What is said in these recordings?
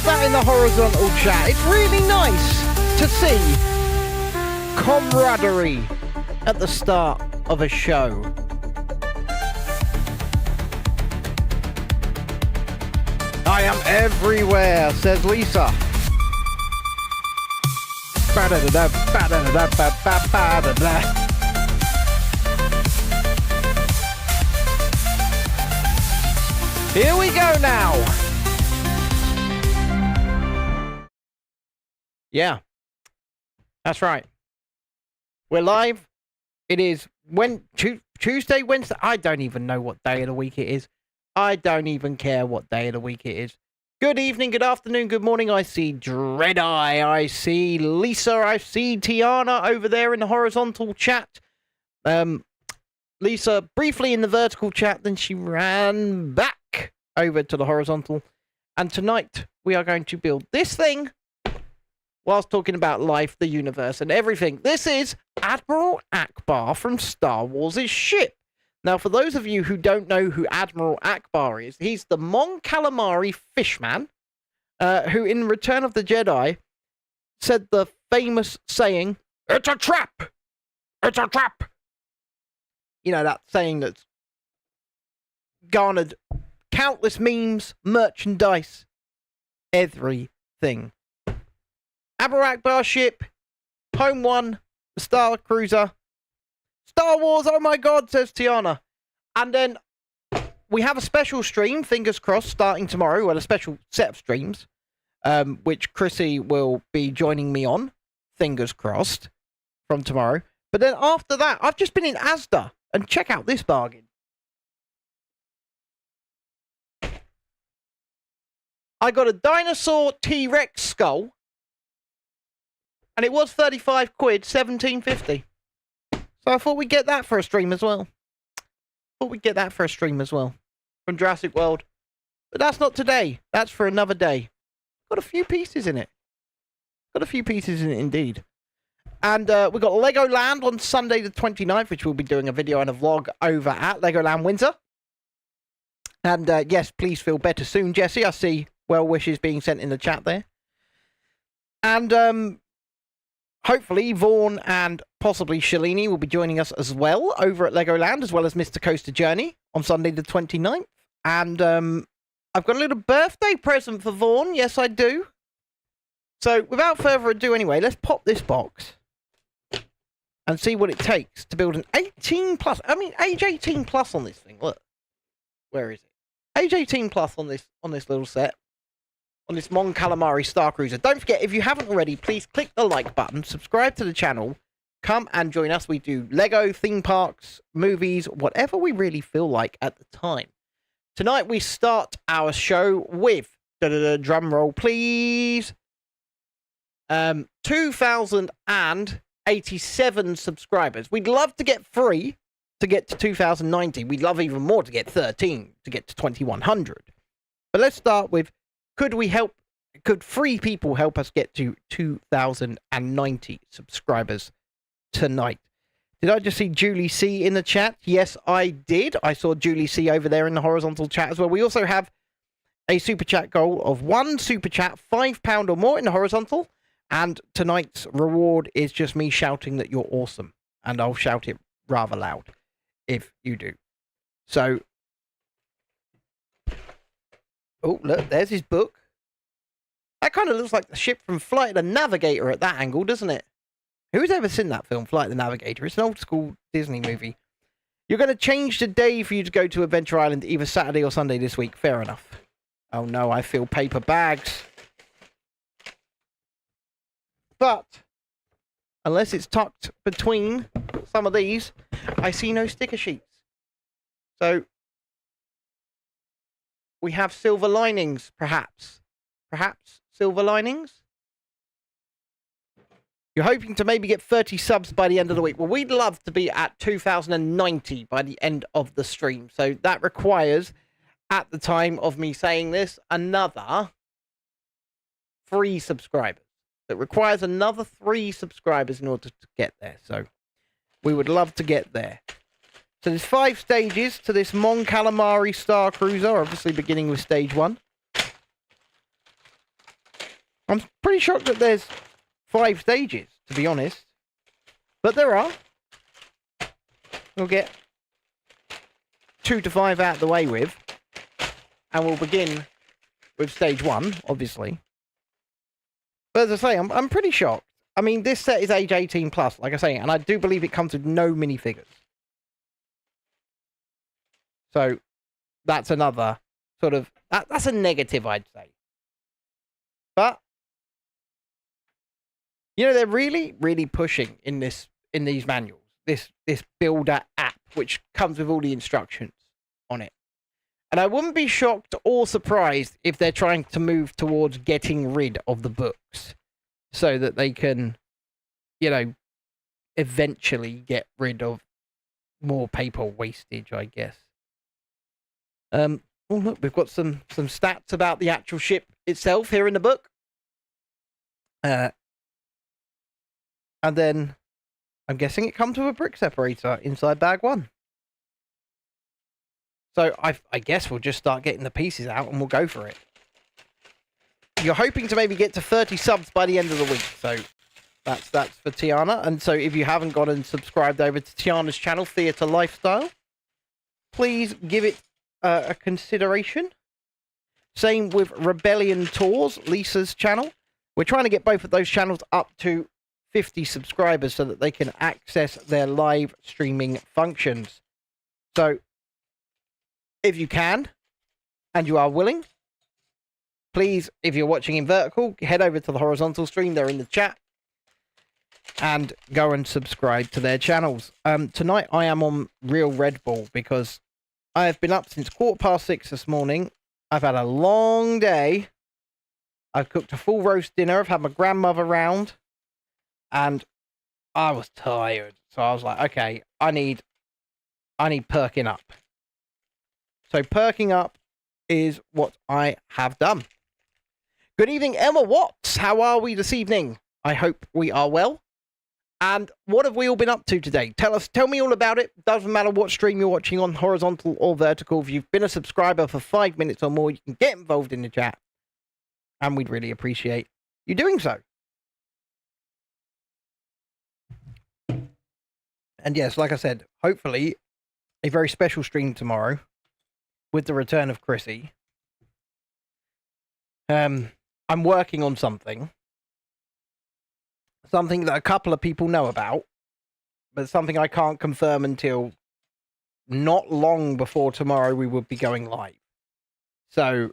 that in the horizontal chat. It's really nice to see camaraderie at the start of a show. I am everywhere, says Lisa. Here we go now. Yeah, that's right. We're live. It is Tuesday, Wednesday. I don't even know what day of the week it is. I don't even care what day of the week it is. Good evening, good afternoon, good morning. I see Dreadeye. I see Lisa. I see Tiana over there in the horizontal chat. Lisa briefly in the vertical chat, then she ran back over to the horizontal. And tonight we are going to build this thing whilst talking about life, the universe, and everything. This is Admiral Akbar from Star Wars' ship. Now, for those of you who don't know who Admiral Akbar is, he's the Mon Calamari fishman, who in Return of the Jedi said the famous saying, "It's a trap! It's a trap!" You know, that saying that's garnered countless memes, merchandise, everything. Admiral Akbar ship, Home 1, the Star Cruiser, Star Wars, oh my god, says Tiana. And then we have a special stream, fingers crossed, starting tomorrow. Well, a special set of streams, which Chrissy will be joining me on, fingers crossed, from tomorrow. But then after that, I've just been in Asda, and check out this bargain. I got a dinosaur T-Rex skull, and it was 35 quid, 17.50. So I thought we'd get that for a stream as well. From Jurassic World. But that's not today. That's for another day. Got a few pieces in it. Indeed. And we've got Legoland on Sunday the 29th, which we'll be doing a video and a vlog over at Legoland Windsor. And yes, please feel better soon, Jesse. I see well wishes being sent in the chat there. And hopefully, Vaughan and possibly Shalini will be joining us as well over at Legoland, as well as Mr. Coaster Journey on Sunday the 29th. And I've got a little birthday present for Vaughan. Yes, I do. So, without further ado anyway, let's pop this box and see what it takes to build an 18 plus. I mean, age 18 plus on this thing. Look. Where is it? Age 18 plus on this little set. On this Mon Calamari Star Cruiser. Don't forget, if you haven't already, please click the like button, subscribe to the channel, come and join us. We do Lego, theme parks, movies, whatever we really feel like at the time. Tonight we start our show with, drum roll please, 2,087 subscribers. We'd love to get 3 to get to 2,090. We'd love even more to get 13 to get to 2,100. But let's start with, could 3 people help us get to 2,090 subscribers tonight? Did I just see Julie C in the chat? Yes, I did. I saw Julie C over there in the horizontal chat as well. We also have a super chat goal of 1 super chat, £5 or more in the horizontal. And tonight's reward is just me shouting that you're awesome. And I'll shout it rather loud if you do. So, oh, look, there's his book. That kind of looks like the ship from Flight of the Navigator at that angle, doesn't it? Who's ever seen that film, Flight of the Navigator? It's an old school Disney movie. You're going to change the day for you to go to Adventure Island either Saturday or Sunday this week. Fair enough. Oh no, I feel paper bags. But, unless it's tucked between some of these, I see no sticker sheets. So, we have silver linings, perhaps. Perhaps silver linings? You're hoping to maybe get 30 subs by the end of the week. Well, we'd love to be at 2,090 by the end of the stream. So that requires, at the time of me saying this, another 3 subscribers. It requires another 3 subscribers in order to get there. So we would love to get there. So there's 5 stages to this Mon Calamari Star Cruiser, obviously beginning with stage 1. I'm pretty shocked that there's 5 stages, to be honest. But there are. We'll get 2 to 5 out of the way with. And we'll begin with stage 1, obviously. But as I say, I'm pretty shocked. I mean, this set is age 18 plus, like I say, and I do believe it comes with no minifigures. So that's another sort of that's a negative, I'd say. But you know, they're really, really pushing in these manuals. This builder app, which comes with all the instructions on it. And I wouldn't be shocked or surprised if they're trying to move towards getting rid of the books so that they can, you know, eventually get rid of more paper wastage, I guess. Oh, look, we've got some stats about the actual ship itself here in the book. And then I'm guessing it comes with a brick separator inside bag 1. So I guess we'll just start getting the pieces out and we'll go for it. You're hoping to maybe get to 30 subs by the end of the week. So that's for Tiana. And so if you haven't gone and subscribed over to Tiana's channel, Theatre Lifestyle, please give it a consideration. Same with Rebellion Tours, Lisa's channel. We're trying to get both of those channels up to 50 subscribers so that they can access their live streaming functions. So if you can, and you are willing, please, if you're watching in vertical, head over to the horizontal stream. They're in the chat. And go and subscribe to their channels. Tonight I am on Real Red Bull because I have been up since 6:15 this morning. I've had a long day. I've cooked a full roast dinner. I've had my grandmother round. And I was tired. So I was like, okay, I need perking up. So perking up is what I have done. Good evening, Emma Watts. How are we this evening? I hope we are well. And what have we all been up to today? Tell me all about it. Doesn't matter what stream you're watching on, horizontal or vertical. If you've been a subscriber for 5 minutes or more, you can get involved in the chat. And we'd really appreciate you doing so. And yes, like I said, hopefully a very special stream tomorrow with the return of Chrissy. I'm working on something that a couple of people know about, but something I can't confirm until not long before tomorrow we would be going live. So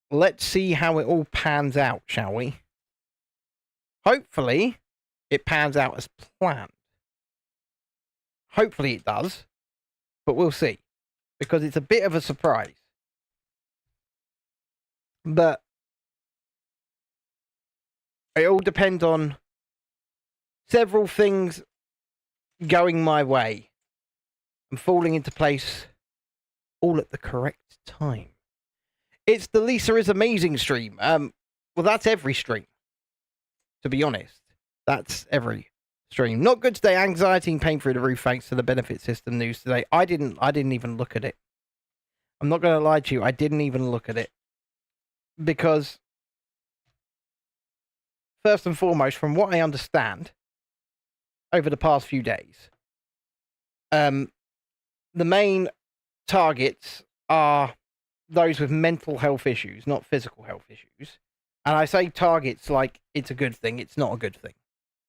let's see how it all pans out, shall we? Hopefully it pans out as planned. Hopefully it does, but we'll see, because it's a bit of a surprise. But it all depends on several things going my way and falling into place all at the correct time. It's the Lisa is Amazing stream. Well, that's every stream, to be honest. That's every stream. Not good today. Anxiety and pain through the roof thanks to the benefit system news today. I didn't even look at it. I'm not going to lie to you. I didn't even look at it. Because first and foremost, from what I understand, over the past few days, the main targets are those with mental health issues, not physical health issues. And I say targets like it's a good thing. It's not a good thing,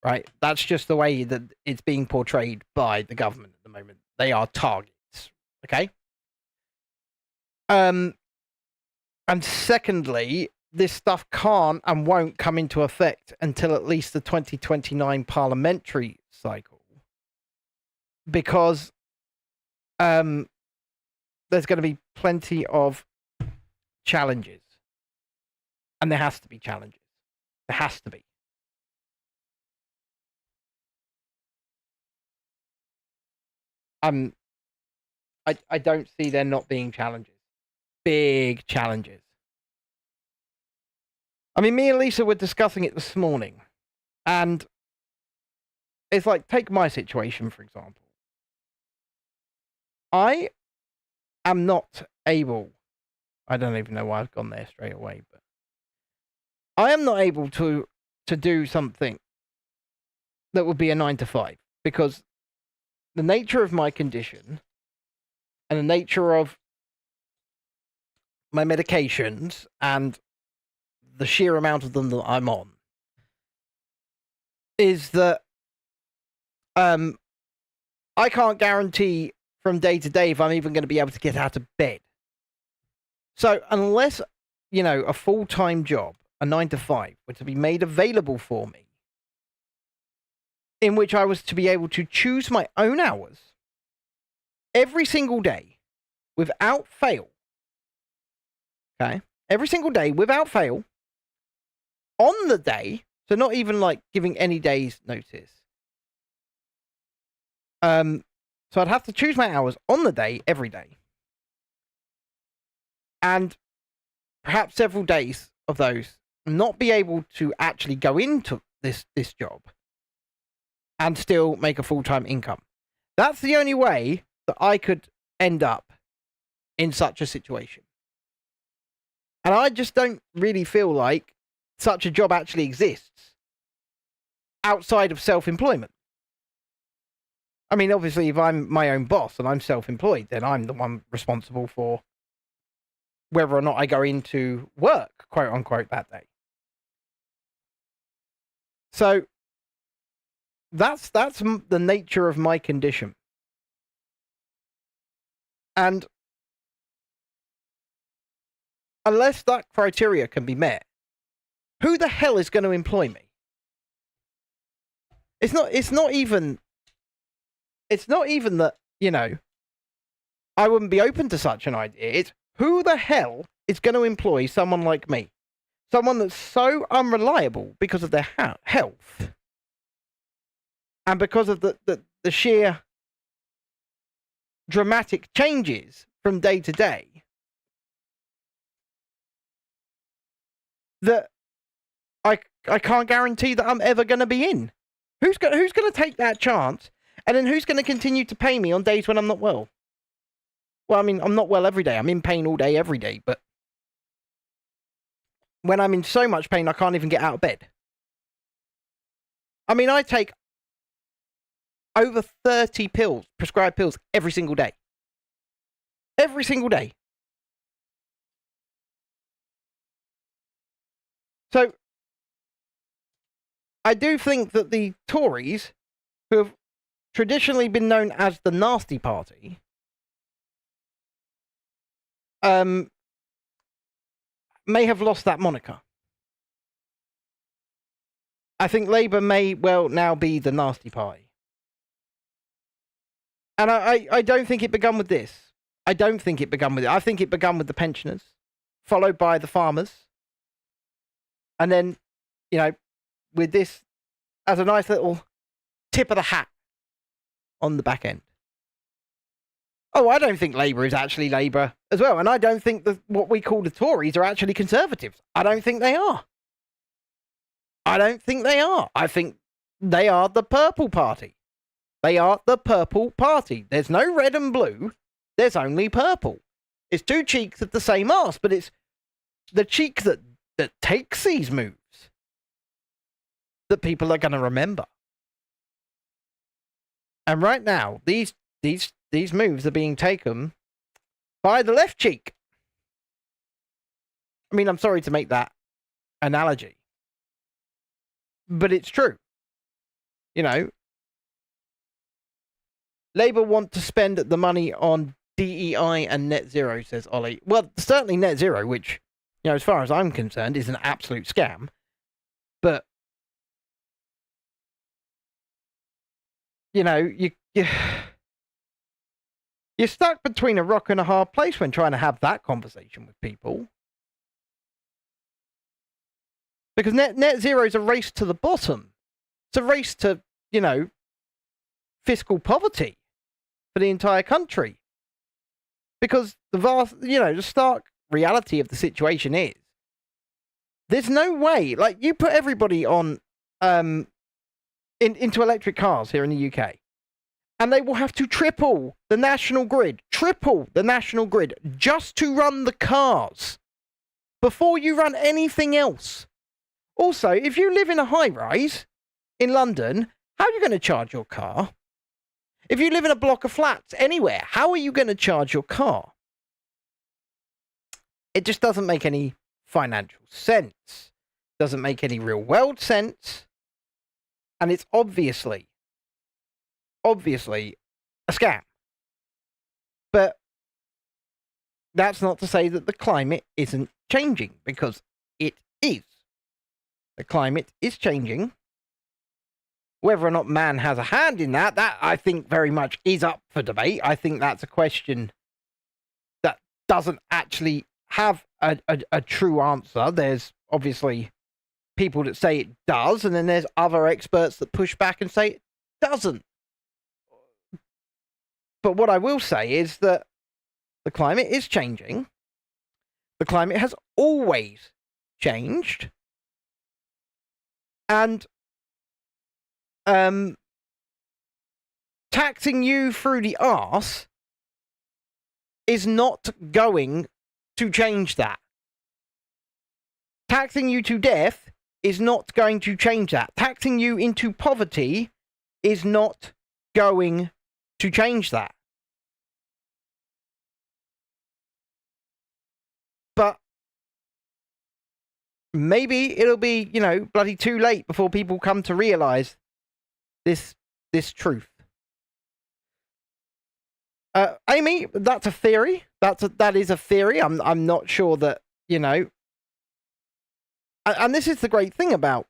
right? That's just the way that it's being portrayed by the government at the moment. They are targets, okay? And secondly, this stuff can't and won't come into effect until at least the 2029 parliamentary cycle, because there's going to be plenty of challenges, and there has to be challenges. There has to be. I don't see there not being challenges. Big challenges. I mean, me and Lisa were discussing it this morning, and it's like, take my situation, for example. I am not able, I don't even know why I've gone there straight away, but I am not able to do something that would be a 9 to 5 because the nature of my condition and the nature of my medications and the sheer amount of them that I'm on is that I can't guarantee from day to day if I'm even going to be able to get out of bed. So unless, a full-time job, a 9 to 5, were to be made available for me, in which I was to be able to choose my own hours every single day without fail, okay? Every single day without fail, on the day, so not even like giving any day's notice. So I'd have to choose my hours on the day, every day. And perhaps several days of those not be able to actually go into this job and still make a full-time income. That's the only way that I could end up in such a situation. And I just don't really feel like such a job actually exists outside of self-employment. I mean, obviously, if I'm my own boss and I'm self-employed, then I'm the one responsible for whether or not I go into work, quote unquote, that day. So that's the nature of my condition. And unless that criteria can be met, who the hell is going to employ me? It's not even that, I wouldn't be open to such an idea. It's who the hell is going to employ someone like me? Someone that's so unreliable because of their health and because of the sheer dramatic changes from day to day that I can't guarantee that I'm ever going to be in. Who's going to take that chance? And then who's going to continue to pay me on days when I'm not well? Well, I mean, I'm not well every day. I'm in pain all day, every day. But when I'm in so much pain, I can't even get out of bed. I mean, I take over 30 pills, prescribed pills, every single day. Every single day. So, I do think that the Tories, who have traditionally been known as the nasty party, may have lost that moniker. I think Labour may well now be the nasty party. And I don't think it began with this. I don't think it began with it. I think it began with the pensioners, followed by the farmers. And then, with this as a nice little tip of the hat on the back end. Oh, I don't think Labour is actually Labour as well. And I don't think that what we call the Tories are actually Conservatives. I don't think they are. I don't think they are. I think they are the Purple Party. They are the Purple Party. There's no red and blue. There's only purple. It's two cheeks of the same arse, but it's the cheek that takes these moves that people are going to remember. And right now, these moves are being taken by the left cheek. I mean, I'm sorry to make that analogy, but it's true. Labour want to spend the money on DEI and net zero, says Ollie. Well, certainly net zero, which, as far as I'm concerned, is an absolute scam. But, you're stuck between a rock and a hard place when trying to have that conversation with people. Because net zero is a race to the bottom. It's a race to, fiscal poverty for the entire country. Because the stark reality of the situation is, there's no way, like, you put everybody on, into electric cars here in the UK, and they will have to triple the national grid just to run the cars before you run anything else. Also, if you live in a high-rise in London, how are you going to charge your car? If you live in a block of flats anywhere, how are you going to charge your car? It just doesn't make any financial sense. Doesn't make any real-world sense. And it's obviously a scam. But that's not to say that the climate isn't changing, because it is. The climate is changing. Whether or not man has a hand in that I think very much is up for debate. I think that's a question that doesn't actually have a true answer. There's obviously people that say it does, and then there's other experts that push back and say it doesn't. But what I will say is that the climate is changing. The climate has always changed. And taxing you through the arse is not going to change that. Taxing you to death is not going to change that. Taxing you into poverty is not going to change that. But maybe it'll be, bloody too late before people come to realise this truth. Amy, that's a theory. That is a theory. I'm not sure that, and this is the great thing about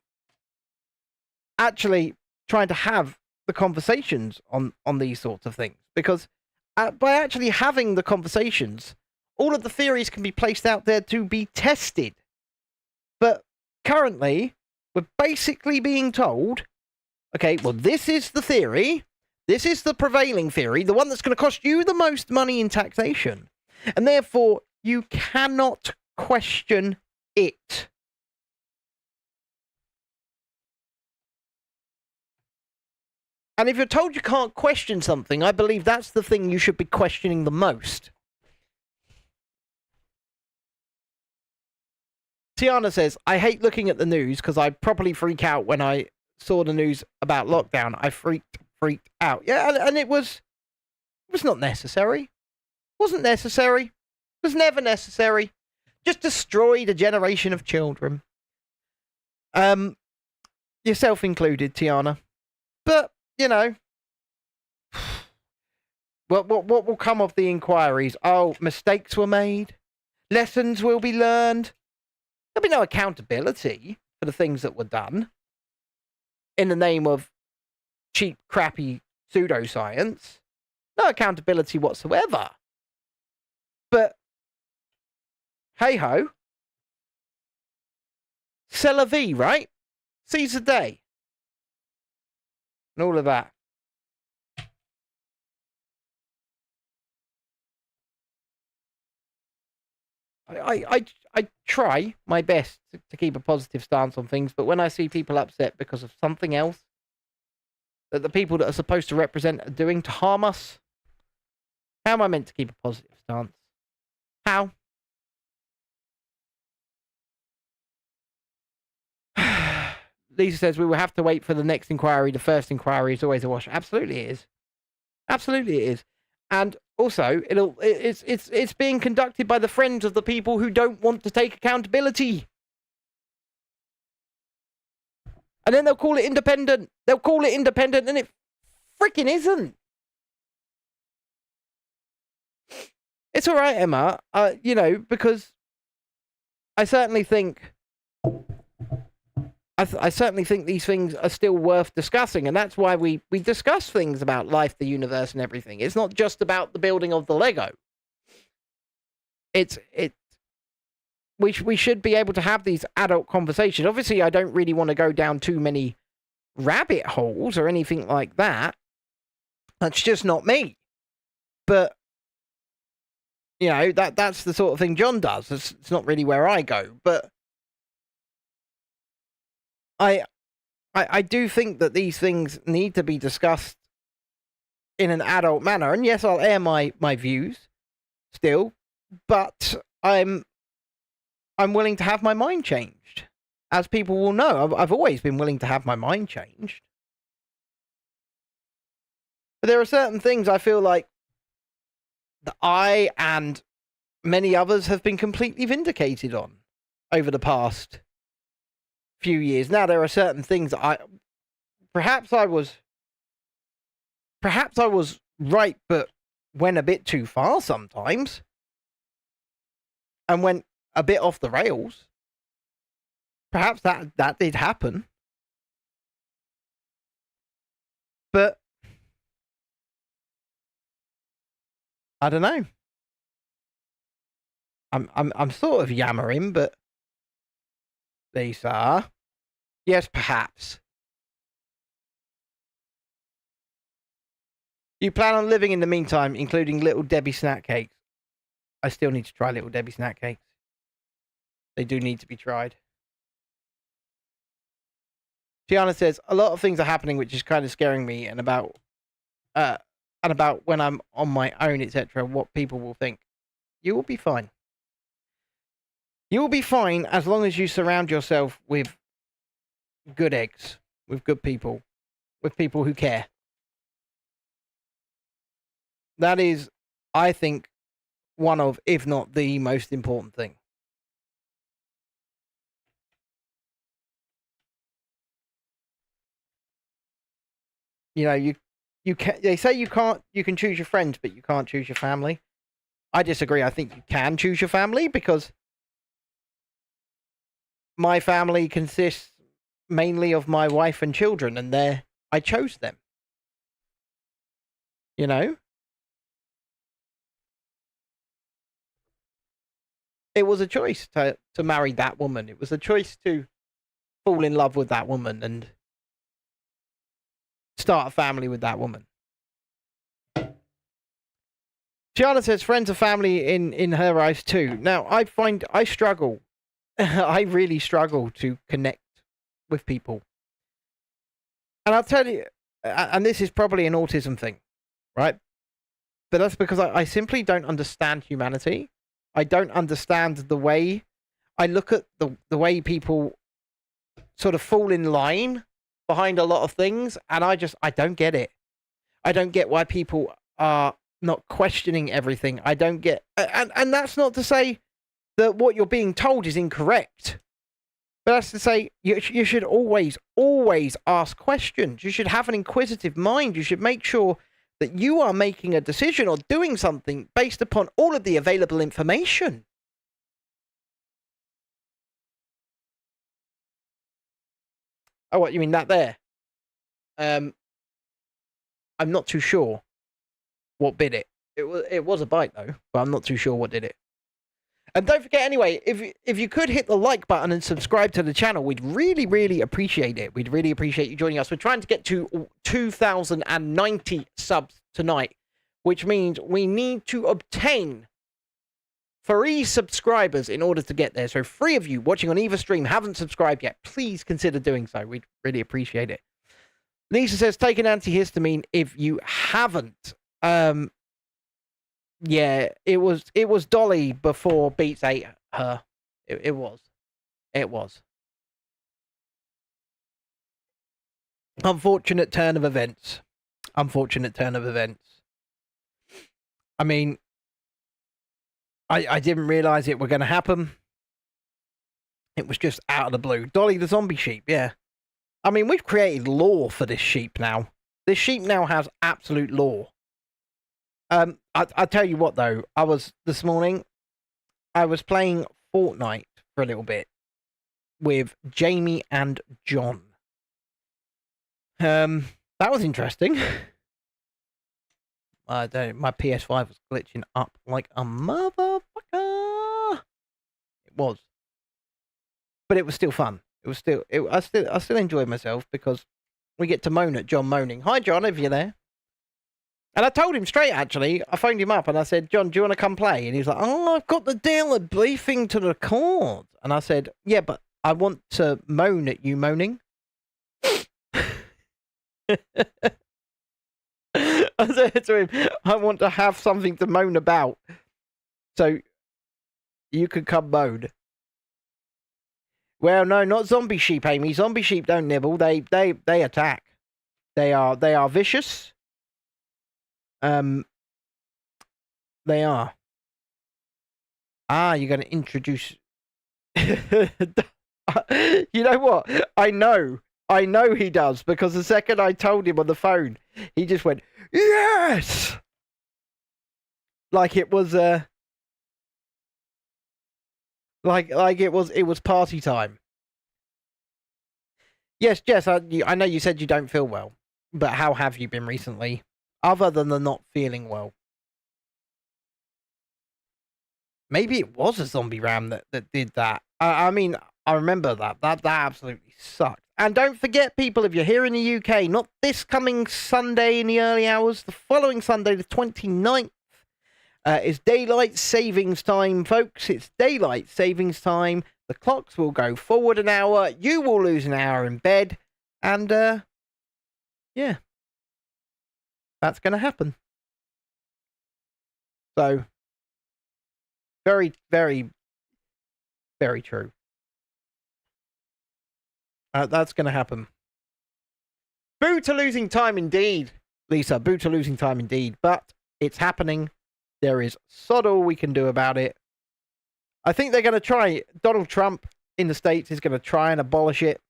actually trying to have the conversations on these sorts of things, because by actually having the conversations, all of the theories can be placed out there to be tested. But currently, we're basically being told, okay, well, this is the theory. This is the prevailing theory, the one that's going to cost you the most money in taxation. And therefore, you cannot question it. And if you're told you can't question something, I believe that's the thing you should be questioning the most. Tiana says, I hate looking at the news because I properly freak out when I saw the news about lockdown. I freaked out. Yeah, and it was not necessary. It wasn't necessary. It was never necessary. Just destroyed a generation of children. Yourself included, Tiana. But, what will come of the inquiries? Oh, mistakes were made. Lessons will be learned. There'll be no accountability for the things that were done in the name of cheap, crappy pseudoscience. No accountability whatsoever. But, hey-ho. C'est la vie, right? Seize the day. And all of that. I try my best to keep a positive stance on things, but when I see people upset because of something else that the people that are supposed to represent are doing to harm us, how am I meant to keep a positive stance? How? Lisa says we will have to wait for the next inquiry. The first inquiry is always a wash. Absolutely it is. Absolutely it is. And also, it's being conducted by the friends of the people who don't want to take accountability. And then they'll call it independent. They'll call it independent, and it freaking isn't. It's all right, Emma. Because I certainly think I certainly think these things are still worth discussing, and that's why we discuss things about life, the universe, and everything. It's not just about the building of the Lego. We should be able to have these adult conversations. Obviously, I don't really want to go down too many rabbit holes or anything like that. That's just not me. But that's the sort of thing John does. It's not really where I go, but I do think that these things need to be discussed in an adult manner. And yes, I'll air my views still, but I'm willing to have my mind changed. as people will know, I've always been willing to have my mind changed. But there are certain things I feel like that I and many others have been completely vindicated on over the past few years. Now, there are certain things that perhaps I was right, but went a bit too far sometimes and went a bit off the rails. Perhaps that did happen. But I don't know. I'm sort of yammering, but Lisa, yes, perhaps. You plan on living in the meantime, including Little Debbie snack cakes? I still need to try Little Debbie snack cakes. They do need to be tried. Tiana says, a lot of things are happening which is kind of scaring me, and about when I'm on my own, etc., what people will think. You will be fine. You will be fine as long as you surround yourself with good eggs, with good people, with people who care. That is, I think, one of, if not the most important thing. You know, you can. They say you can't. You can choose your friends, but you can't choose your family. I disagree. I think you can choose your family because my family consists mainly of my wife and children, and I chose them. You know, it was a choice to marry that woman. It was a choice to fall in love with that woman and start a family with that woman. Gianna says friends and family in her eyes too. Now, I struggle. I really struggle to connect with people. And I'll tell you, and this is probably an autism thing, right? But that's because I simply don't understand humanity. I don't understand the way I look at the way people sort of fall in line behind a lot of things, and I don't get it. I don't get why people are not questioning everything. I don't get, and that's not to say that what you're being told is incorrect, but that's to say you should always ask questions. You should have an inquisitive mind. You should make sure that you are making a decision or doing something based upon all of the available information. Oh, what you mean that there? I'm not too sure what bit it. It was a bite though, but I'm not too sure what did it. And don't forget, anyway, if you could hit the like button and subscribe to the channel, we'd really appreciate it. We'd really appreciate you joining us. We're trying to get to 2,090 subs tonight, which means we need to obtain 3 subscribers in order to get there. So 3 of you watching on either stream haven't subscribed yet, please consider doing so. We'd really appreciate it. Lisa says, take an antihistamine if you haven't. Yeah, it was Dolly before Beats ate her. It was. Unfortunate turn of events. I mean, I didn't realize it were going to happen. It was just out of the blue. Dolly the zombie sheep, yeah. I mean, we've created lore for this sheep now. This sheep now has absolute lore. I tell you what though, this morning, I was playing Fortnite for a little bit with Jamie and John. That was interesting. My PS5 was glitching up like a motherfucker. It was, but it was still fun. I still enjoyed myself because we get to moan at John moaning. Hi John, if you're there. And I told him straight, actually. I phoned him up and I said, John, do you want to come play? And he was like, oh, I've got the deal of briefing to record. And I said, yeah, but I want to moan at you moaning. I said to him, I want to have something to moan about. So you could come moan. Well, no, not zombie sheep, Amy. Zombie sheep don't nibble. They attack. They are vicious. They are. You're going to introduce. You know what? I know he does, because the second I told him on the phone, he just went, yes! Like it was, like it was party time. Yes, Jess, I know you said you don't feel well, but how have you been recently, other than the not feeling well? Maybe it was a zombie ram that did that. I mean, I remember that. That absolutely sucked. And don't forget, people, if you're here in the UK, not this coming Sunday in the early hours, the following Sunday, the 29th, is daylight savings time, folks. It's daylight savings time. The clocks will go forward an hour. You will lose an hour in bed. And, yeah. That's going to happen. So, very, very, very true. That's going to happen. Boo to losing time indeed, Lisa. Boo to losing time indeed. But it's happening. There is sod all we can do about it. I think they're going to try. Donald Trump in the States is going to try and abolish it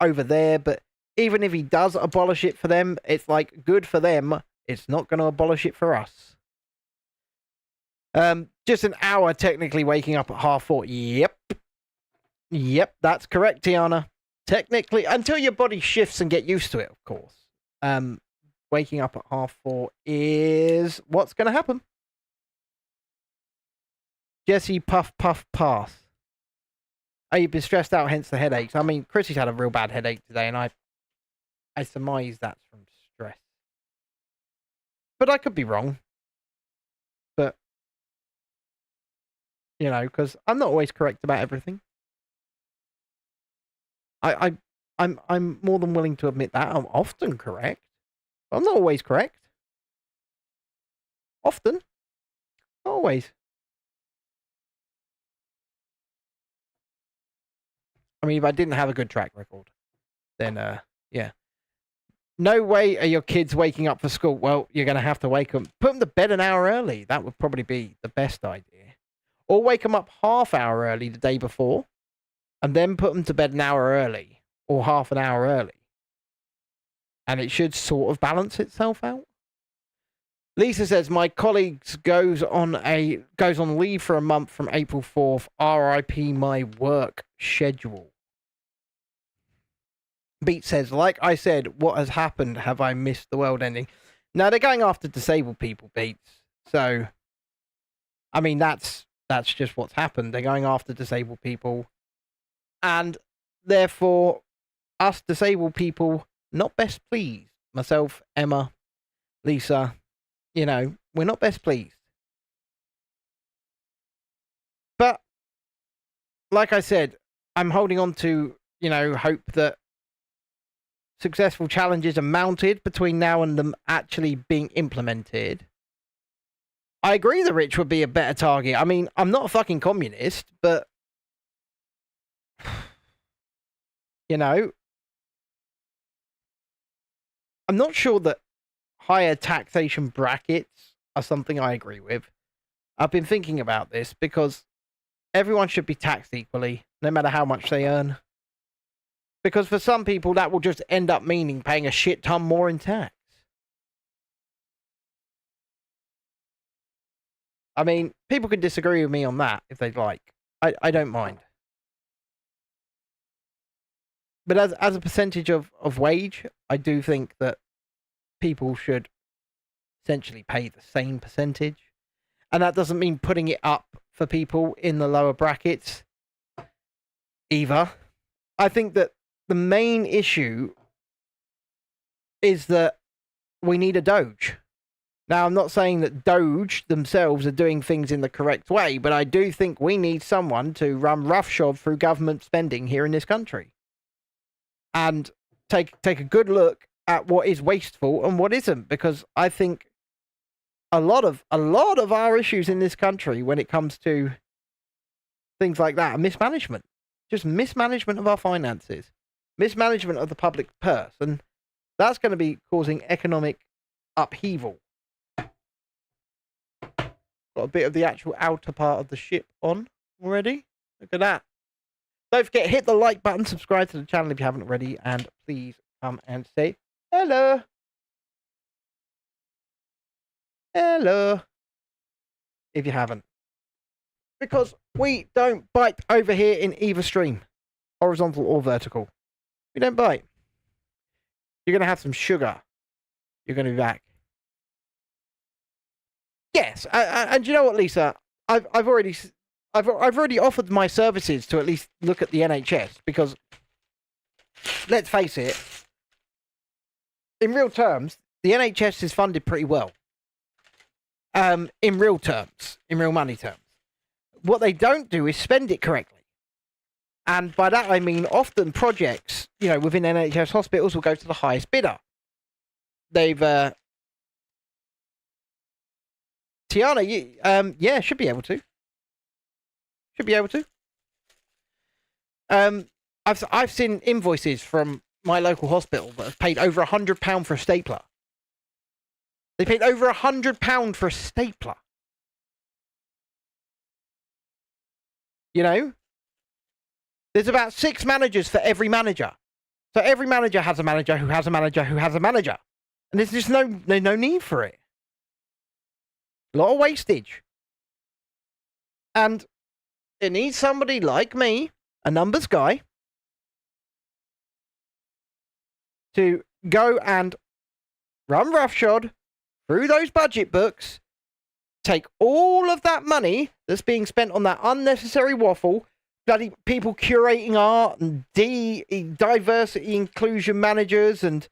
over there. But even if he does abolish it for them, it's like good for them. It's not going to abolish it for us. Just an hour technically waking up at 4:30. Yep, that's correct, Tiana. Technically, until your body shifts and get used to it, of course. Waking up at 4:30 is what's going to happen. Jesse, puff, pass. Oh, you've been stressed out, hence the headaches. I mean, Chrissy's had a real bad headache today, and I surmise that's from stress. But I could be wrong. But, you know, because I'm not always correct about everything. I'm more than willing to admit that. I'm often correct. I'm not always correct. Often. Not always. I mean, if I didn't have a good track record, then, yeah. No way are your kids waking up for school. Well, you're going to have to wake them. Put them to bed an hour early. That would probably be the best idea. Or wake them up half hour early the day before. And then put them to bed an hour early. Or half an hour early. And it should sort of balance itself out. Lisa says, my colleagues goes on leave for a month from April 4th. RIP my work schedule. Beat says, like I said, what has happened? Have I missed the world ending? Now they're going after disabled people, Beats. So, I mean, that's just what's happened. They're going after disabled people. And therefore, us disabled people, not best pleased. Myself, Emma, Lisa, you know, we're not best pleased. But, like I said, I'm holding on to, you know, hope that successful challenges are mounted between now and them actually being implemented. I agree the rich would be a better target. I mean, I'm not a fucking communist, but, you know, I'm not sure that higher taxation brackets are something I agree with. I've been thinking about this because everyone should be taxed equally, no matter how much they earn. Because for some people, that will just end up meaning paying a shit ton more in tax. I mean, people can disagree with me on that if they'd like. I don't mind. But as a percentage of wage, I do think that people should essentially pay the same percentage. And that doesn't mean putting it up for people in the lower brackets either. I think that the main issue is that we need a Doge. Now, I'm not saying that Doge themselves are doing things in the correct way, but I do think we need someone to run roughshod through government spending here in this country. And take a good look at what is wasteful and what isn't, because I think a lot of our issues in this country when it comes to things like that are mismanagement. just mismanagement of our finances, mismanagement of the public purse, and that's going to be causing economic upheaval. Got a bit of the actual outer part of the ship on already. Look at that. Don't forget, hit the like button, subscribe to the channel if you haven't already, and please come and say hello. Hello. If you haven't. Because we don't bite over here in either stream. Horizontal or vertical. We don't bite. You're going to have some sugar. You're going to be back. Yes, and you know what, Lisa? I've already offered my services to at least look at the NHS, because let's face it, in real terms, the NHS is funded pretty well. In real terms, in real money terms. What they don't do is spend it correctly. And by that I mean often projects, within NHS hospitals will go to the highest bidder. They've Tiana, yeah, should be able to. Should be able to. I've seen invoices from my local hospital that have paid over £100 for a stapler. They paid over £100 for a stapler. There's about 6 managers for every manager. So every manager has a manager who has a manager who has a manager. And there's just no need for it. A lot of wastage. And it needs somebody like me, a numbers guy, to go and run roughshod through those budget books, take all of that money that's being spent on that unnecessary waffle, bloody people curating art and diversity inclusion managers, and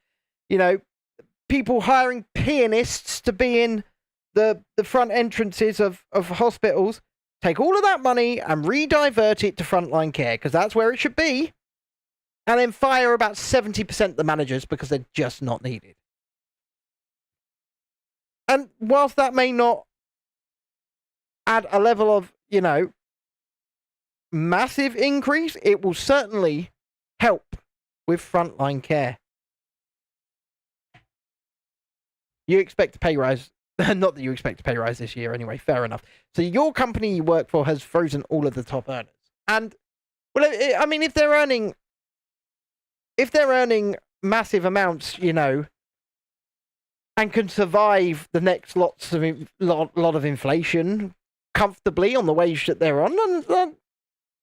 people hiring pianists to be in the front entrances of hospitals. Take all of that money and re-divert it to frontline care, because that's where it should be, and then fire about 70% of the managers because they're just not needed. And whilst that may not add a level of, massive increase, it will certainly help with frontline care. You expect a pay rise. Not that you expect a pay rise this year anyway, fair enough. So your company you work for has frozen all of the top earners. And, well, I mean, if they're earning massive amounts, and can survive the next lot of inflation comfortably on the wage that they're on, then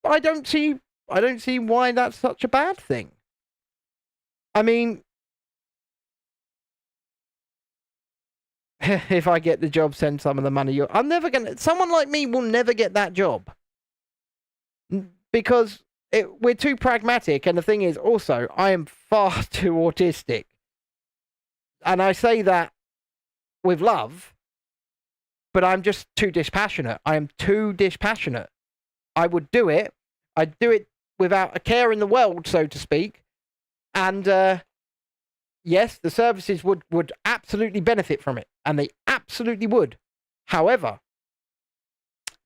I don't see why that's such a bad thing. I mean, if I get the job, send some of the money. Someone like me will never get that job. Because we're too pragmatic, and the thing is, also, I am far too autistic. And I say that with love, but I'm just too dispassionate. I am too dispassionate. I would do it. I'd do it without a care in the world, so to speak. And, yes, the services would absolutely benefit from it. And they absolutely would. However,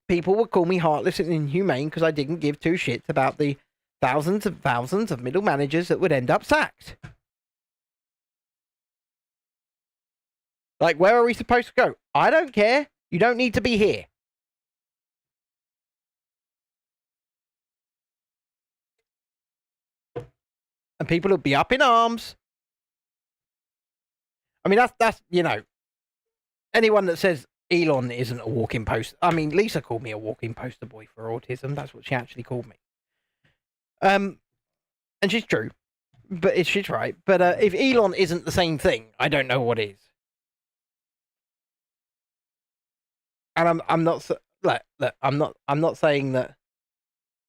people would call me heartless and inhumane because I didn't give two shits about the thousands of middle managers that would end up sacked. Like, where are we supposed to go? I don't care. You don't need to be here. And people will be up in arms. I mean, that's anyone that says Elon isn't a walking poster. I mean, Lisa called me a walking poster boy for autism. That's what she actually called me. And she's true. But she's right. But if Elon isn't the same thing, I don't know what is. And I'm not I'm not saying that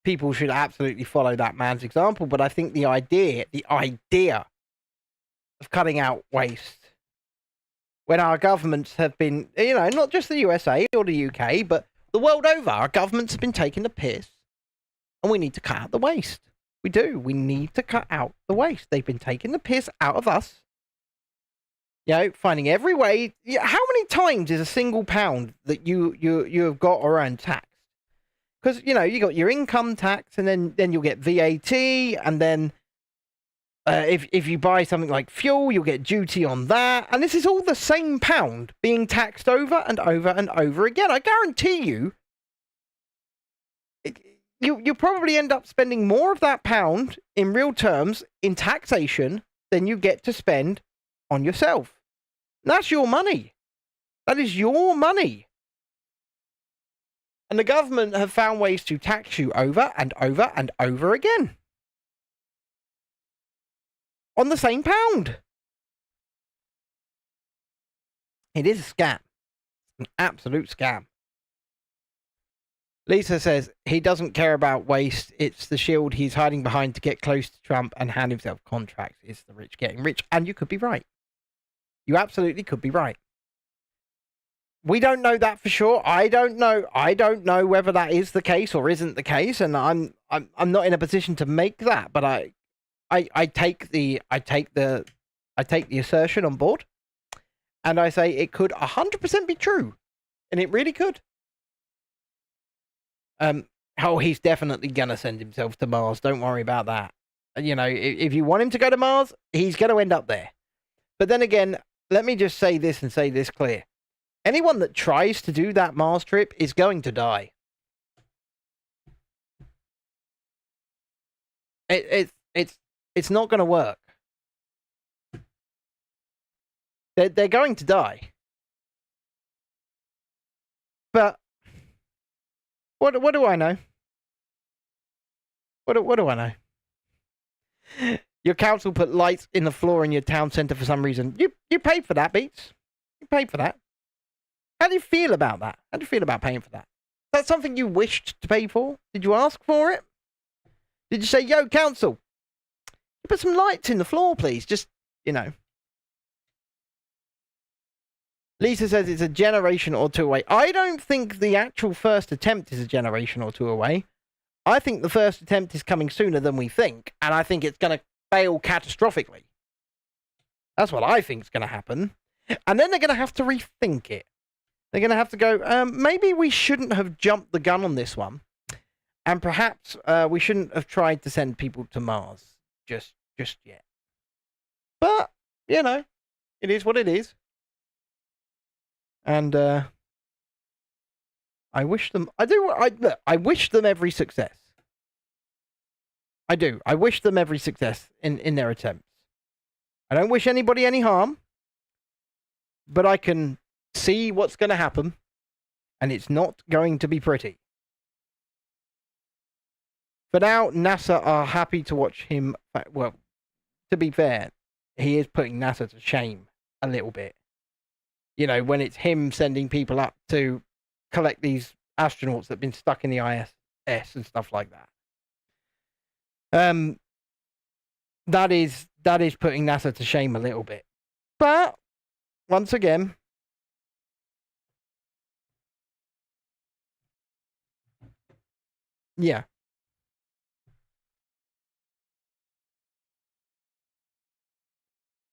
people should absolutely follow that man's example, but I think the idea of cutting out waste, when our governments have been, not just the USA or the UK, but the world over, our governments have been taking the piss, and we need to cut out the waste. We do. We need to cut out the waste. They've been taking the piss out of us. Finding every way. How many times is a single pound that you have got or earned taxed? Because, you know, you got your income tax, and then you'll get VAT, and then if you buy something like fuel, you'll get duty on that. And this is all the same pound being taxed over and over and over again. I guarantee you, you'll probably end up spending more of that pound in real terms in taxation than you get to spend on yourself. And that's your money. That is your money. And the government have found ways to tax you over and over and over again. On the same pound. It is a scam. An absolute scam. Lisa says he doesn't care about waste. It's the shield he's hiding behind to get close to Trump and hand himself contracts. It's the rich getting rich. And you could be right. You absolutely could be right. We don't know that for sure. I don't know whether that is the case or isn't the case, and I'm not in a position to make that. But I take the assertion on board, and I say it could 100% be true, and it really could. He's definitely gonna send himself to Mars. Don't worry about that. You know, if you want him to go to Mars, he's gonna end up there. But then again, let me just say this and say this clear. Anyone that tries to do that Mars trip is going to die. It's not going to work. They're going to die. But what do I know? What do I know? Your council put lights in the floor in your town centre for some reason. You paid for that, Beats. You paid for that. How do you feel about that? How do you feel about paying for that? Is that something you wished to pay for? Did you ask for it? Did you say, yo, council, put some lights in the floor, please? Just, you know. Lisa says it's a generation or two away. I don't think the actual first attempt is a generation or two away. I think the first attempt is coming sooner than we think, and I think it's going to fail catastrophically. That's what I think is going to happen. And then they're going to have to rethink it. They're going to have to go, maybe we shouldn't have jumped the gun on this one. And perhaps we shouldn't have tried to send people to Mars just yet. But, you know, it is what it is. And I wish them, I wish them every success. I do. I wish them every success in their attempts. I don't wish anybody any harm. But I can see what's going to happen, and it's not going to be pretty. For now, NASA are happy to watch him. Well, to be fair, he is putting NASA to shame a little bit. You know, when it's him sending people up to collect these astronauts that have been stuck in the ISS and stuff like that. That is putting NASA to shame a little bit. But once again, yeah.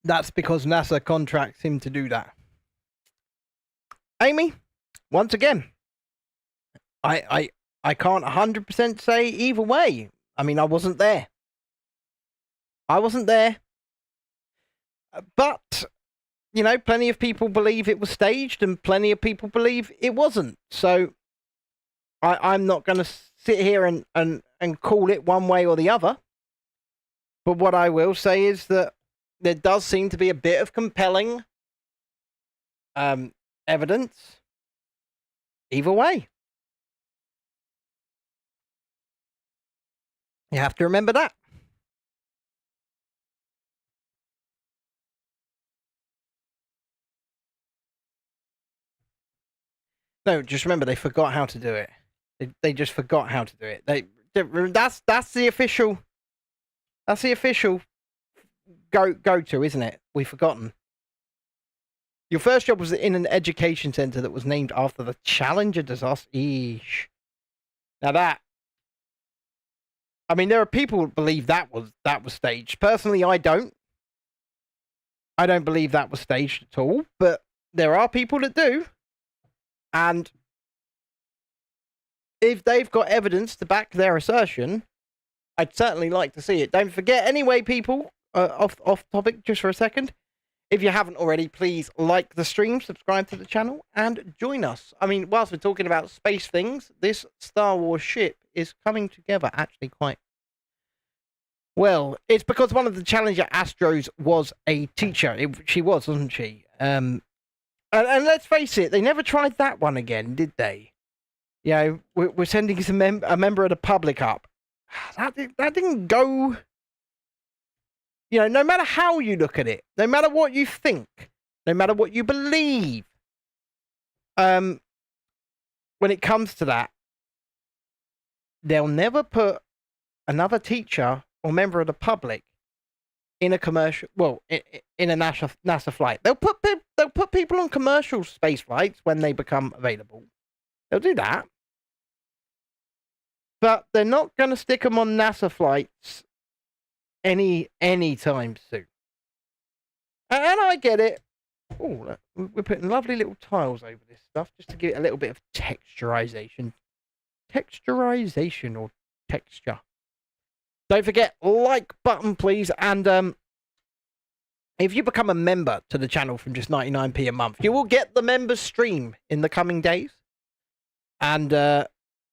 That's because NASA contracts him to do that. Amy, once again, I can't 100% say either way. I mean, I wasn't there. But, you know, plenty of people believe it was staged and plenty of people believe it wasn't. So I'm not going to sit here and call it one way or the other. But what I will say is that there does seem to be a bit of compelling evidence either way. You have to remember that. No, just remember they forgot how to do it. They just forgot how to do it. That's the official. That's the official go to, isn't it? We've forgotten. Your first job was in an education center that was named after the Challenger disaster. Eesh. Now that. I mean, there are people who believe that was staged. Personally, I don't. I don't believe that was staged at all. But there are people that do. And if they've got evidence to back their assertion, I'd certainly like to see it. Don't forget, anyway, people, off topic just for a second. If you haven't already, please like the stream, subscribe to the channel, and join us. I mean, whilst we're talking about space things, this Star Wars ship is coming together actually quite well. It's because one of the Challenger Astros was a teacher. She was, wasn't she? And let's face it, they never tried that one again, did they? You know, we're sending a member of the public up. That didn't go... You know, no matter how you look at it, no matter what you think, no matter what you believe, when it comes to that, they'll never put another teacher or member of the public in a commercial, well, in a NASA flight. They'll put people on commercial space flights when they become available. They'll do that. But they're not going to stick them on NASA flights any time soon. And I get it. Oh, we're putting lovely little tiles over this stuff just to give it a little bit of texturization. Texturization or texture. Don't forget, like button, please. And if you become a member to the channel from just 99p a month, you will get the members stream in the coming days. And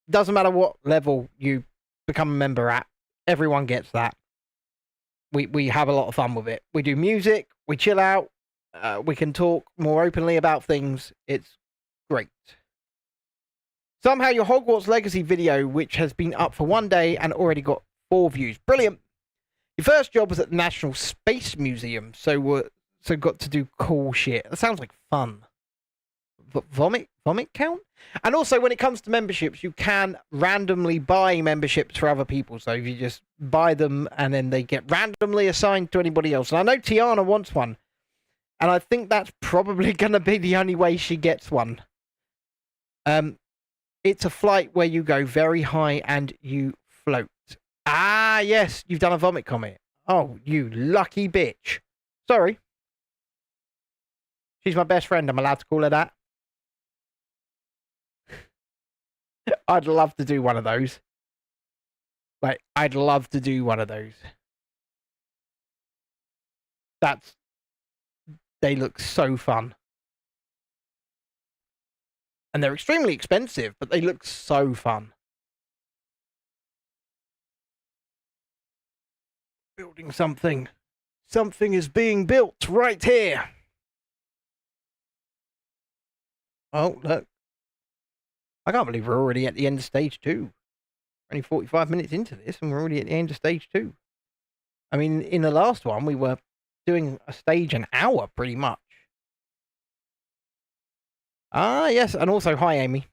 doesn't matter what level you become a member at, everyone gets that. We have a lot of fun with it. We do music, we chill out, we can talk more openly about things. It's great. Somehow your Hogwarts Legacy video, which has been up for 1 day and already got 4 views. Brilliant. Your first job was at the National Space Museum, so got to do cool shit. That sounds like fun. Vomit count? And also, when it comes to memberships, you can randomly buy memberships for other people. So if you just buy them and then they get randomly assigned to anybody else. And I know Tiana wants one. And I think that's probably going to be the only way she gets one. It's a flight where you go very high and you float. Ah, yes, you've done a vomit comment. Oh, you lucky bitch. Sorry. She's my best friend. I'm allowed to call her that. I'd love to do one of those. Like, I'd love to do one of those. They look so fun. And they're extremely expensive, but they look so fun. Building something. Something is being built right here. Oh, look. I can't believe we're already at the end of stage 2. Only 45 minutes into this and we're already at the end of stage 2. I mean, in the last one, we were doing a stage an hour, pretty much. Ah, yes, and also, hi, Amy.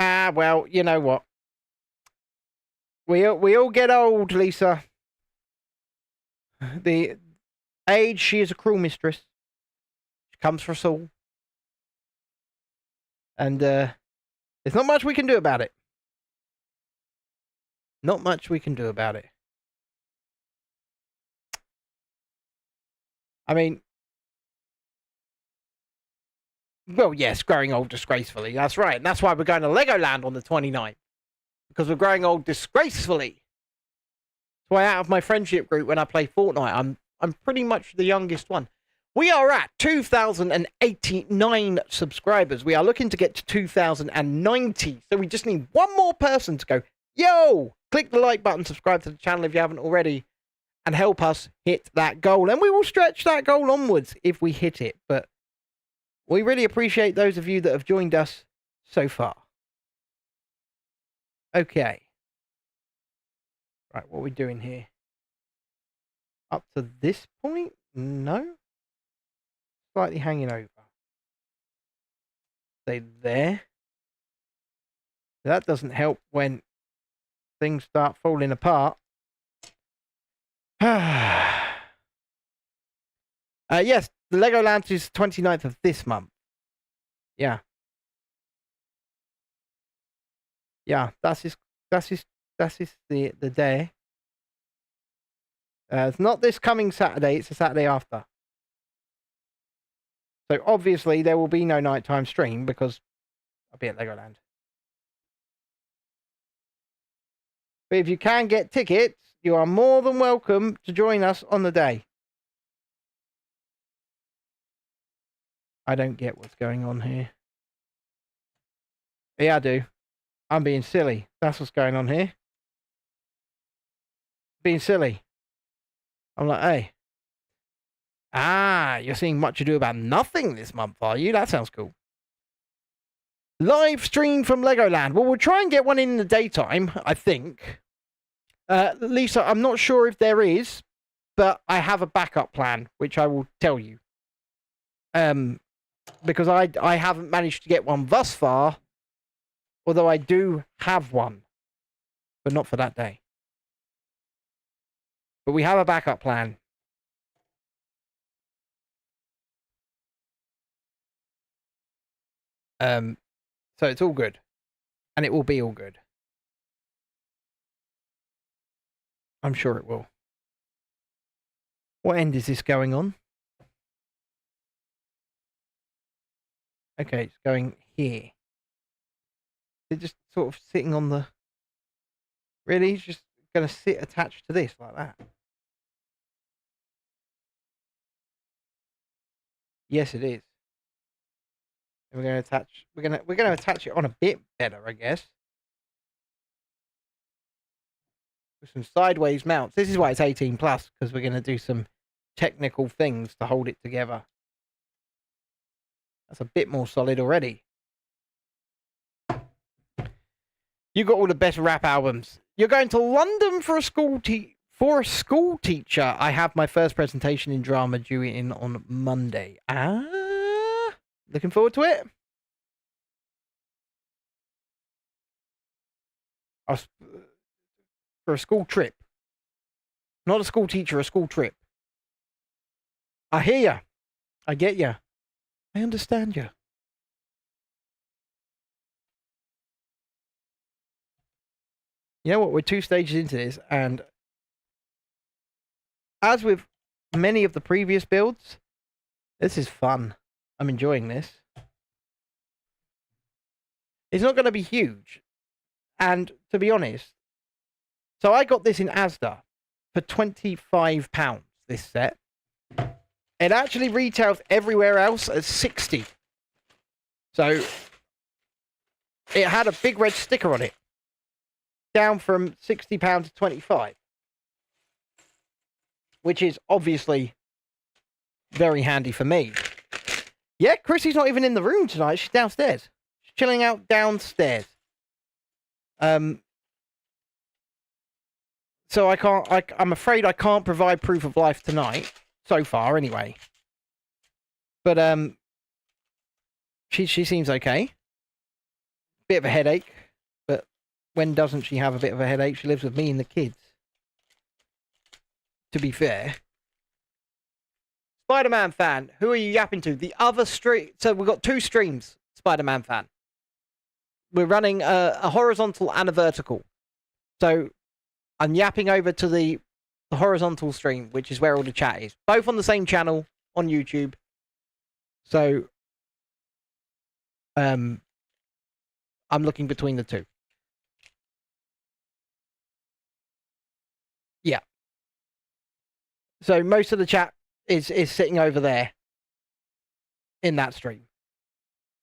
Ah, well, you know what? We all get old, Lisa. The age, she is a cruel mistress. She comes for us all. And there's not much we can do about it. Not much we can do about it. I mean, well, yes, growing old disgracefully. That's right. And that's why we're going to Legoland on the 29th. Because we're growing old disgracefully. That's why out of my friendship group, when I play Fortnite, I'm pretty much the youngest one. We are at 2,089 subscribers. We are looking to get to 2,090. So we just need one more person to go, yo, click the like button, subscribe to the channel if you haven't already, and help us hit that goal. And we will stretch that goal onwards if we hit it. But we really appreciate those of you that have joined us so far. Okay. Right, what are we doing here? Up to this point? No. Slightly hanging over. Stay there. That doesn't help when things start falling apart. Yes, the Legoland is 29th of this month. Yeah. Yeah, das ist the day. It's not this coming Saturday, it's the Saturday after. So obviously there will be no nighttime stream because I'll be at Legoland. But if you can get tickets, you are more than welcome to join us on the day. I don't get what's going on here. Yeah, I do. I'm being silly. That's what's going on here. Being silly. I'm like, hey. Ah, you're seeing Much Ado About Nothing this month, are you? That sounds cool. Live stream from Legoland. Well, we'll try and get one in the daytime, I think. Lisa, I'm not sure if there is, but I have a backup plan, which I will tell you. Because I haven't managed to get one thus far, although I do have one, but not for that day. But we have a backup plan. So it's all good. And it will be all good. I'm sure it will. What end is this going on? Okay, it's going here. It's just sort of sitting on the... Really? It's just going to sit attached to this like that? Yes, it is. And we're going to attach... We're going to attach it on a bit better, I guess. With some sideways mounts. This is why it's 18 plus, because we're going to do some technical things to hold it together. That's a bit more solid already. You got all the best rap albums. You're going to London for a school teacher. I have my first presentation in drama due in on Monday. Looking forward to it. For a school trip. Not a school teacher, a school trip. I hear ya. I get ya. I understand ya. You know what? We're 2 stages into this, and as with many of the previous builds, this is fun. I'm enjoying this. It's not going to be huge. And to be honest, so I got this in Asda for £25, this set. It actually retails everywhere else at 60. So it had a big red sticker on it. Down from £60 to 25. Which is obviously very handy for me. Yeah, Chrissy's not even in the room tonight. She's downstairs. She's chilling out downstairs. So I'm afraid I can't provide proof of life tonight. So far, anyway. But, she seems okay. Bit of a headache. But when doesn't she have a bit of a headache? She lives with me and the kids. To be fair. Spider-Man fan, who are you yapping to? The other stream. So we've got 2 streams, Spider-Man fan. We're running a horizontal and a vertical. So I'm yapping over to the horizontal stream, which is where all the chat is. Both on the same channel on YouTube. So I'm looking between the 2. Yeah. So most of the chat is sitting over there in that stream.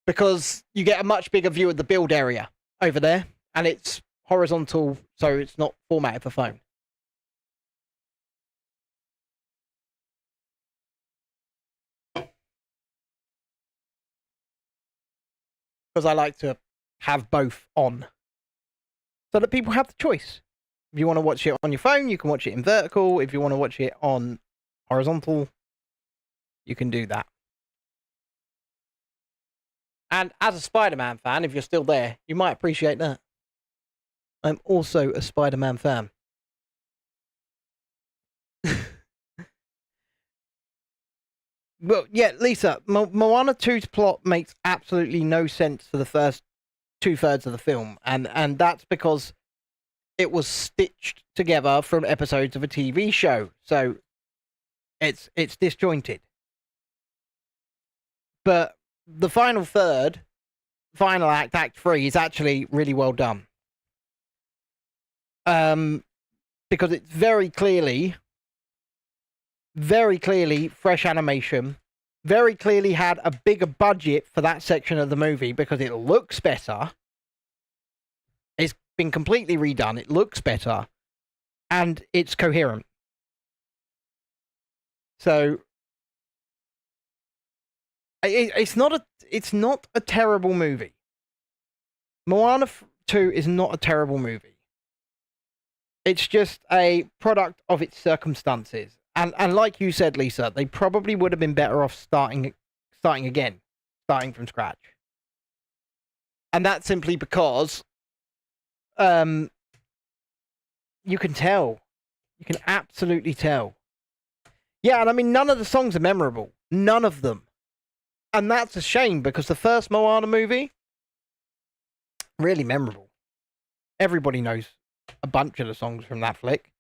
Because you get a much bigger view of the build area over there. And it's horizontal, so it's not formatted for phone. Because I like to have both on. So that people have the choice. If you want to watch it on your phone, you can watch it in vertical. If you want to watch it on horizontal, you can do that. And as a Spider-Man fan, if you're still there, you might appreciate that. I'm also a Spider-Man fan. Well, yeah, Lisa, Moana 2's plot makes absolutely no sense for the first 2/3 of the film. And that's because it was stitched together from episodes of a TV show. So it's disjointed. But the final third, final act, Act 3, is actually really well done. Because it's very clearly fresh animation, very clearly had a bigger budget for that section of the movie because it looks better. It's been completely redone. It looks better. And it's coherent. So it's not a terrible movie. Moana 2 is not a terrible movie. It's just a product of its circumstances. And like you said, Lisa, they probably would have been better off starting from scratch. And that's simply because you can tell. You can absolutely tell. Yeah, and I mean, none of the songs are memorable. None of them. And that's a shame, because the first Moana movie, really memorable. Everybody knows a bunch of the songs from that flick.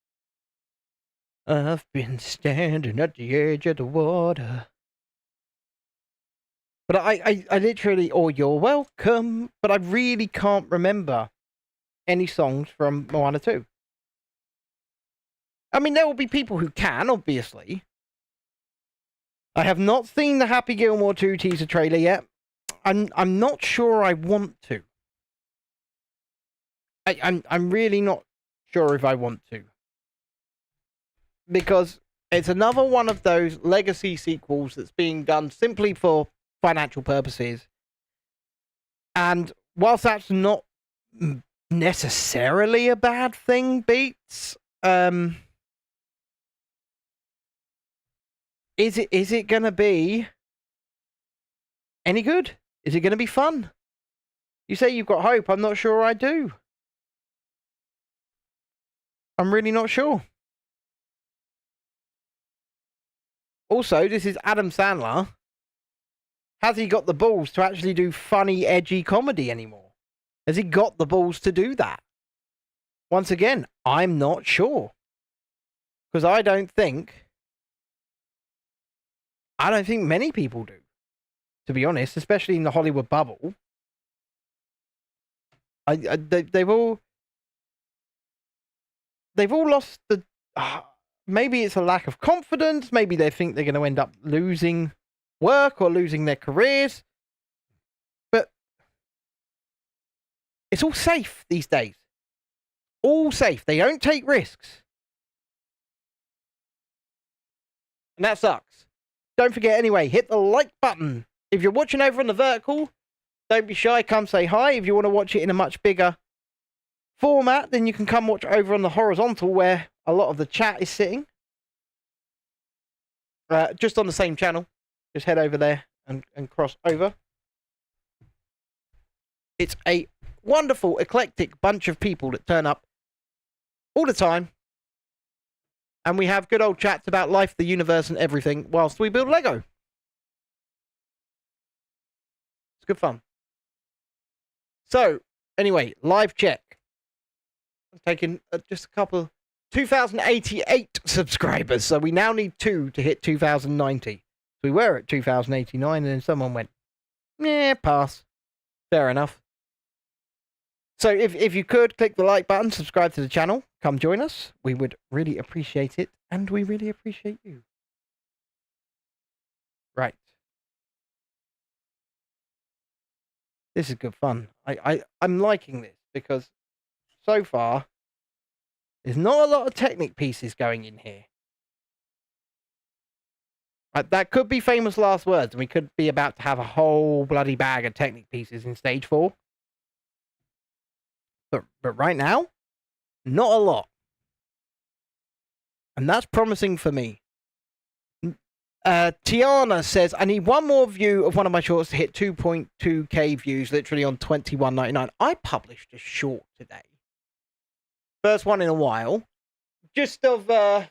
I've been standing at the edge of the water. But I literally, or You're Welcome, but I really can't remember any songs from Moana 2. I mean, there will be people who can, obviously. I have not seen the Happy Gilmore 2 teaser trailer yet. I'm not sure I want to. I'm really not sure if I want to. Because it's another one of those legacy sequels that's being done simply for financial purposes. And whilst that's not necessarily a bad thing, Beats, is it going to be any good? Is it going to be fun? You say you've got hope. I'm not sure I do. I'm really not sure. Also, this is Adam Sandler. Has he got the balls to actually do funny, edgy comedy anymore? Has he got the balls to do that? Once again, I'm not sure. Because I don't think many people do, to be honest, especially in the Hollywood bubble. They've all lost the... maybe it's a lack of confidence. Maybe they think they're going to end up losing work or losing their careers. But it's all safe these days. All safe. They don't take risks. And that sucks. Don't forget, anyway, hit the like button. If you're watching over on the vertical, don't be shy. Come say hi. If you want to watch it in a much bigger format, then you can come watch over on the horizontal where a lot of the chat is sitting. Just on the same channel. Just head over there and cross over. It's a wonderful, eclectic bunch of people that turn up all the time. And we have good old chats about life, the universe, and everything whilst we build Lego. It's good fun. So, anyway, live check. I'm taking just a couple... 2,088 subscribers, so we now need 2 to hit 2,090. We were at 2,089, and then someone went, pass. Fair enough. So if you could, click the like button, subscribe to the channel, come join us. We would really appreciate it, and we really appreciate you. Right. This is good fun. I'm liking this, because so far... there's not a lot of Technic pieces going in here. That could be famous last words, and we could be about to have a whole bloody bag of Technic pieces in stage 4. But right now, not a lot. And that's promising for me. Tiana says, I need one more view of one of my shorts to hit 2.2k views, literally on 21.99. I published a short today. First one in a while. Just of a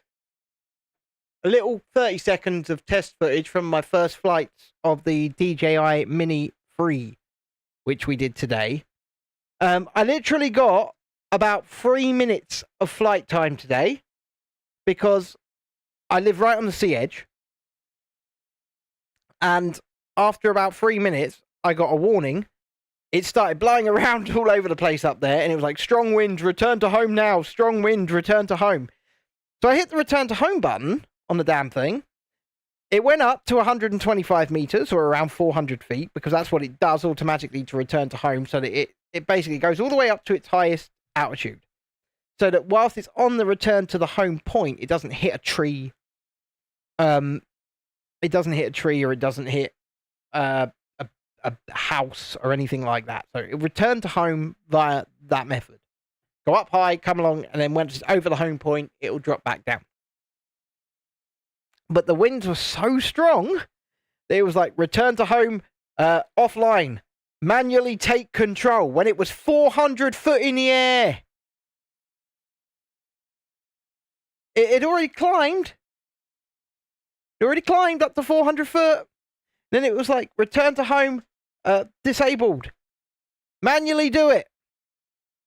little 30 seconds of test footage from my first flight of the DJI Mini 3, which we did today. I literally got about 3 minutes of flight time today because I live right on the sea edge. And after about 3 minutes, I got a warning. It started blowing around all over the place up there, and it was like, strong wind, return to home now. Strong wind, return to home. So I hit the return to home button on the damn thing. It went up to 125 meters, or around 400 feet, because that's what it does automatically to return to home, so that it basically goes all the way up to its highest altitude. So that whilst it's on the return to the home point, it doesn't hit a tree. It doesn't hit a tree, or it doesn't hit a house or anything like that. So it returned to home via that method. Go up high, come along, and then once it's over the home point, it will drop back down. But the winds were so strong that it was like, return to home, offline, manually take control, when it was 400 foot in the air. It had already climbed. It already climbed up to 400 foot. Then it was like, return to home, disabled. Manually do it.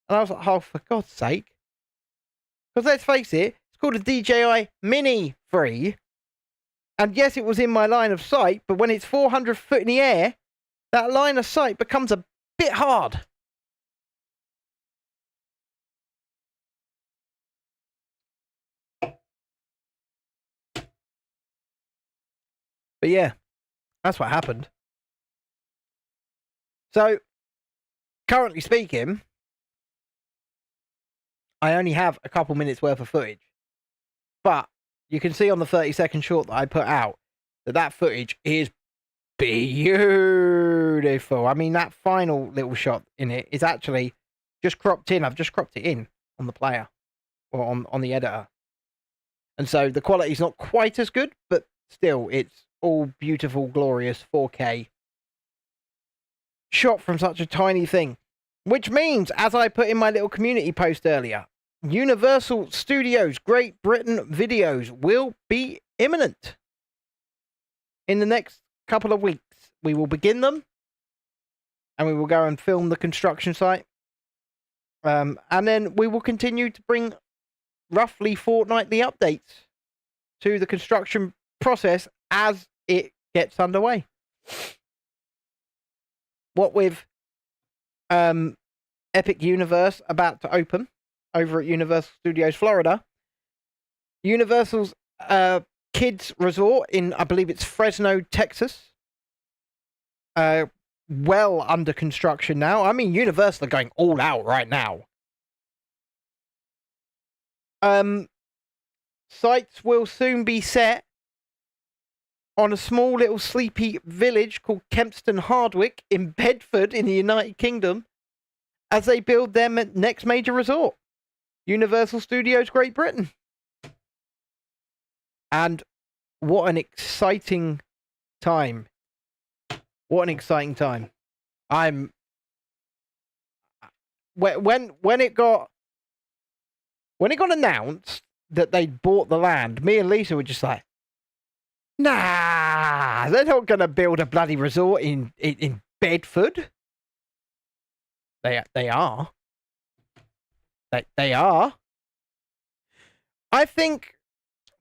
And I was like, oh, for God's sake. Because let's face it, it's called a DJI Mini 3. And yes, it was in my line of sight, but when it's 400 foot in the air, that line of sight becomes a bit hard. But yeah, that's what happened. So, currently speaking, I only have a couple minutes worth of footage. But you can see on the 30-second short that I put out that footage is beautiful. I mean, that final little shot in it is actually just cropped in. I've just cropped it in on the player, or on the editor. And so the quality's not quite as good, but still, it's all beautiful, glorious 4K. Shot from such a tiny thing. Which means, as I put in my little community post earlier, Universal Studios Great Britain videos will be imminent. In the next couple of weeks, we will begin them, and we will go and film the construction site. And then we will continue to bring roughly fortnightly updates to the construction process as it gets underway. What with Epic Universe about to open over at Universal Studios Florida, Universal's kids resort in, I believe it's Fresno, Texas, well under construction now. I mean, Universal are going all out right now. Sites will soon be set on a small little sleepy village called Kempston Hardwick in Bedford in the United Kingdom as they build their next major resort, Universal Studios Great Britain. And what an exciting time. What an exciting time. When it got announced that they'd bought the land, me and Lisa were just like, nah, they're not going to build a bloody resort in Bedford. They are. They are. I think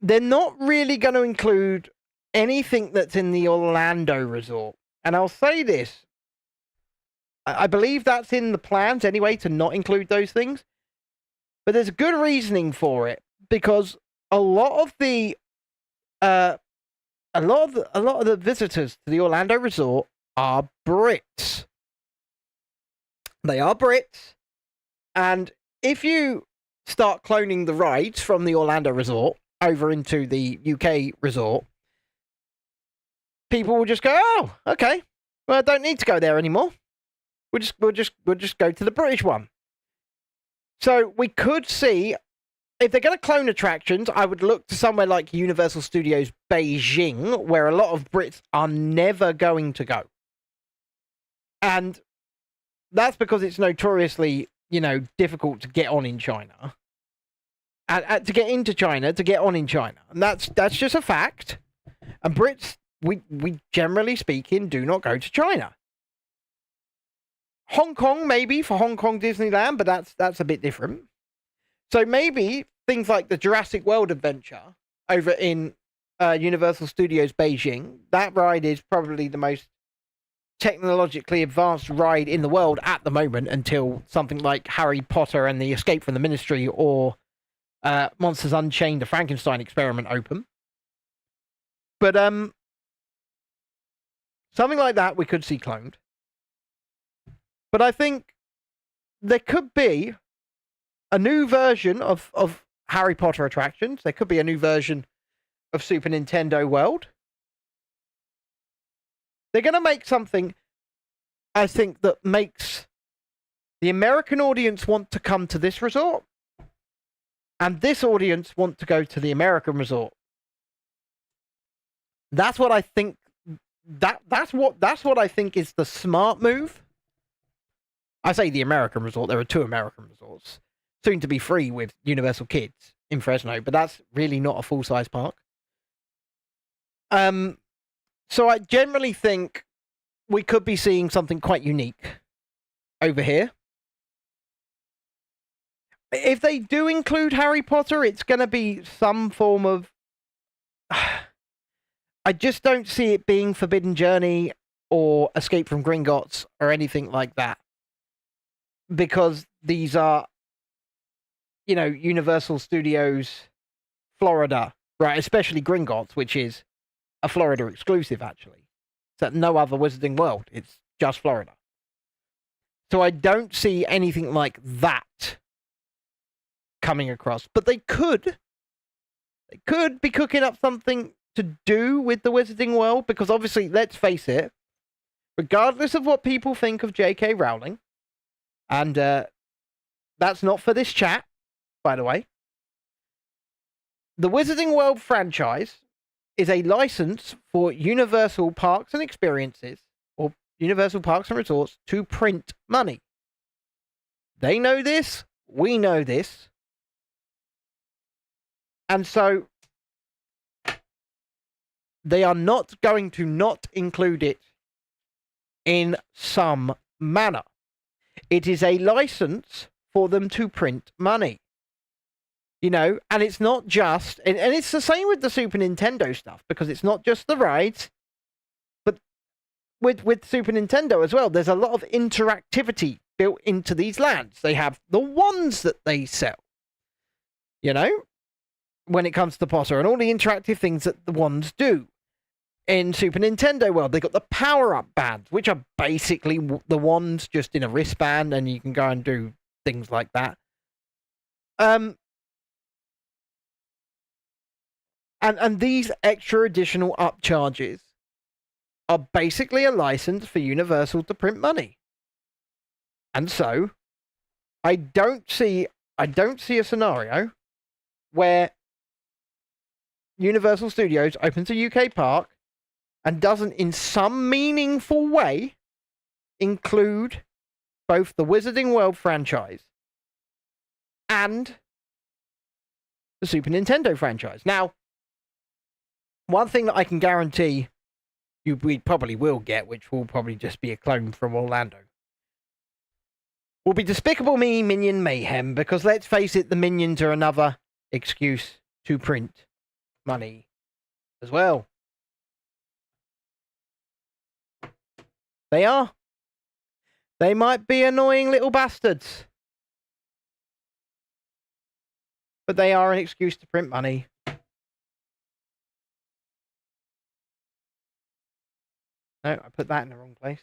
they're not really going to include anything that's in the Orlando resort. And I'll say this. I believe that's in the plans anyway, to not include those things. But there's a good reasoning for it, because a lot of the visitors to the Orlando resort are Brits. They are Brits, and if you start cloning the rides from the Orlando resort over into the UK resort, people will just go, "Oh, okay, well, I don't need to go there anymore. We'll just go to the British one." So we could see, if they're going to clone attractions, I would look to somewhere like Universal Studios Beijing, where a lot of Brits are never going to go. And that's because it's notoriously, difficult to get on in China. And to get into China, to get on in China. And that's just a fact. And Brits, we generally speaking, do not go to China. Hong Kong, maybe, for Hong Kong Disneyland, but that's a bit different. So maybe things like the Jurassic World adventure over in Universal Studios Beijing, that ride is probably the most technologically advanced ride in the world at the moment until something like Harry Potter and the Escape from the Ministry or Monsters Unchained, a Frankenstein experiment open. But something like that we could see cloned. But I think there could be a new version of Harry Potter attractions. There could be a new version of Super Nintendo World. They're going to make something, I think, that makes the American audience want to come to this resort, and this audience want to go to the American resort. That's what I think. That's what I think is the smart move. I say the American resort. There are 2 American resorts, soon to be free with Universal Kids in Fresno, but that's really not a full-size park. So I generally think we could be seeing something quite unique over here. If they do include Harry Potter, it's going to be some form of... I just don't see it being Forbidden Journey or Escape from Gringotts or anything like that. Because these are, Universal Studios Florida, right? Especially Gringotts, which is a Florida exclusive, actually. It's at no other Wizarding World. It's just Florida. So I don't see anything like that coming across. But they could be cooking up something to do with the Wizarding World, because obviously, let's face it, regardless of what people think of J.K. Rowling, and that's not for this chat, by the way, the Wizarding World franchise is a license for Universal Parks and Experiences, or Universal Parks and Resorts, to print money. They know this. We know this. And so they are not going to not include it in some manner. It is a license for them to print money. And it's not just... And it's the same with the Super Nintendo stuff, because it's not just the rides, but with Super Nintendo as well, there's a lot of interactivity built into these lands. They have the wands that they sell, when it comes to Potter, and all the interactive things that the wands do. In Super Nintendo World, they got the power-up bands, which are basically the wands just in a wristband, and you can go and do things like that. And these extra additional upcharges are basically a license for Universal to print money. And so, I don't see a scenario where Universal Studios opens a UK park and doesn't, in some meaningful way, include both the Wizarding World franchise and the Super Nintendo franchise. Now, one thing that I can guarantee we probably will get, which will probably just be a clone from Orlando, will be Despicable Me Minion Mayhem, because let's face it, the Minions are another excuse to print money as well. They are. They might be annoying little bastards, but they are an excuse to print money. No, I put that in the wrong place.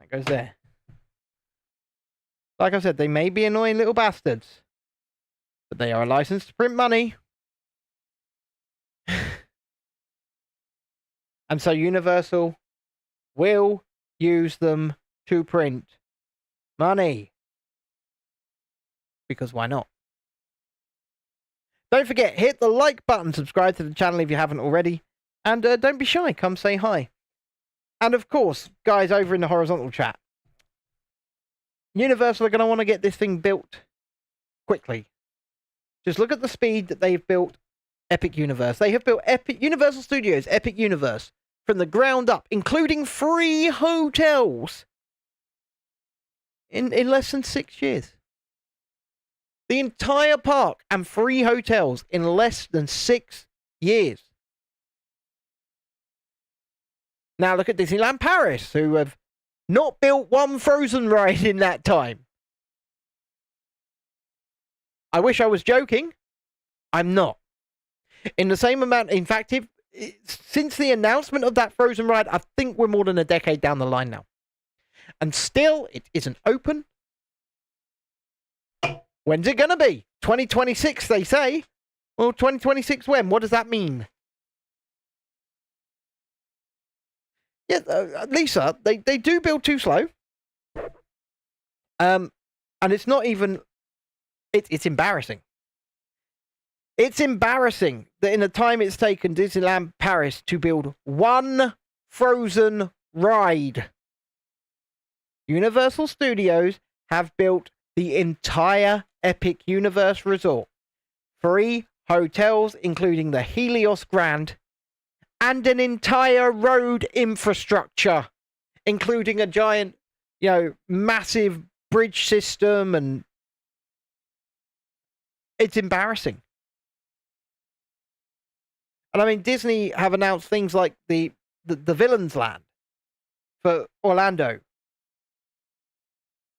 That goes there. Like I said, they may be annoying little bastards, but they are a license to print money. And so Universal will use them to print money. Because why not? Don't forget, hit the like button, subscribe to the channel if you haven't already, and don't be shy, come say hi. And of course, guys over in the horizontal chat, Universal are going to want to get this thing built quickly. Just look at the speed that they've built Epic Universe. They have built Universal Studios Epic Universe from the ground up, including 3 hotels in less than 6 years. The entire park and 3 hotels in less than 6 years. Now look at Disneyland Paris, who have not built one Frozen ride in that time. I wish I was joking. I'm not. In the same amount, in fact, since the announcement of that Frozen ride, I think we're more than a decade down the line now. And still, it isn't open. When's it going to be? 2026, they say. Well, 2026 when? What does that mean? Yeah, Lisa, they do build too slow. And it's not even... It's embarrassing. It's embarrassing that in the time it's taken Disneyland Paris to build one Frozen ride, Universal Studios have built the entire Epic Universe Resort. 3 hotels, including the Helios Grand, and an entire road infrastructure, including a giant, massive bridge system, and it's embarrassing. And I mean, Disney have announced things like the Villains Land for Orlando.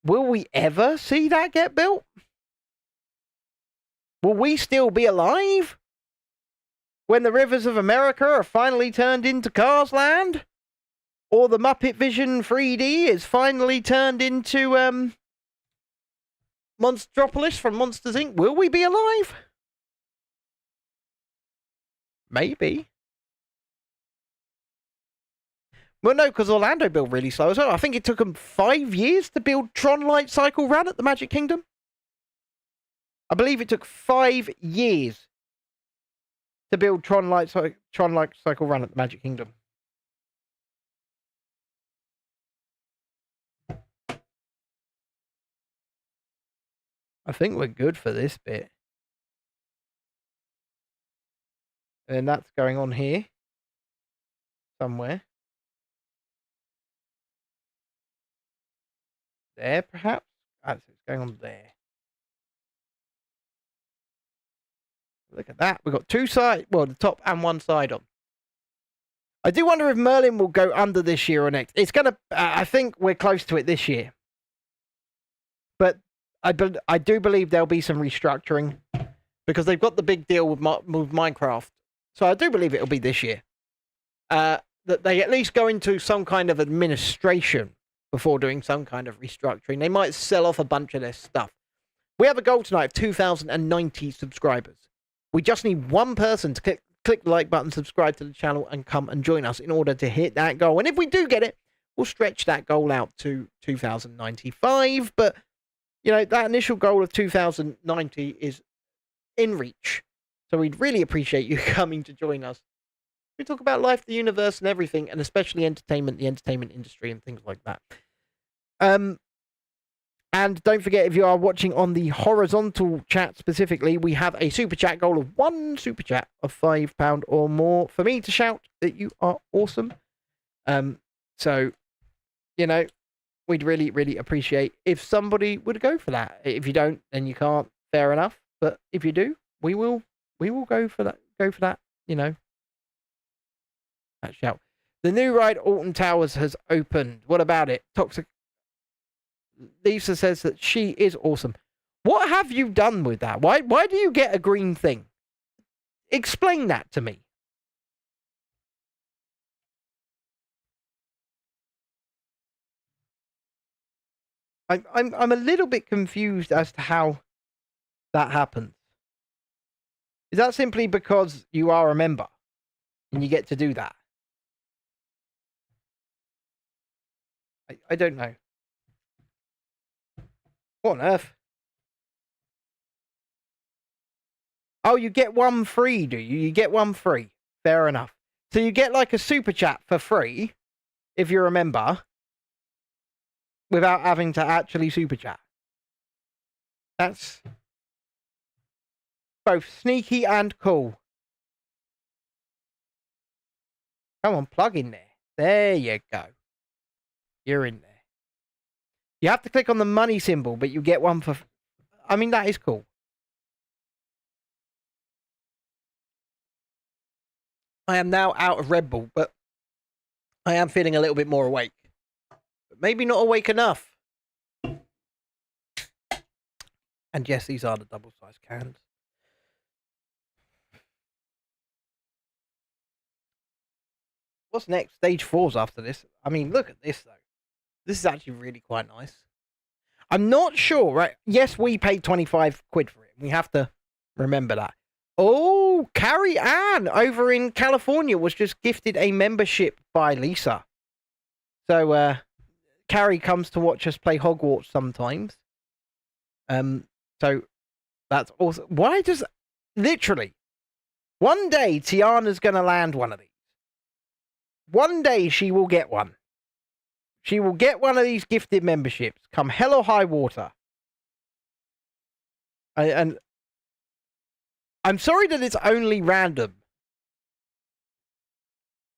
Will we ever see that get built? Will we still be alive when the Rivers of America are finally turned into Cars Land? Or the Muppet Vision 3D is finally turned into Monstropolis from Monsters, Inc.? Will we be alive? Maybe. Well, no, because Orlando built really slow as well. I think it took them 5 years to build Tron Light Cycle Run at the Magic Kingdom. I believe it took 5 years to build Tron Light Cycle Run at the Magic Kingdom. I think we're good for this bit. And that's going on here. Somewhere. There, perhaps? It's going on there. Look at that. We've got 2 sides. Well, the top and 1 side on. I do wonder if Merlin will go under this year or next. It's going to... I think we're close to it this year. But I do believe there'll be some restructuring. Because they've got the big deal with Minecraft. So I do believe it'll be this year. That they at least go into some kind of administration before doing some kind of restructuring. They might sell off a bunch of their stuff. We have a goal tonight of 2,090 subscribers. We just need one person to click the like button, subscribe to the channel, and come and join us in order to hit that goal. And if we do get it, we'll stretch that goal out to 2,095. But, that initial goal of 2,090 is in reach. So we'd really appreciate you coming to join us. We talk about life, the universe, and everything, and especially entertainment, the entertainment industry, and things like that. And don't forget, if you are watching on the horizontal chat specifically, we have a super chat goal of 1 super chat of £5 or more for me to shout that you are awesome. So, we'd really, really appreciate if somebody would go for that. If you don't, then you can't. Fair enough. But if you do, we will go for that. That shout. The new ride, Alton Towers, has opened. What about it? Toxic. Lisa says that she is awesome. What have you done with that? Why do you get a green thing? Explain that to me. I'm a little bit confused as to how that happens. Is that simply because you are a member and you get to do that? I don't know. What on earth? Oh, you get 1 free, do you? You get 1 free. Fair enough. So you get like a super chat for free if you're a member without having to actually super chat. That's both sneaky and cool. Come on, plug in there. There you go. You're in there. You have to click on the money symbol, but you get 1 for... I mean, that is cool. I am now out of Red Bull, but I am feeling a little bit more awake. But maybe not awake enough. And yes, these are the double-sized cans. What's next? Stage 4's after this. I mean, look at this, though. This is actually really quite nice. I'm not sure, right? Yes, we paid 25 quid for it. We have to remember that. Oh, Carrie Ann over in California was just gifted a membership by Lisa. So, Carrie comes to watch us play Hogwarts sometimes. So that's awesome. Why does... Literally, one day Tiana's going to land one of these. One day she will get one. She will get one of these gifted memberships, come hell or high water. And I'm sorry that it's only random.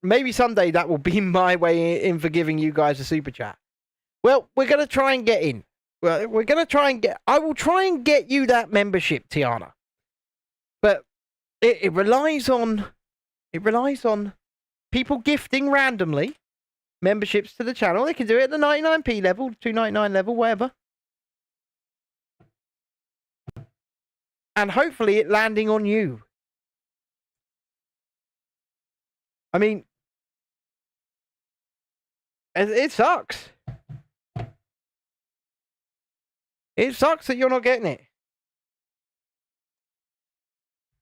Maybe someday that will be my way in for giving you guys a super chat. Well, we're going to try and get in. Well, we're going to try and get... I will try and get you that membership, Tiana. But it relies on... It relies on people gifting randomly memberships to the channel. They can do it at the 99p level, 2.99 level, whatever. And hopefully it landing on you. I mean, it sucks. It sucks that you're not getting it.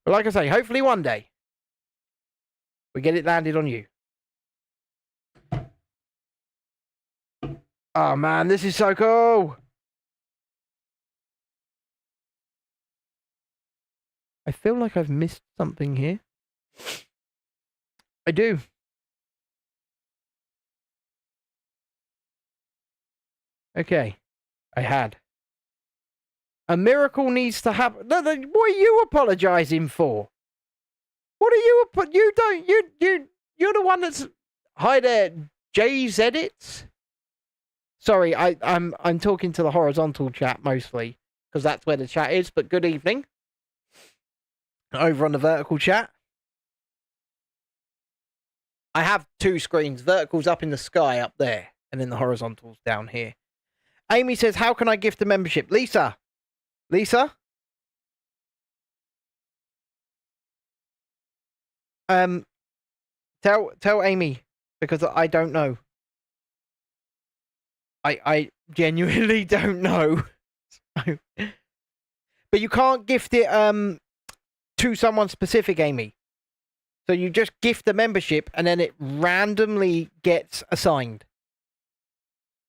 But like I say, hopefully one day we get it landed on you. Oh man, this is so cool. I feel like I've missed something here. I do. Okay. I had. A miracle needs to happen. No, what are you apologizing for? What are you... You don't... You're the one that's... Hi there, Jay's Edits. Sorry, I'm talking to the horizontal chat mostly, because that's where the chat is, but good evening. Over on the vertical chat. I have two screens. Vertical's up in the sky up there, and then the horizontal's down here. Amy says, how can I gift a membership? Lisa? Lisa? Tell Amy, because I don't know. I genuinely don't know. But you can't gift it to someone specific, Amy. So you just gift the membership and then it randomly gets assigned.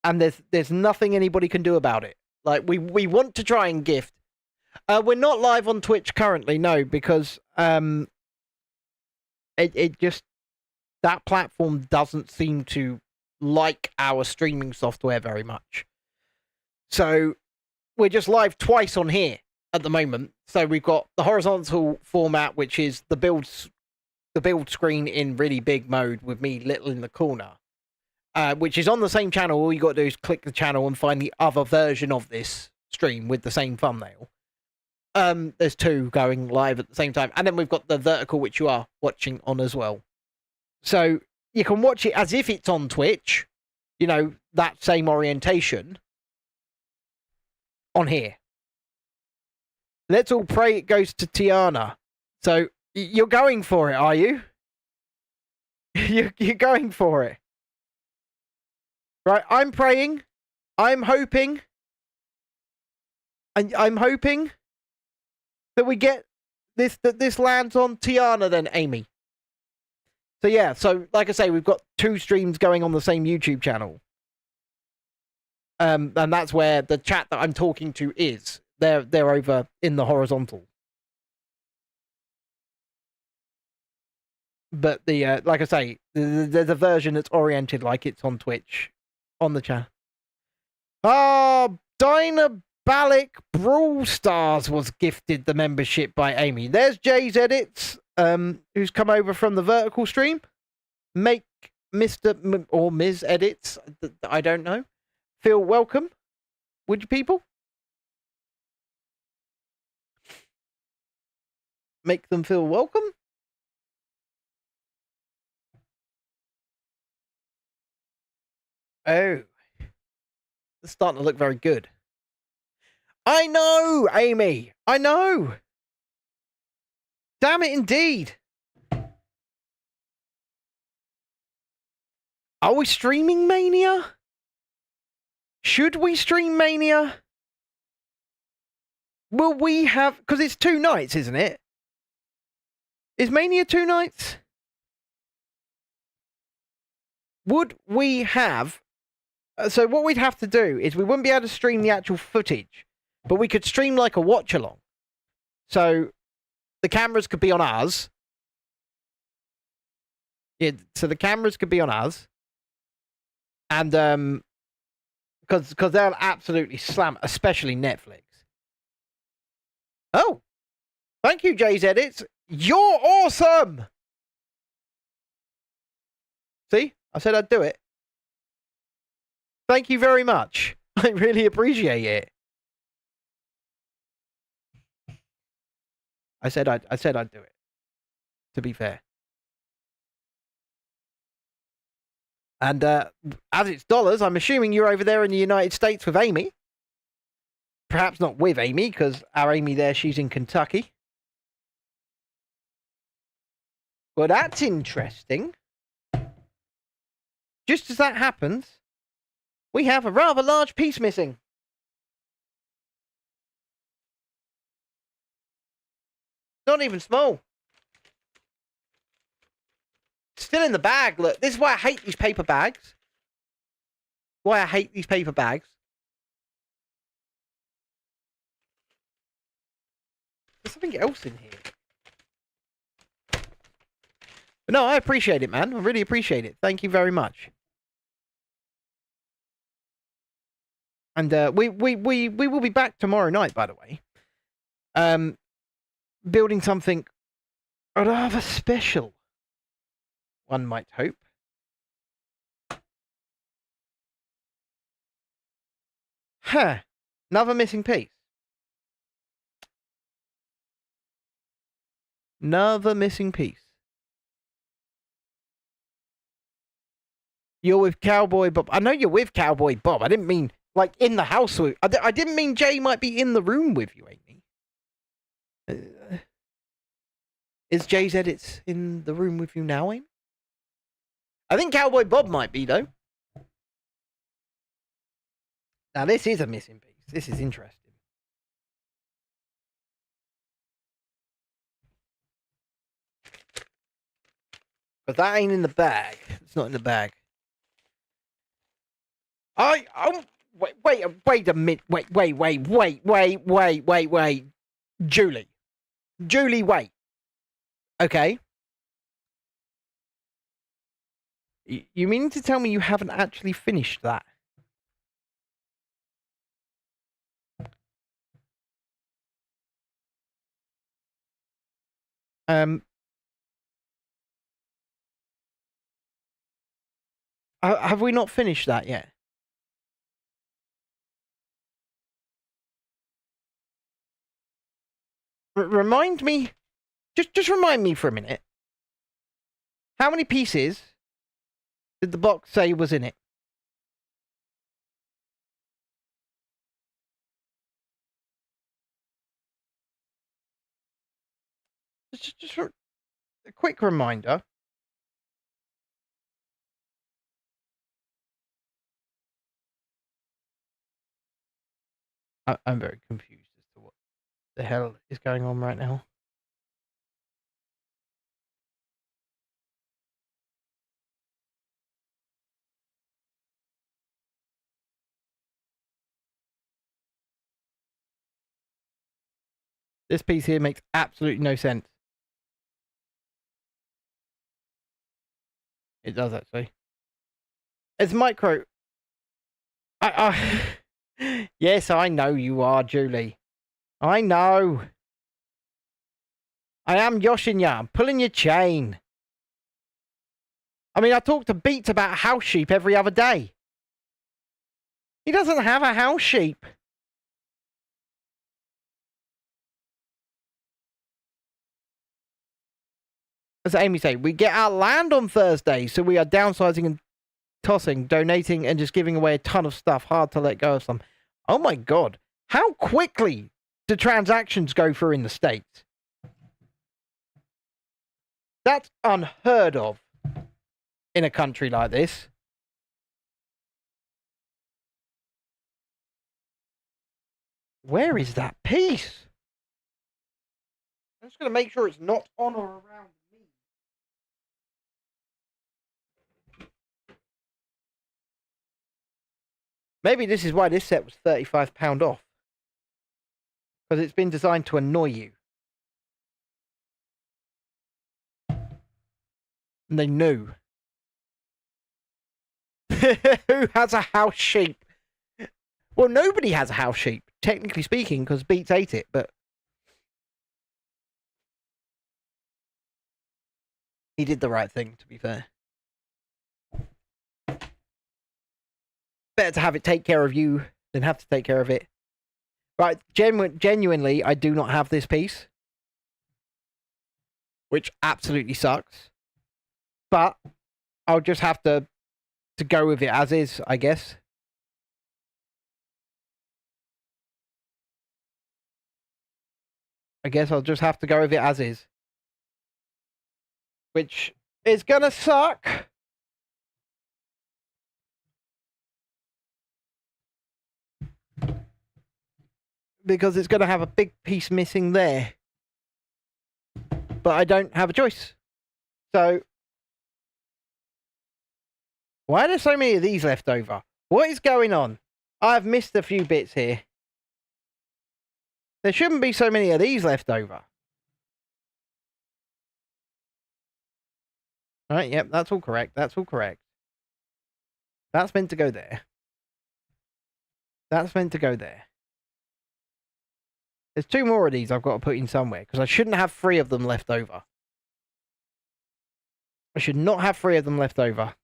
And there's nothing anybody can do about it. Like we want to try and gift. We're not live on Twitch currently, no, because it just, that platform doesn't seem to like our streaming software very much. So we're just live twice on here at the moment. So we've got the horizontal format, which is the build screen in really big mode with me little in the corner, which is on the same channel. All you got to do is click the channel and find the other version of this stream with the same thumbnail. There's two going live at the same time. And then we've got the vertical, which you are watching on as well. So you can watch it as if it's on Twitch, you know, that same orientation on here. Let's all pray it goes to Tiana. So you're going for it, are you? You're going for it. Right, I'm praying. I'm hoping. And I'm hoping that we get this, that this lands on Tiana then, Amy. So yeah, so like I say, we've got two streams going on the same YouTube channel. And that's where the chat that I'm talking to is. They're over in the horizontal. But the like I say, there's a version that's oriented like it's on Twitch on the channel. Oh, Dynabalic Brawl Stars was gifted the membership by Amy. There's Jay's Edits, who's come over from the vertical stream. Make Mr. or Ms. Edits, I don't know, feel welcome, would you people? Make them feel welcome. Oh. It's starting to look very good. I know, Amy. I know. Damn it, indeed. Are we streaming Mania? Should we stream Mania? Will we have... Because it's 2 nights, isn't it? Is Mania 2 nights? Would we have... So what we'd have to do is we wouldn't be able to stream the actual footage, but we could stream like a watch-along. So the cameras could be on us. Yeah, so the cameras could be on us. And, because they'll absolutely slam, especially Netflix. Oh, thank you, Jay's Edits. You're awesome! See? I said I'd do it. Thank you very much. I really appreciate it. I said I'd do it. To be fair. And as it's dollars, I'm assuming you're over there in the United States with Amy. Perhaps not with Amy, because our Amy there, she's in Kentucky. Well, that's interesting. Just as that happens, we have a rather large piece missing. Not even small. Still in the bag. Look, this is why I hate these paper bags. Why I hate these paper bags. There's something else in here. But no, I appreciate it, man. I really appreciate it. Thank you very much. And we will be back tomorrow night, by the way. Building something rather special. One might hope. Huh. Another missing piece. Another missing piece. You're with Cowboy Bob. I know you're with Cowboy Bob. I didn't mean, like, in the house with... I didn't mean Jay might be in the room with you, Amy. Is Jay's Edits in the room with you now, Amy? I think Cowboy Bob might be, though. Now, this is a missing piece. This is interesting. But that ain't in the bag. It's not in the bag. Wait a minute. Wait. Julie, wait. Okay. You mean to tell me you haven't actually finished that? Have we not finished that yet? Remind me. Just remind me for a minute. How many pieces did the box say was in it? Just a quick reminder. I'm very confused as to what the hell is going on right now. This piece here makes absolutely no sense. It does, actually. It's micro. Yes, I know you are, Julie. I know. I am yoshing ya. I'm pulling your chain. I mean, I talk to Beats about house sheep every other day. He doesn't have a house sheep. As Amy say, we get our land on Thursday, so we are downsizing and tossing, donating, and just giving away a ton of stuff. Hard to let go of some. Oh my god. How quickly do transactions go through in the States? That's unheard of in a country like this. Where is that piece? I'm just going to make sure it's not on or around me. Maybe this is why this set was £35 off. Because it's been designed to annoy you. And they knew. Who has a house sheep? Well, nobody has a house sheep, technically speaking, because Beats ate it, but he did the right thing, to be fair. Better to have it take care of you than have to take care of it. Right, genuinely, I do not have this piece. Which absolutely sucks. But I'll just have to go with it as is, I guess. I guess I'll just have to go with it as is. Which is gonna suck. Because it's gonna have a big piece missing there. But I don't have a choice. So, why are there so many of these left over? What is going on? I've missed a few bits here. There shouldn't be so many of these left over. Alright, yep, that's all correct. That's all correct. That's meant to go there. That's meant to go there. There's 2 more of these I've got to put in somewhere, because I shouldn't have 3 of them left over. I should not have 3 of them left over.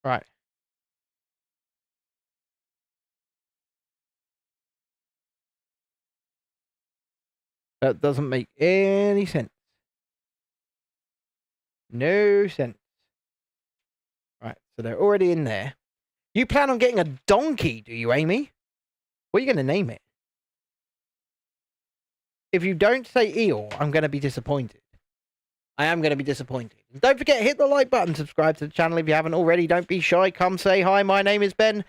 Right. That doesn't make any sense. No sense. Right, so they're already in there. You plan on getting a donkey, do you, Amy? What are you going to name it? If you don't say eel, I'm going to be disappointed. I am going to be disappointed. And don't forget, hit the like button, subscribe to the channel if you haven't already. Don't be shy, come say hi. My name is Ben.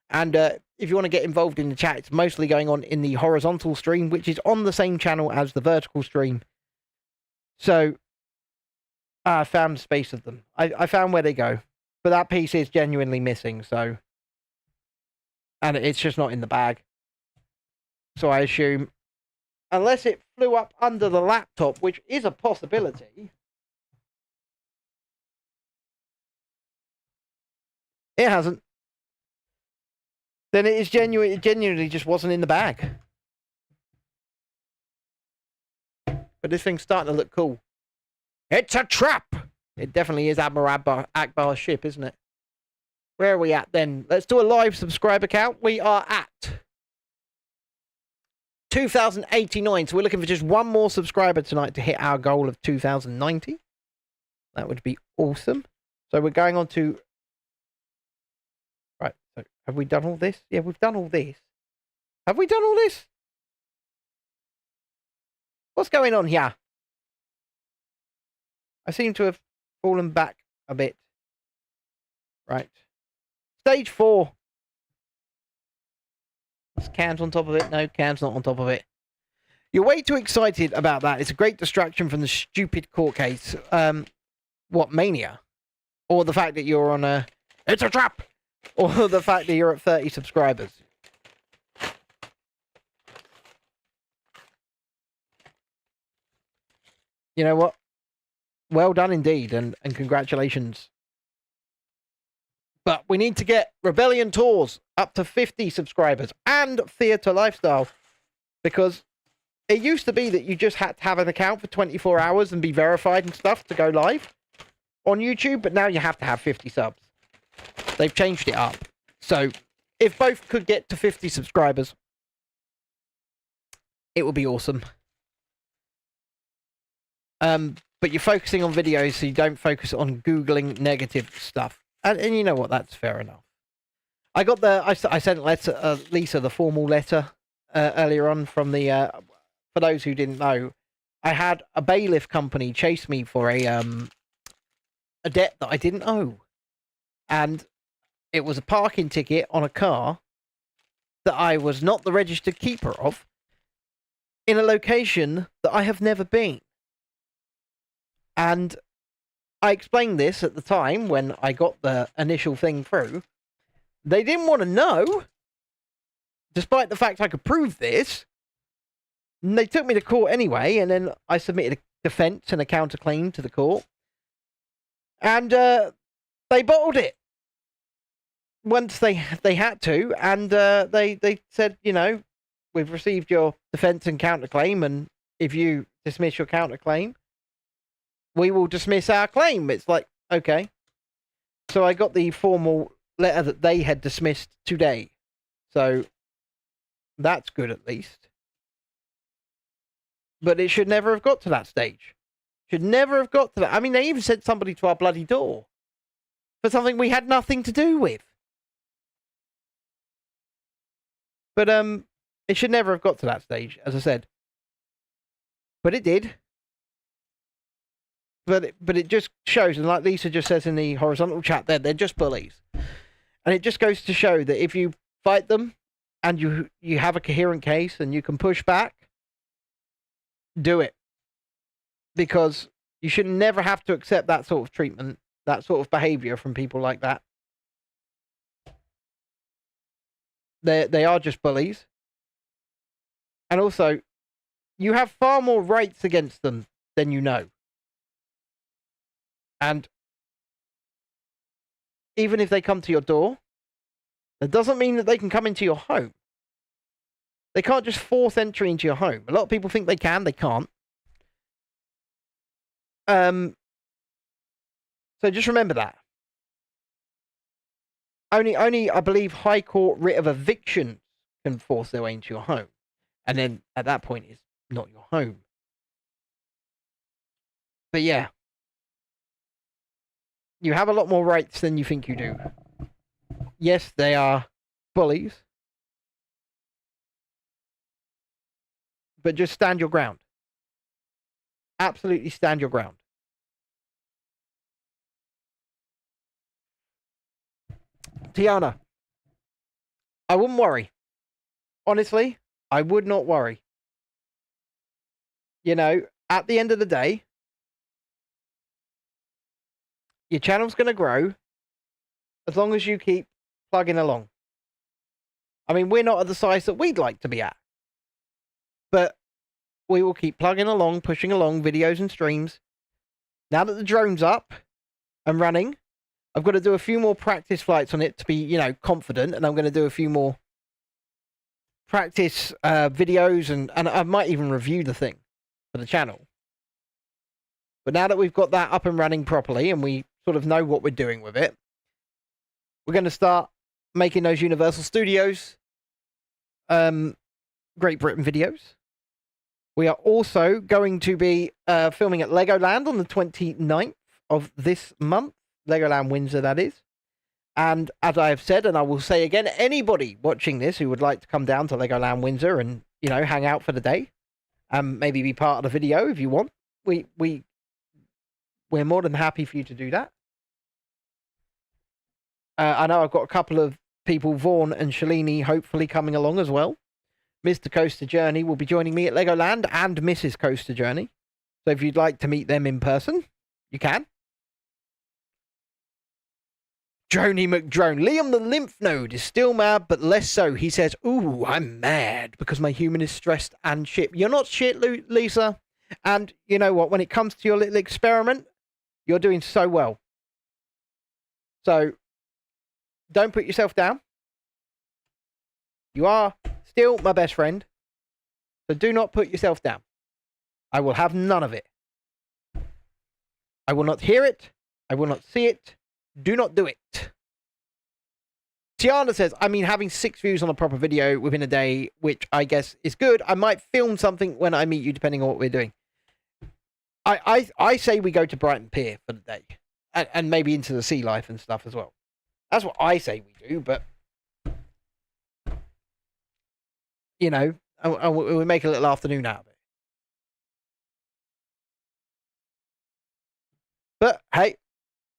And if you want to get involved in the chat, it's mostly going on in the horizontal stream, which is on the same channel as the vertical stream. So, I found the space of them. I found where they go. But that piece is genuinely missing, so... And it's just not in the bag. So I assume... Unless it flew up under the laptop, which is a possibility... It hasn't. Then it is genuinely just wasn't in the bag. But this thing's starting to look cool. It's a trap! It definitely is Admiral Akbar's ship, isn't it? Where are we at then? Let's do a live subscriber count. We are at 2,089. So we're looking for just one more subscriber tonight to hit our goal of 2,090. That would be awesome. So we're going on to... Right, so have we done all this? Yeah, we've done all this. Have we done all this? What's going on here? I seem to have fallen back a bit. Right. Stage 4. Is cans on top of it? No, cans not on top of it. You're way too excited about that. It's a great distraction from the stupid court case. What, Mania? Or the fact that you're on a... It's a trap! Or the fact that you're at 30 subscribers. You know what? Well done indeed, and congratulations. But we need to get Rebellion Tours up to 50 subscribers and Theatre Lifestyle. Because it used to be that you just had to have an account for 24 hours and be verified and stuff to go live on YouTube. But now you have to have 50 subs. They've changed it up. So if both could get to 50 subscribers, it would be awesome. But you're focusing on videos, so you don't focus on Googling negative stuff. And you know what? That's fair enough. I got I sent Lisa the formal letter earlier on from the. For those who didn't know, I had a bailiff company chase me for a debt that I didn't owe, and it was a parking ticket on a car that I was not the registered keeper of, in a location that I have never been. And I explained this at the time when I got the initial thing through. They didn't want to know, despite the fact I could prove this. And they took me to court anyway, and then I submitted a defence and a counterclaim to the court. And they bottled it once they had to, and they said, you know, we've received your defence and counterclaim, and if you dismiss your counterclaim, we will dismiss our claim. It's like, okay. So I got the formal letter that they had dismissed today. So that's good at least. But it should never have got to that stage. Should never have got to that. I mean, they even sent somebody to our bloody door for something we had nothing to do with. But it should never have got to that stage, as I said. But it did. But it just shows, and like Lisa just says in the horizontal chat there, they're just bullies. And it just goes to show that if you fight them and you have a coherent case and you can push back, do it. Because you should never have to accept that sort of treatment, that sort of behavior from people like that. They are just bullies. And also, you have far more rights against them than you know. And even if they come to your door, that doesn't mean that they can come into your home. They can't just force entry into your home. A lot of people think they can, they can't. So just remember that. Only I believe High Court writ of eviction can force their way into your home. And then at that point it's not your home. But yeah. You have a lot more rights than you think you do. Yes, they are bullies. But just stand your ground. Absolutely stand your ground. Tiana, I wouldn't worry. Honestly, I would not worry. You know, at the end of the day, your channel's going to grow as long as you keep plugging along. I mean, we're not at the size that we'd like to be at. But we will keep plugging along, pushing along videos and streams. Now that the drone's up and running, I've got to do a few more practice flights on it to be, you know, confident. And I'm going to do a few more practice videos and I might even review the thing for the channel. But now that we've got that up and running properly and we sort of know what we're doing with it, we're going to start making those Universal Studios Great Britain videos. We are also going to be filming at Legoland on the 29th of this month. Legoland Windsor, that is. And as I have said, and I will say again, anybody watching this who would like to come down to Legoland Windsor and, you know, hang out for the day and maybe be part of the video if you want, we're more than happy for you to do that. I know I've got a couple of people, Vaughan and Shalini, hopefully coming along as well. Mr. Coaster Journey will be joining me at Legoland and Mrs. Coaster Journey. So if you'd like to meet them in person, you can. Droney McDrone. Liam the lymph node is still mad, but less so. He says, ooh, I'm mad because my human is stressed and shit. You're not shit, Lisa. And you know what? When it comes to your little experiment, you're doing so well. So don't put yourself down. You are still my best friend. So do not put yourself down. I will have none of it. I will not hear it. I will not see it. Do not do it. Tiana says, I mean, having 6 views on a proper video within a day, which I guess is good. I might film something when I meet you, depending on what we're doing. I say we go to Brighton Pier for the day, and maybe into the sea life and stuff as well. That's what I say we do, but you know, and we make a little afternoon out of it. But hey,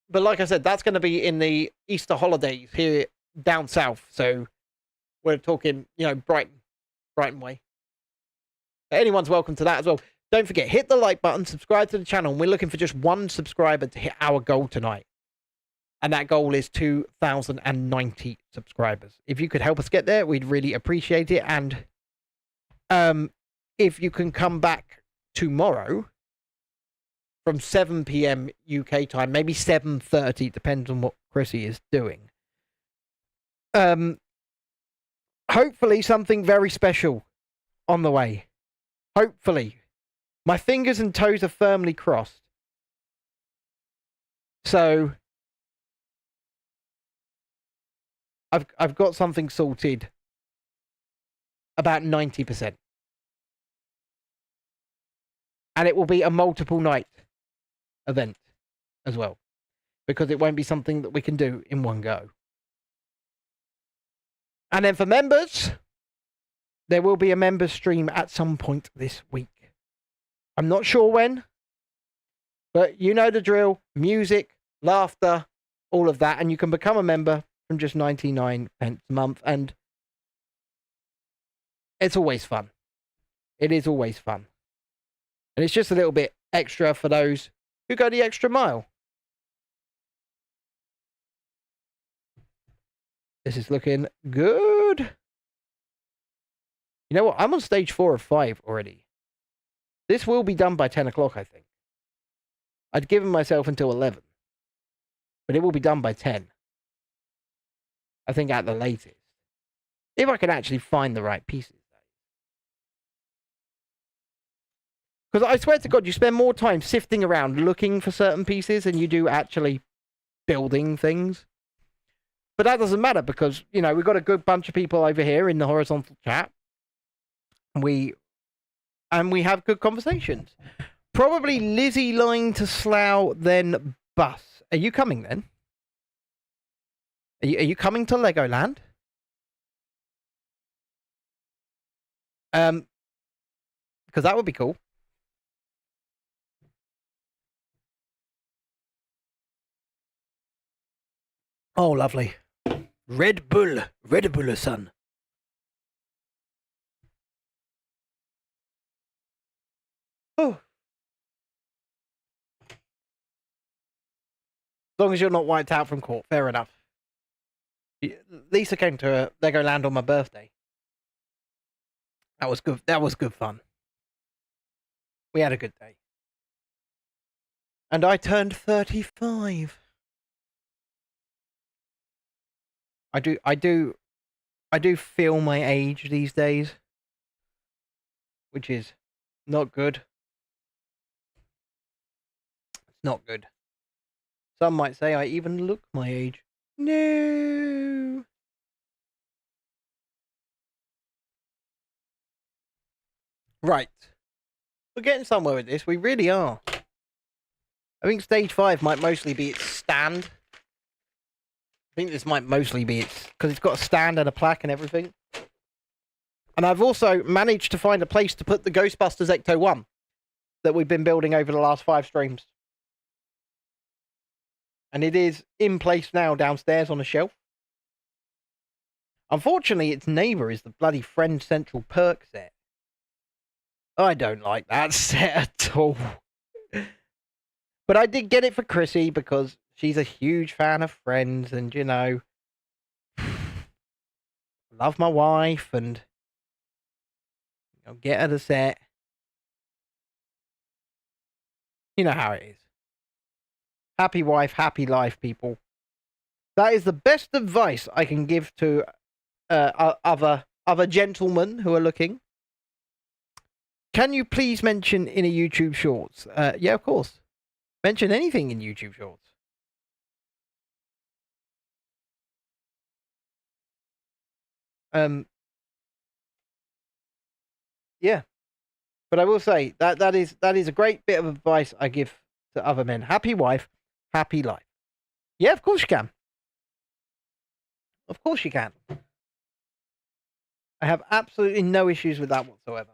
but like I said, that's going to be in the Easter holidays here down south. So we're talking, Brighton way. But anyone's welcome to that as well. Don't forget, hit the like button, subscribe to the channel. And we're looking for just one subscriber to hit our goal tonight. And that goal is 2,090 subscribers. If you could help us get there, we'd really appreciate it. And if you can come back tomorrow from 7 p.m. UK time, maybe 7:30, depends on what Chrissy is doing. Hopefully something very special on the way. Hopefully. My fingers and toes are firmly crossed. So I've got something sorted about 90%. And it will be a multiple night event as well, because it won't be something that we can do in one go. And then for members, there will be a members stream at some point this week. I'm not sure when, but you know the drill. Music, laughter, all of that. And you can become a member from just 99 pence a month. And it's always fun. It is always fun. And it's just a little bit extra for those who go the extra mile. This is looking good. You know what? I'm on stage 4 of 5 already. This will be done by 10 o'clock, I think. I'd given myself until 11. But it will be done by 10. I think at the latest. If I can actually find the right pieces. Because I swear to God, you spend more time sifting around looking for certain pieces than you do actually building things. But that doesn't matter because, we've got a good bunch of people over here in the horizontal chat. We have good conversations. Probably Lizzie lying to Slough, then Bus. Are you coming then? Are you coming to Legoland? Because that would be cool. Oh, lovely. Red Bull, son. Oh. As long as you're not wiped out from court, fair enough. Lisa came to Legoland on my birthday. That was good. That was good fun. We had a good day. And I turned 35. I do feel my age these days, which is not good. It's not good. Some might say I even look my age. No. Right. We're getting somewhere with this. We really are. I think stage 5 might mostly be its stand. I think this might mostly be its... because it's got a stand and a plaque and everything. And I've also managed to find a place to put the Ghostbusters Ecto 1 that we've been building over the last 5 streams. And it is in place now downstairs on a shelf. Unfortunately, its neighbour is the bloody Friend Central perk set. I don't like that set at all. But I did get it for Chrissy because she's a huge fan of Friends and, love my wife and I'll get her the set. You know how it is. Happy wife, happy life, people. That is the best advice I can give to other gentlemen who are looking. Can you please mention in a YouTube Shorts? Yeah, of course. Mention anything in YouTube Shorts. Yeah. But I will say that is a great bit of advice I give to other men. Happy wife, happy life. Yeah, of course you can. Of course you can. I have absolutely no issues with that whatsoever.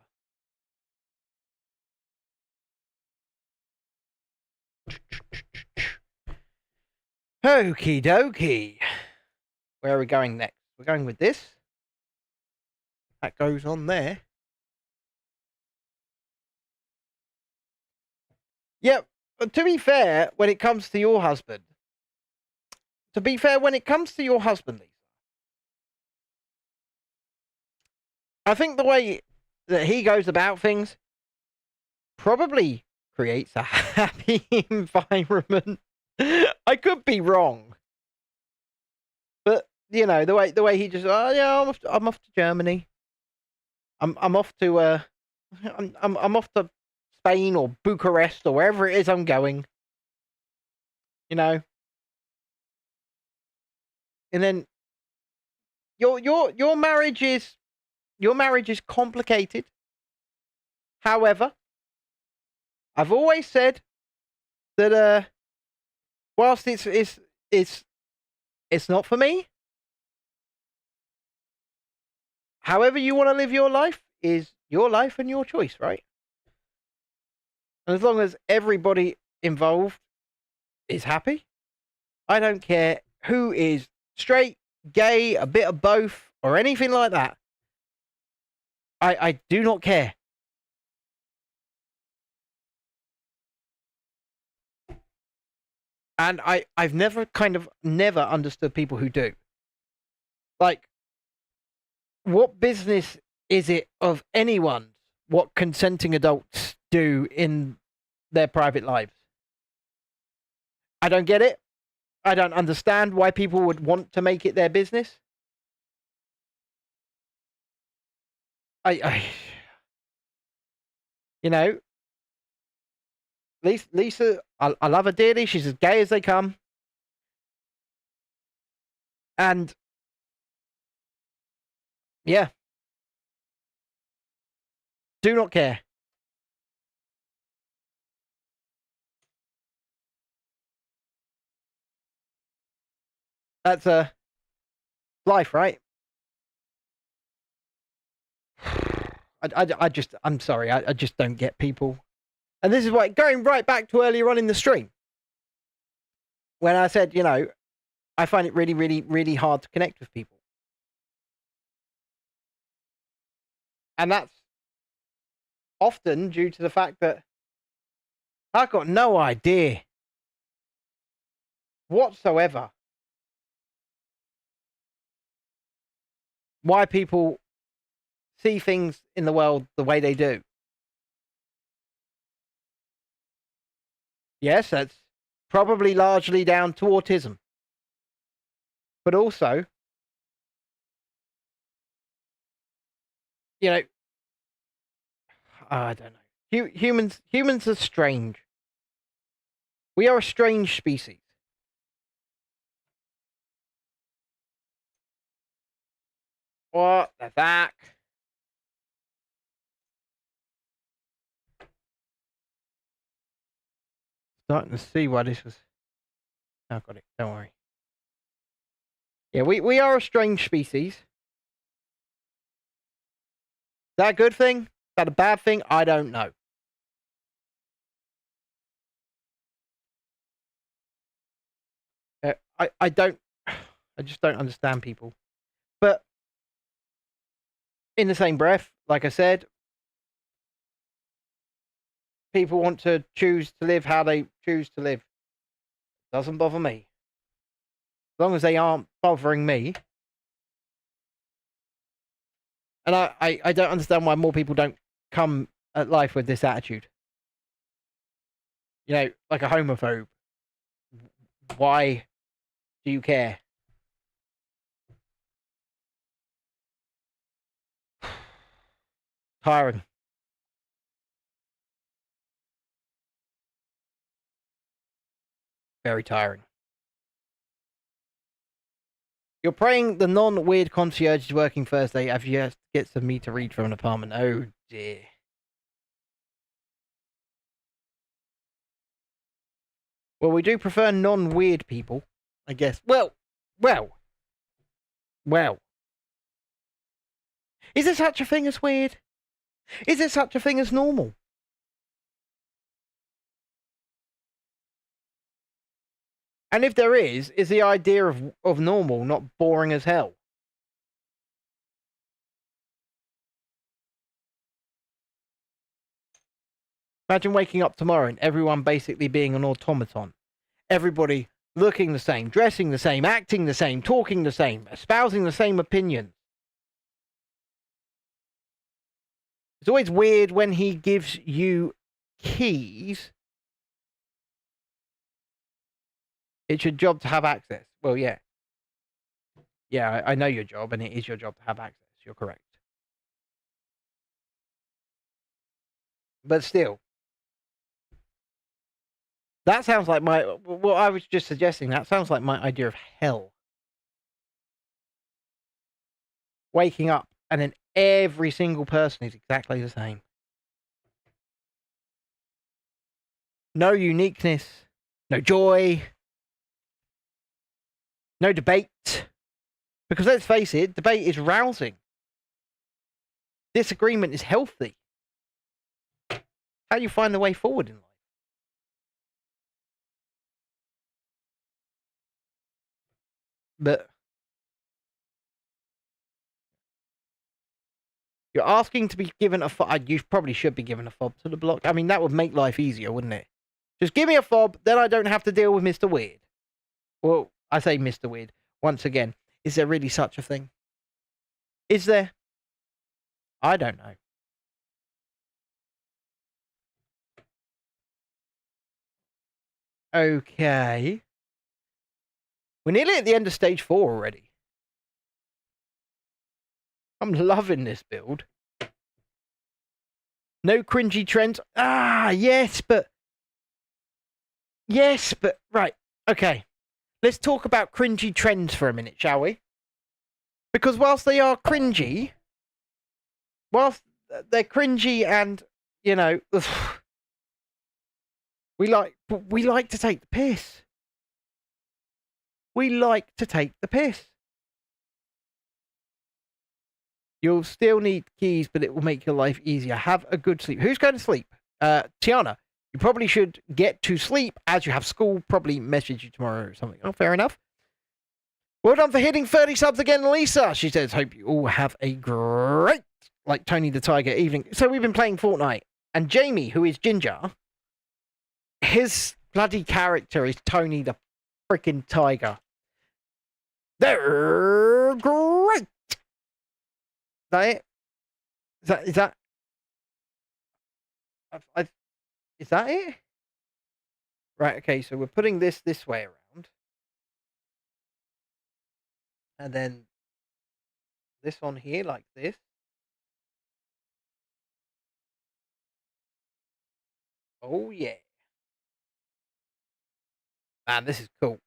Okie dokie. Where are we going next? We're going with this. That goes on there. Yep. But to be fair, when it comes to your husband, Lisa, I think the way that he goes about things probably creates a happy environment. I could be wrong, but the way he just, oh yeah, I'm off to Germany. I'm off to I'm off to Spain or Bucharest or wherever it is I'm going. You know, and then your marriage is complicated. However, I've always said that whilst it's not for me, however you want to live your life is your life and your choice, right? And as long as everybody involved is happy, I don't care who is straight, gay, a bit of both, or anything like that. I do not care. And I've never understood people who do. Like, what business is it of anyone's what consenting adults do in their private lives? I don't get it. I don't understand why people would want to make it their business. I you know, Lisa, I love her dearly. She's as gay as they come. And yeah, do not care. That's life, right? I'm sorry. I just don't get people. And this is why, going right back to earlier on in the stream, when I said, I find it really, really, really hard to connect with people. And that's often due to the fact that I've got no idea whatsoever why people see things in the world the way they do. Yes, that's probably largely down to autism. But also, I don't know. Humans are strange. We are a strange species. What the fuck? Starting to see why this was. Oh, got it. Don't worry. Yeah, we are a strange species. Is that a good thing? Is that a bad thing? I don't know. I don't. I just don't understand people. But in the same breath, like I said, people want to choose to live how they choose to live. Doesn't bother me. As long as they aren't bothering me. And I don't understand why more people don't come at life with this attitude. Like a homophobe. Why do you care? Tiring. Very tiring. You're praying the non-weird concierge is working Thursday after you have to get some me to read from an apartment. Oh dear. Well, we do prefer non-weird people, I guess. Well. Is there such a thing as weird? Is there such a thing as normal? And if there is the idea of normal not boring as hell? Imagine waking up tomorrow and everyone basically being an automaton. Everybody looking the same, dressing the same, acting the same, talking the same, espousing the same opinions. It's always weird when he gives you keys. It's your job to have access. Well, yeah. Yeah, I know your job, and it is your job to have access. You're correct. But still, that sounds like what I was just suggesting. That sounds like my idea of hell. Waking up, and then every single person is exactly the same. No uniqueness, no joy, no debate. Because let's face it, debate is rousing. Disagreement is healthy. How do you find the way forward in life? But you're asking to be given a fob. You probably should be given a fob to the block. I mean, that would make life easier, wouldn't it? Just give me a fob, then I don't have to deal with Mr. Weird. Well, I say Mr. Weird. Once again, is there really such a thing? Is there? I don't know. Okay. We're nearly at the end of stage 4 already. I'm loving this build. No cringy trends. Ah, yes, but... Right. Okay. Let's talk about cringy trends for a minute, shall we? Because whilst they are cringy... Whilst they're cringy and, you know... we like to take the piss. We like to take the piss. You'll still need keys, but it will make your life easier. Have a good sleep. Who's going to sleep? Tiana, you probably should get to sleep as you have school. Probably message you tomorrow or something. Oh, fair enough. Well done for hitting 30 subs again, Lisa. She says, hope you all have a great, like Tony the Tiger, evening. So we've been playing Fortnite. And Jamie, who is Ginger, his bloody character is Tony the freaking Tiger. They're great. Is that it? Is that is that it? Right, okay, so we're putting this way around. And then this on here like this. Oh, yeah. Man, this is cool.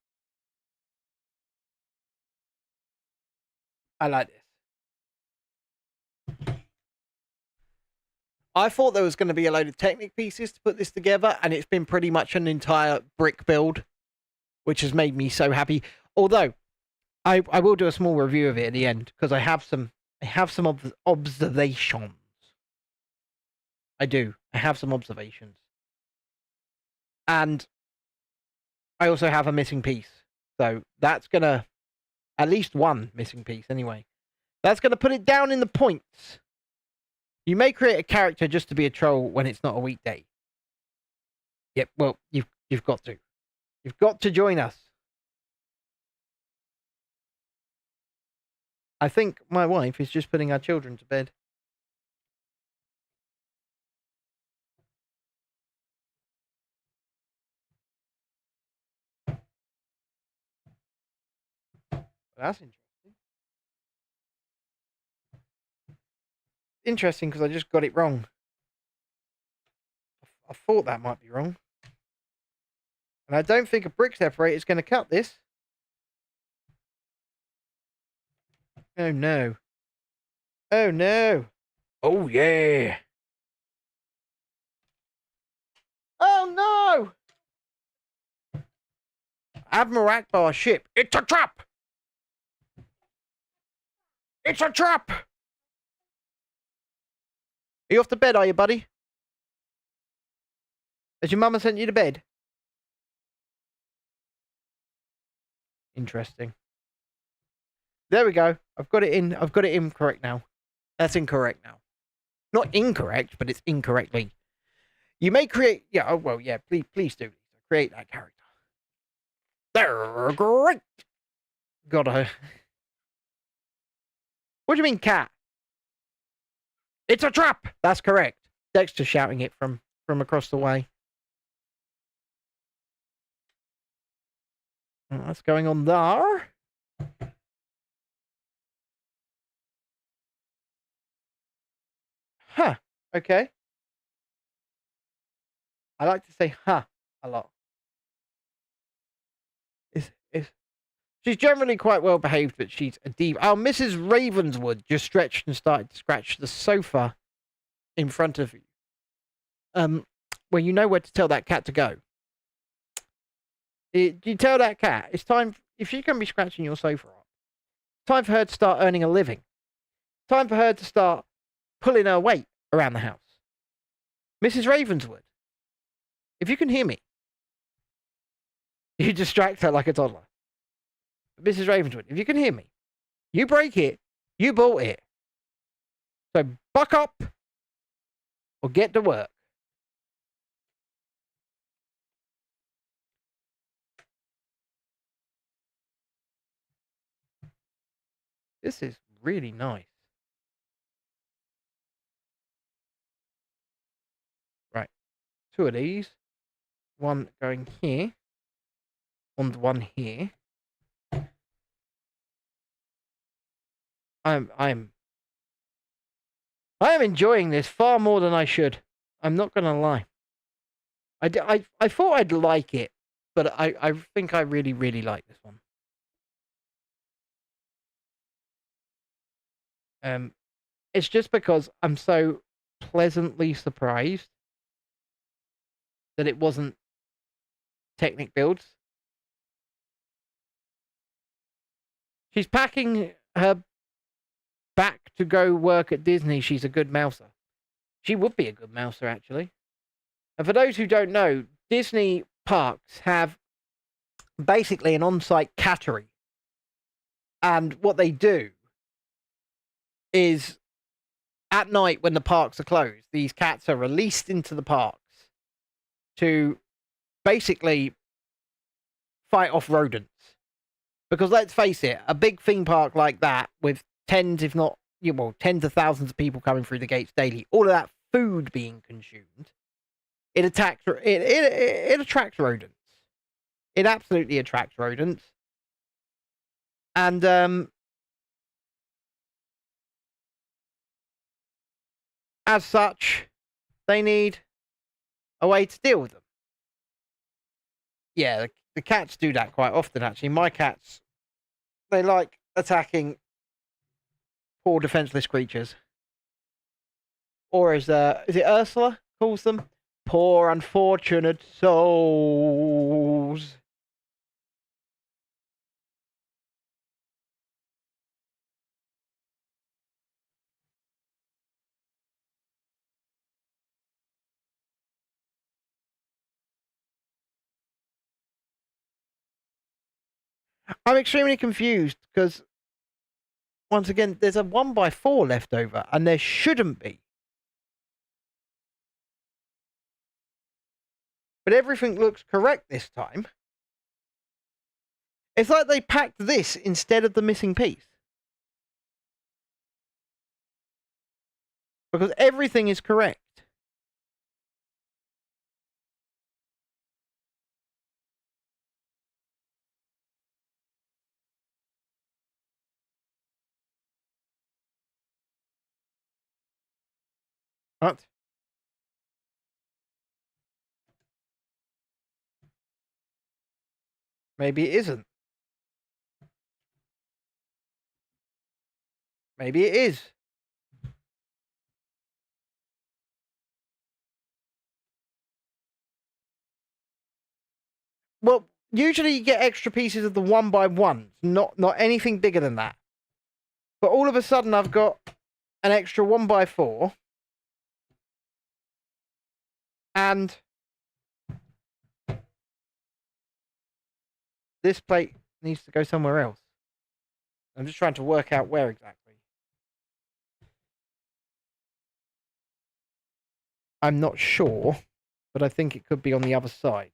I like this. I thought there was going to be a load of Technic pieces to put this together, and it's been pretty much an entire brick build, which has made me so happy. Although, I will do a small review of it at the end, because I have some observations. I do. I have some observations. And I also have a missing piece. So that's going to... At least one missing piece, anyway. That's going to put it down in the points. You may create a character just to be a troll when it's not a weekday. Yep, well, you've got to. You've got to join us. I think my wife is just putting our children to bed. That's interesting. Interesting because I just got it wrong. I thought that might be wrong. And I don't think a brick separator is going to cut this. Oh no. Oh no. Oh yeah. Oh no. Admiral Akbar's ship. It's a trap! It's a trap! Are you off to bed, are you, buddy? Has your mama sent you to bed? Interesting. There we go. I've got it in. I've got it in correct now. That's incorrect now. Not incorrect, but it's incorrectly. You may create. Yeah. Oh well. Yeah. Please do create that character. They're great. Gotta. What do you mean, cat? It's a trap. That's correct. Dexter shouting it from across the way. What's going on there? Huh. Okay. I like to say "huh" a lot. She's generally quite well behaved, but she's a diva. Oh, Mrs. Ravenswood just stretched and started to scratch the sofa in front of you. Well, you know where to tell that cat to go. You tell that cat it's time. If she's going to be scratching your sofa up, time for her to start earning a living. Time for her to start pulling her weight around the house. Mrs. Ravenswood, if you can hear me, you distract her like a toddler. Mrs. Ravenswood, if you can hear me, you break it, you bought it. So buck up or get to work. This is really nice. Right. 2 of these. One going here. And one here. I am enjoying this far more than I should. I'm not going to lie. I thought I'd like it, but I think I really, really like this one. It's just because I'm so pleasantly surprised that it wasn't Technic builds. She's packing her back to go work at Disney. She's a good mouser. She would be a good mouser, actually. And for those who don't know, Disney parks have basically an on-site cattery. And what they do is, at night when the parks are closed, these cats are released into the parks to basically fight off rodents. Because let's face it, a big theme park like that with tens, if not, tens of thousands of people coming through the gates daily, all of that food being consumed, it attracts rodents. It absolutely attracts rodents. And as such, they need a way to deal with them. Yeah, the cats do that quite often, actually. My cats, they like attacking poor defenseless creatures. Or as is it Ursula calls them? Poor unfortunate souls. I'm extremely confused because, once again, there's a 1x4 left over, and there shouldn't be. But everything looks correct this time. It's like they packed this instead of the missing piece. Because everything is correct. What? Maybe it isn't. Maybe it is. Well, usually you get extra pieces of the 1x1s, not anything bigger than that. But all of a sudden I've got an extra 1x4. And this plate needs to go somewhere else. I'm just trying to work out where exactly. I'm not sure, but I think it could be on the other side.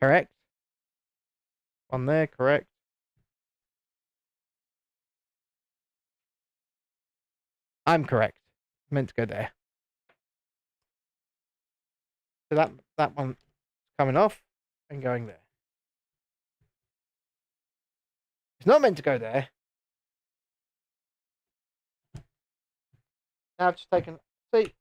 Correct? One there, correct. I'm correct. Meant to go there. So that one's coming off and going there. It's not meant to go there. Now I've just taken... See?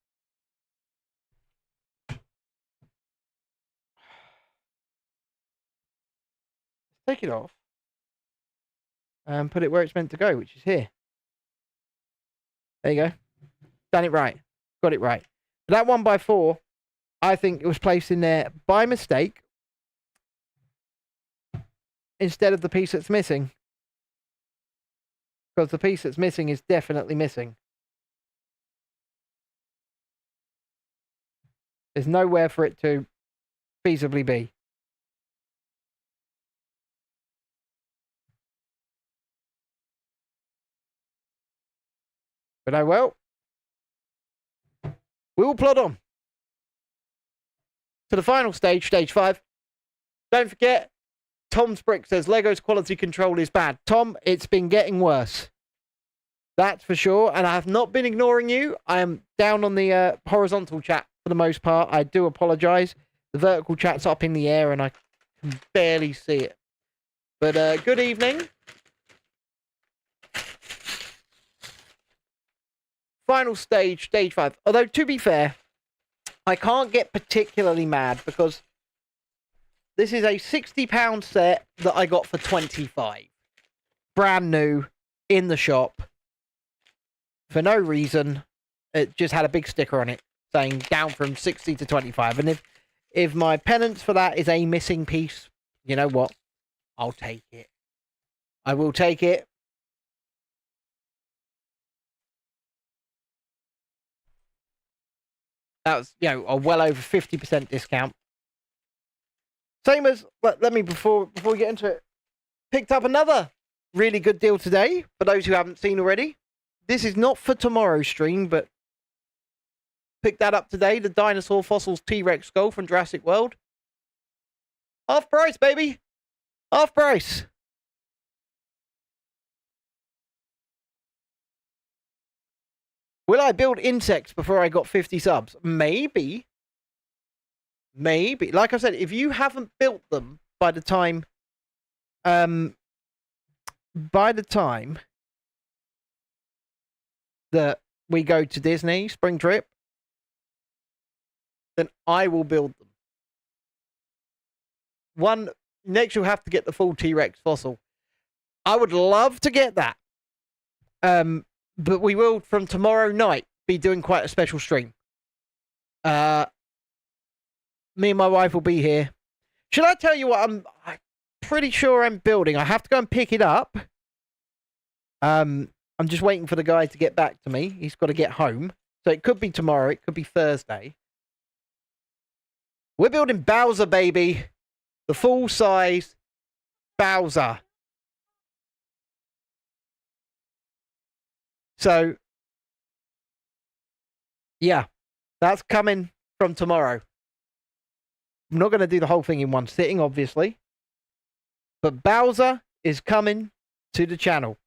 Take it off. And put it where it's meant to go, which is here. There you go. Done it right. Got it right. But that 1x4, I think it was placed in there by mistake instead of the piece that's missing. Because the piece that's missing is definitely missing. There's nowhere for it to feasibly be. But oh well. We will plod on to the final stage, stage 5. Don't forget, Tom's Brick says Lego's quality control is bad. Tom, it's been getting worse. That's for sure. And I have not been ignoring you. I am down on the horizontal chat for the most part. I do apologise. The vertical chat's up in the air and I can barely see it. But good evening. Final stage, stage 5. Although, to be fair, I can't get particularly mad because this is a £60 set that I got for 25. Brand new, in the shop. For no reason. It just had a big sticker on it saying down from 60 to 25. And if my penance for that is a missing piece, you know what? I'll take it. I will take it. That was, you know, a well over 50% discount. Same as, let me, before we get into it, picked up another really good deal today, for those who haven't seen already. This is not for tomorrow's stream, but picked that up today, the Dinosaur Fossils T-Rex skull from Jurassic World. Half price, baby! Half price! Will I build insects before I got 50 subs? Maybe. Maybe. Like I said, if you haven't built them by the time that we go to Disney spring trip, then I will build them. Next you'll have to get the full T-Rex fossil. I would love to get that. But we will, from tomorrow night, be doing quite a special stream. Me and my wife will be here. Should I tell you what I'm pretty sure I'm building? I have to go and pick it up. I'm just waiting for the guy to get back to me. He's got to get home. So it could be tomorrow. It could be Thursday. We're building Bowser, baby. The full-size Bowser. So, yeah, that's coming from tomorrow. I'm not going to do the whole thing in one sitting, obviously. But Bowser is coming to the channel.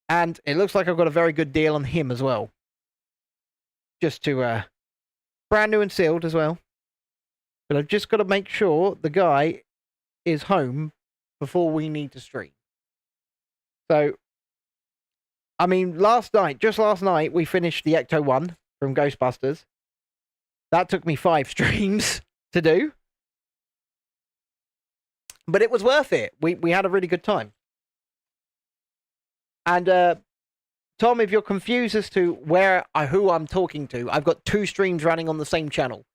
And it looks like I've got a very good deal on him as well. Just to, brand new and sealed as well. But I've just got to make sure the guy is home before we need to stream. So, I mean, just last night, we finished the Ecto 1 from Ghostbusters. That took me 5 streams to do. But it was worth it. We had a really good time. And Tom, if you're confused as to who I'm talking to, I've got two streams running on the same channel.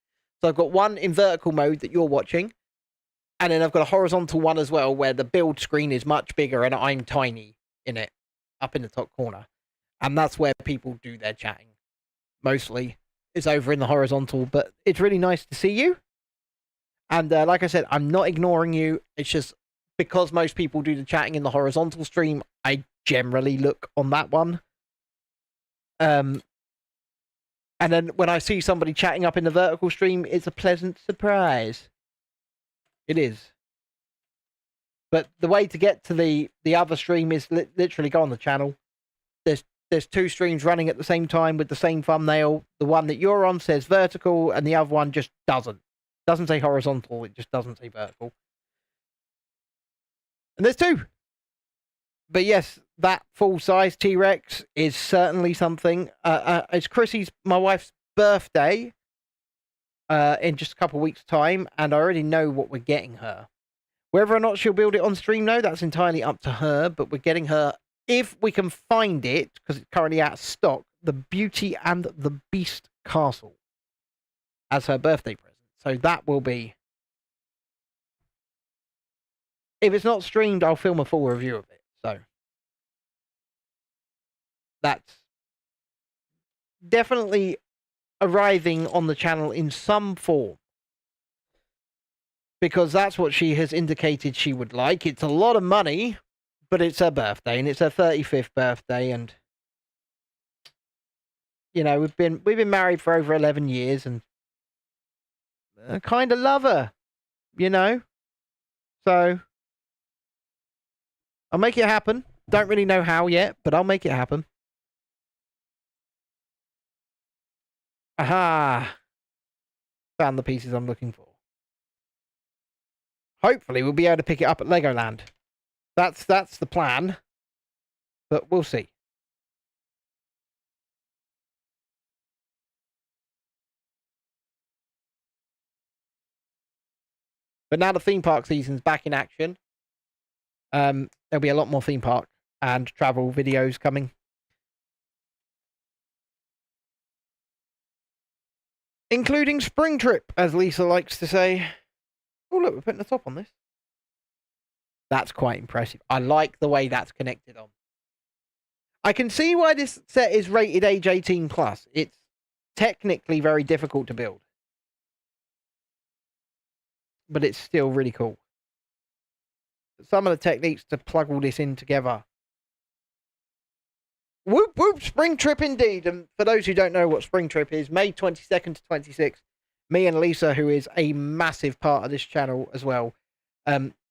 So I've got one in vertical mode that you're watching, and then I've got a horizontal one as well where the build screen is much bigger and I'm tiny in it, up in the top corner. And that's where people do their chatting. Mostly is over in the horizontal, but it's really nice to see you. And like I said, I'm not ignoring you. It's just because most people do the chatting in the horizontal stream, I generally look on that one. And then when I see somebody chatting up in the vertical stream, it's a pleasant surprise. It is. But the way to get to the other stream is literally go on the channel. There's two streams running at the same time with the same thumbnail. The one that you're on says vertical, and the other one just doesn't. Doesn't say horizontal, it just doesn't say vertical. And there's two. But yes, that full-size T-Rex is certainly something. It's my wife's birthday in just a couple of weeks' time, and I already know what we're getting her. Whether or not she'll build it on stream, no, that's entirely up to her, but we're getting her, if we can find it, because it's currently out of stock, the Beauty and the Beast Castle as her birthday present. So that will be... If it's not streamed, I'll film a full review of it. So that's definitely arriving on the channel in some form. Because that's what she has indicated she would like. It's a lot of money, but it's her birthday, and it's her 35th birthday, and you know, we've been married for over 11 years, and I kind of love her, you know? So I'll make it happen. Don't really know how yet, but I'll make it happen. Aha! Found the pieces I'm looking for. Hopefully we'll be able to pick it up at Legoland. That's the plan. But we'll see. But now the theme park season's back in action. There'll be a lot more theme park and travel videos coming. Including Spring Trip, as Lisa likes to say. Oh, look, we're putting the top on this. That's quite impressive. I like the way that's connected on. I can see why this set is rated age 18 plus. It's technically very difficult to build. But it's still really cool. Some of the techniques to plug all this in together. Whoop, whoop, Spring Trip indeed. And for those who don't know what Spring Trip is, May 22nd to 26th, me and Lisa, who is a massive part of this channel as well,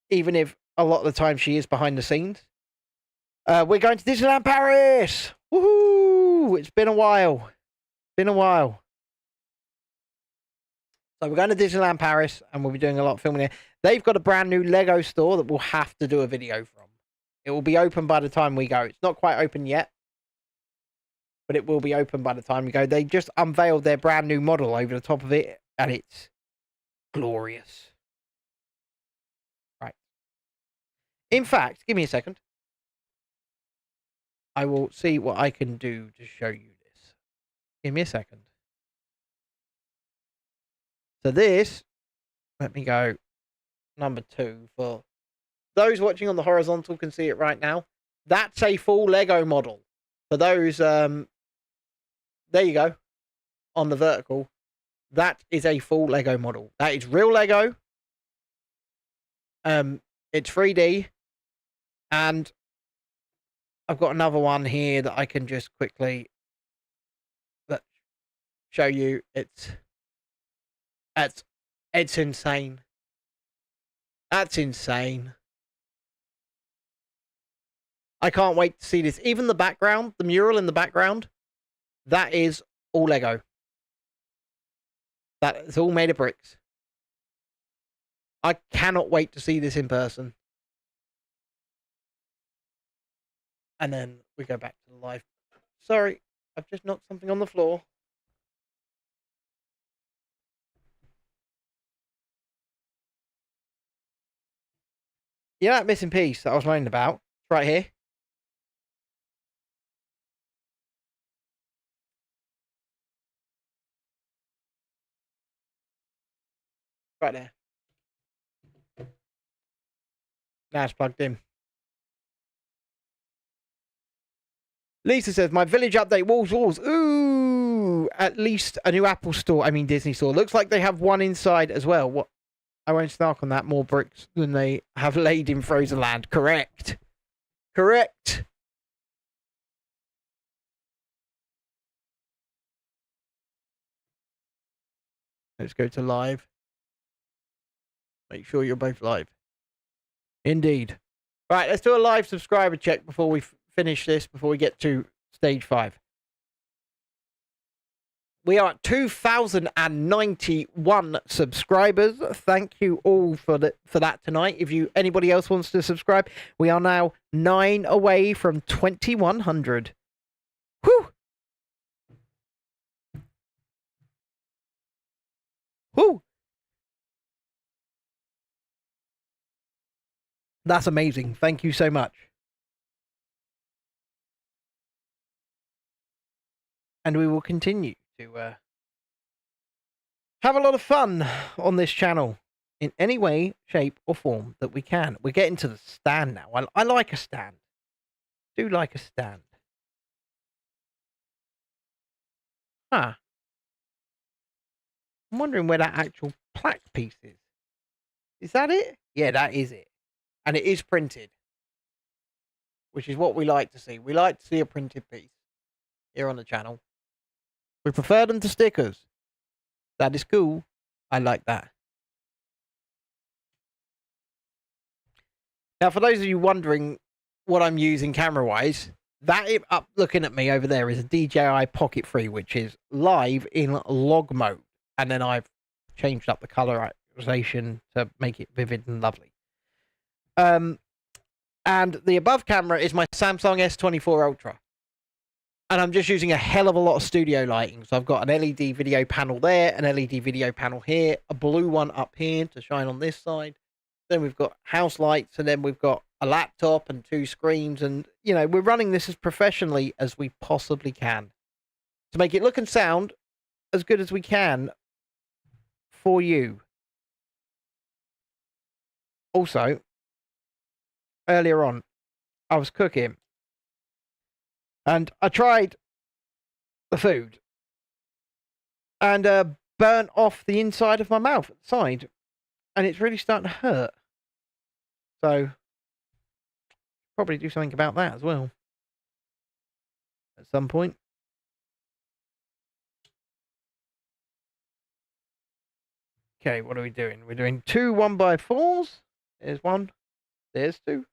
even if a lot of the time she is behind the scenes, we're going to Disneyland Paris! Woohoo! It's been a while. So we're going to Disneyland Paris, and we'll be doing a lot of filming there. They've got a brand new Lego store that we'll have to do a video from. It will be open by the time we go. It's not quite open yet, but it will be open by the time we go. They just unveiled their brand new model over the top of it, and it's glorious. Right. In fact, give me a second. I will see what I can do to show you this. Give me a second. So this, let me go number 2 for those watching on the horizontal can see it right now. That's a full Lego model. For those, there you go, on the vertical. That is a full Lego model. That is real Lego. It's 3D. And I've got another one here that I can just quickly show you. It's insane. That's insane. I can't wait to see this. Even the background, the mural in the background, that is all Lego. That is all made of bricks. I cannot wait to see this in person. And then we go back to the live. Sorry, I've just knocked something on the floor. You know that missing piece that I was moaning about? It's right here. Right there. Now it's plugged in. Lisa says, my village update, walls. Ooh, at least a new Apple store. I mean, Disney store. Looks like they have one inside as well. What? I won't snark on that. More bricks than they have laid in Frozen Land. Correct. Correct. Let's go to live. Make sure you're both live. Indeed. Right, let's do a live subscriber check before we finish this, before we get to stage 5. We are at 2,091 subscribers. Thank you all for that tonight. If anybody else wants to subscribe, we are now 9 away from 2,100. Whew. Whew. That's amazing. Thank you so much. And we will continue to have a lot of fun on this channel in any way, shape, or form that we can. We're getting to the stand now. I like a stand. I do like a stand. Huh. I'm wondering where that actual plaque piece is. Is that it? Yeah, that is it. And it is printed, which is what we like to see. We like to see a printed piece here on the channel. We prefer them to stickers. That is cool. I like that. Now, for those of you wondering what I'm using camera-wise, that up looking at me over there is a DJI Pocket 3, which is live in log mode. And then I've changed up the colorization to make it vivid and lovely. And the above camera is my Samsung S24 Ultra. And I'm just using a hell of a lot of studio lighting. So I've got an LED video panel there, an LED video panel here, a blue one up here to shine on this side. Then we've got house lights, and then we've got a laptop and 2 screens. And, you know, we're running this as professionally as we possibly can to make it look and sound as good as we can for you. Also, earlier on, I was cooking and I tried the food and burnt off the inside of my mouth at the side, and it's really starting to hurt. So, probably do something about that as well at some point. Okay, what are we doing? We're doing 2 1x4s. There's 1. There's 2. For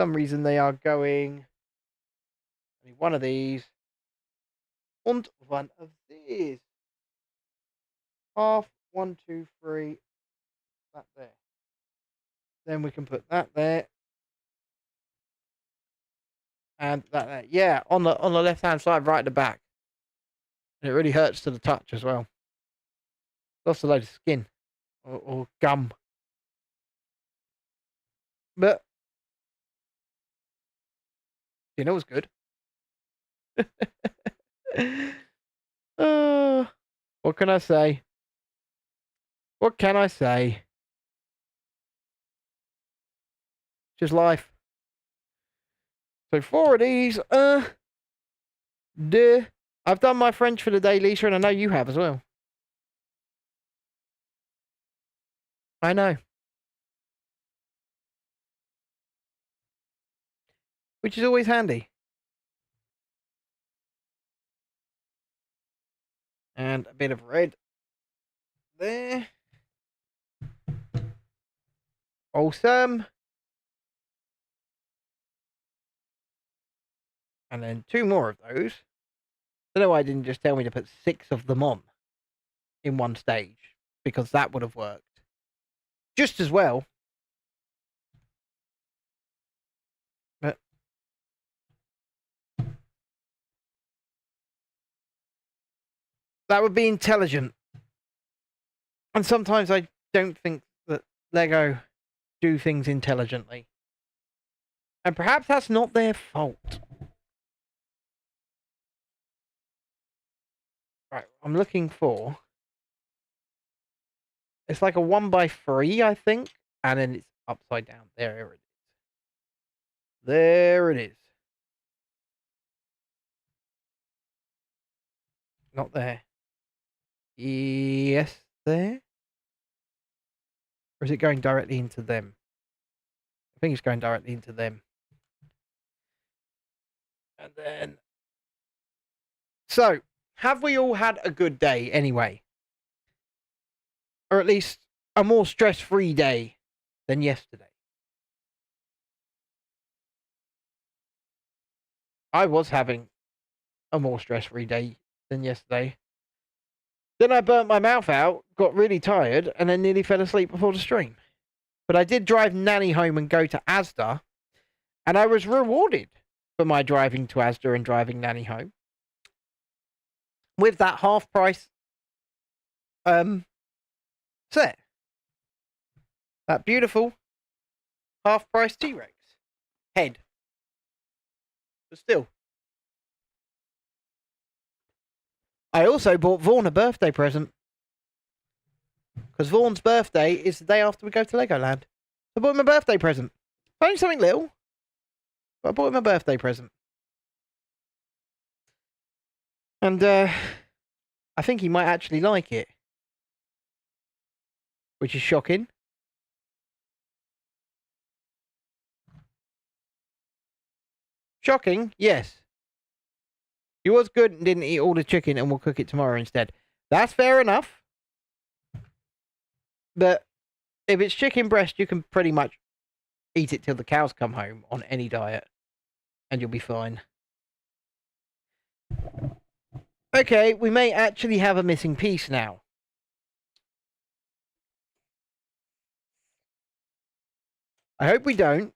some reason they are going only 1 of these and 1 of these. Half, 1, 2, 3. That there. Then we can put that there. And that there. Yeah, on the left hand side, right at the back. And it really hurts to the touch as well. Lost a load of skin or gum. But dinner was good. What can I say? What can I say? Just life. So 4 of these. I've done my French for the day, Lisa, and I know you have as well. I know. Which is always handy. And a bit of red there. Awesome. And then 2 more of those. I don't know why I didn't just tell me to put 6 of them on in one stage, because that would have worked just as well. But that would be intelligent. And sometimes I don't think that Lego do things intelligently. And perhaps that's not their fault. Right, I'm looking for It's like a 1x3, I think. And then it's upside down. There it is. There it is. Not there. Yes, there. Or is it going directly into them? I think it's going directly into them. And then... So, have we all had a good day anyway? Or at least a more stress-free day than yesterday? I was having a more stress-free day than yesterday. Then I burnt my mouth out, got really tired, and then nearly fell asleep before the stream. But I did drive Nanny home and go to Asda, and I was rewarded for my driving to Asda and driving Nanny home with that half price set. That beautiful half price T-Rex head. But still. I also bought Vaughan a birthday present. Because Vaughan's birthday is the day after we go to Legoland. So I bought him a birthday present. Only something little. But I bought him a birthday present. And I think he might actually like it. Which is shocking. Shocking, yes. He was good and didn't eat all the chicken and we'll cook it tomorrow instead. That's fair enough. But if it's chicken breast, you can pretty much eat it till the cows come home on any diet. And you'll be fine. Okay, we may actually have a missing piece now. I hope we don't.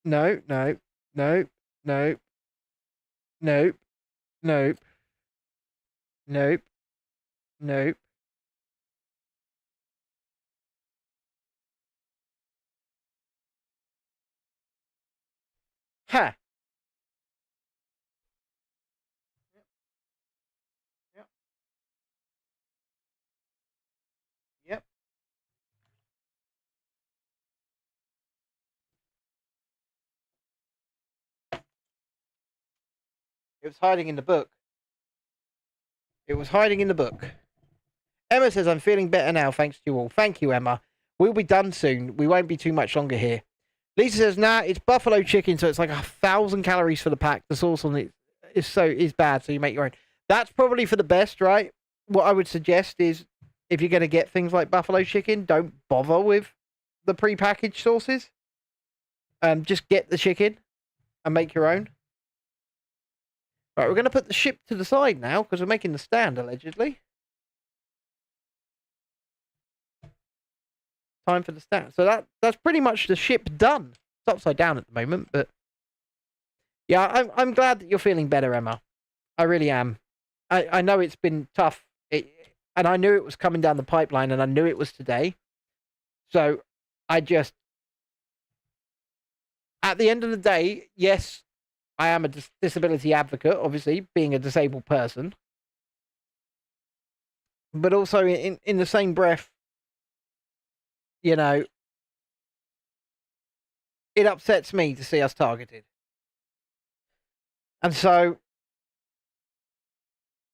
No, no, no, no, nope, nope, nope, nope. Ha! Yep. Yep. It was hiding in the book. It was hiding in the book. Emma says, I'm feeling better now, thanks to you all. Thank you, Emma. We'll be done soon. We won't be too much longer here. Lisa says, nah, it's buffalo chicken, so it's like 1,000 calories for the pack. The sauce on it is bad, so you make your own. That's probably for the best, right? What I would suggest is, if you're going to get things like buffalo chicken, don't bother with the prepackaged sauces. Just get the chicken and make your own. Right, we're going to put the ship to the side now, because we're making the stand, allegedly. Time for the stand. So that's pretty much the ship done. It's upside down at the moment, but... Yeah, I'm glad that you're feeling better, Emma. I really am. I know it's been tough, and I knew it was coming down the pipeline, and I knew it was today. So, I just... At the end of the day, yes, I am a disability advocate, obviously, being a disabled person. But also, in the same breath, you know, it upsets me to see us targeted. And so,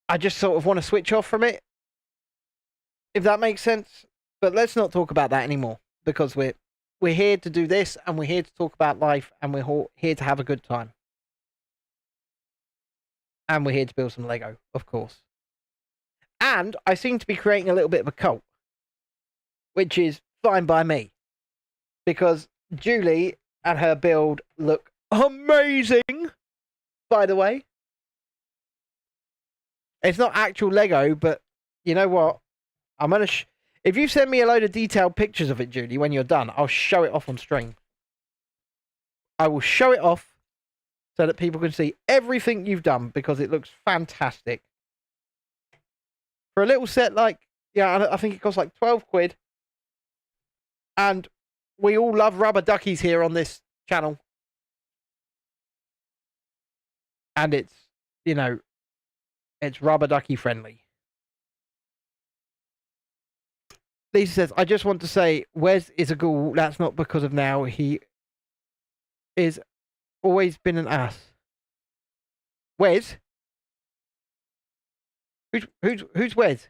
I just sort of want to switch off from it, if that makes sense. But let's not talk about that anymore, because we're here to do this, and we're here to talk about life, and we're here to have a good time. And we're here to build some Lego, of course. And I seem to be creating a little bit of a cult, which is fine by me, because Julie and her build look amazing, by the way. It's not actual Lego, but you know what? I'm going to... If you send me a load of detailed pictures of it, Julie, when you're done, I'll show it off on stream. I will show it off so that people can see everything you've done, because it looks fantastic. For a little set like... Yeah, I think it costs like 12 quid. And we all love rubber duckies here on this channel. And it's, you know, it's rubber ducky friendly. Lisa says, I just want to say, Wes is a ghoul. That's not because of now. He is always been an ass. Wes? Who's Wes?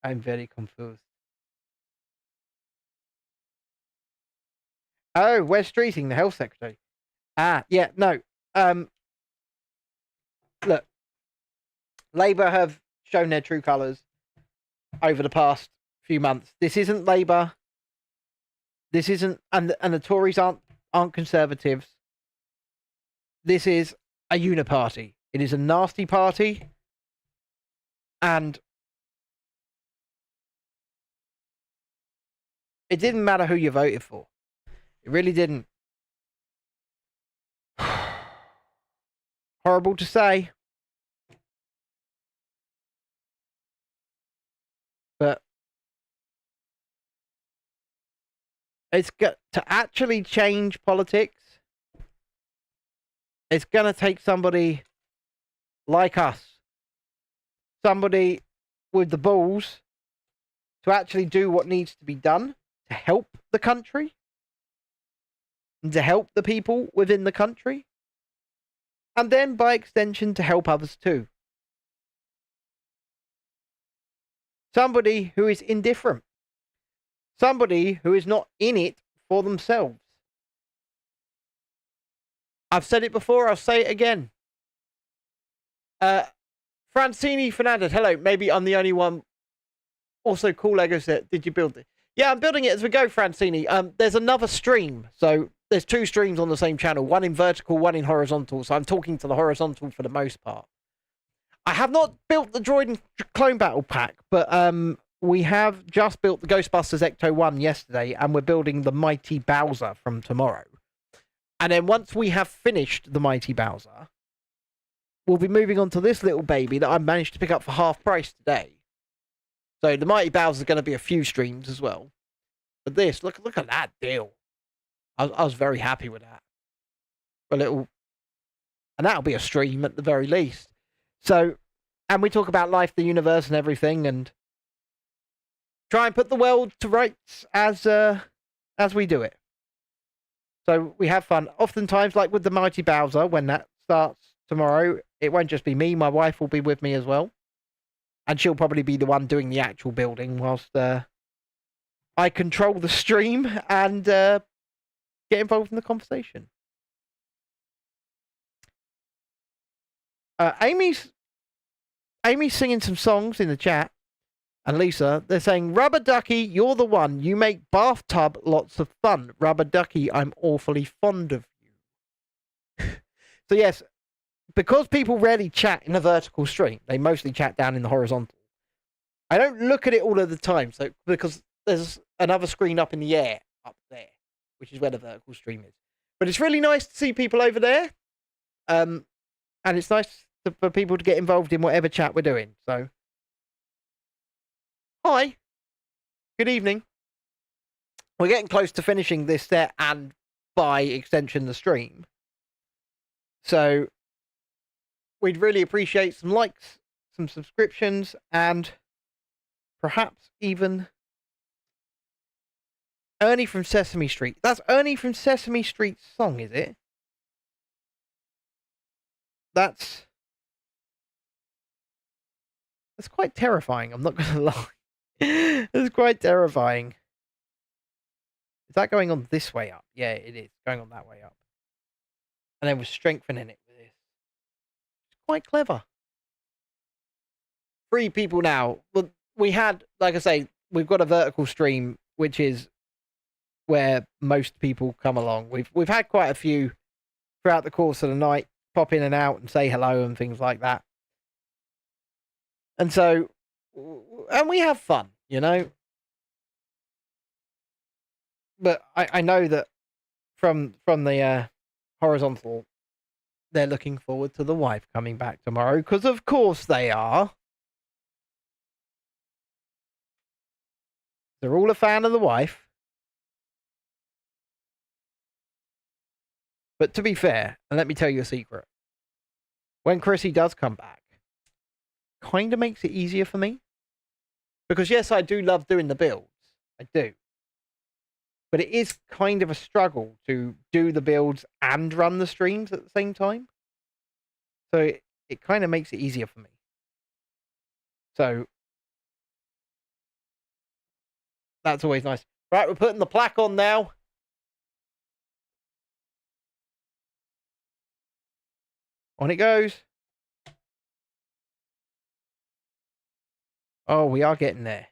I'm very confused. Oh, Wes Streeting, the health secretary. Ah, yeah, no. Look, Labour have shown their true colours over the past few months. This isn't Labour. This isn't, and the Tories aren't Conservatives. This is a uniparty. It is a nasty party, and it didn't matter who you voted for. It really didn't. Horrible to say, but it's got to actually change politics. It's gonna take somebody like us, somebody with the balls to actually do what needs to be done to help the country and to help the people within the country, and then by extension to help others too. Somebody who is indifferent, somebody who is not in it for themselves. I've said it before, I'll say it again. Francini Fernandez, hello, maybe I'm the only one. Also, cool Lego set. Did you build it? Yeah, I'm building it as we go, Francini. There's another stream. So there's two streams on the same channel, one in vertical, one in horizontal. So I'm talking to the horizontal for the most part. I have not built the droid and clone battle pack, but we have just built the Ghostbusters Ecto 1 yesterday, and we're building the Mighty Bowser from tomorrow. And then once we have finished the Mighty Bowser, we'll be moving on to this little baby that I managed to pick up for half price today. So the Mighty Bowser is going to be a few streams as well. But this, look at that deal. I was very happy with that. A little, and that'll be a stream at the very least. So, and we talk about life, the universe, and everything, and try and put the world to rights as we do it. So we have fun. Oftentimes, like with the Mighty Bowser, when that starts tomorrow, it won't just be me. My wife will be with me as well. And she'll probably be the one doing the actual building whilst I control the stream and get involved in the conversation. Amy's singing some songs in the chat. And Lisa, they're saying, Rubber Ducky, you're the one. You make bathtub lots of fun. Rubber Ducky, I'm awfully fond of you. So yes, because people rarely chat in a vertical stream, they mostly chat down in the horizontal. I don't look at it all of the time, so because there's another screen up in the air up there, which is where the vertical stream is. But it's really nice to see people over there, and it's nice for people to get involved in whatever chat we're doing. So, hi, good evening. We're getting close to finishing this set and by extension the stream. So we'd really appreciate some likes, some subscriptions, and perhaps even Ernie from Sesame Street. That's Ernie from Sesame Street's song, is it? That's quite terrifying, I'm not going to lie. It's quite terrifying. Is that going on this way up? Yeah, it is. Going on that way up. And then we're strengthening it with this. It's quite clever. 3 people now. Well, we had, like I say, we've got a vertical stream, which is where most people come along. We've had quite a few throughout the course of the night pop in and out and say hello and things like that. And so, and we have fun, you know. But I know that from the horizontal, they're looking forward to the wife coming back tomorrow, because of course they are. They're all a fan of the wife. But to be fair, and let me tell you a secret, when Chrissy does come back, kind of makes it easier for me. Because yes, I do love doing the builds. I do. But it is kind of a struggle to do the builds and run the streams at the same time. So it kind of makes it easier for me. So that's always nice. Right, we're putting the plaque on now. On it goes. Oh, we are getting there.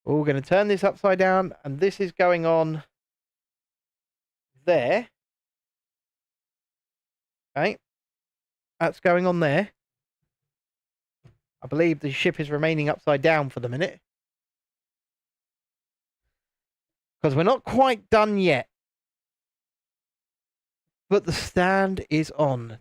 Oh, we're going to turn this upside down, and this is going on there. Okay. That's going on there. I believe the ship is remaining upside down for the minute. Because we're not quite done yet. But the stand is on.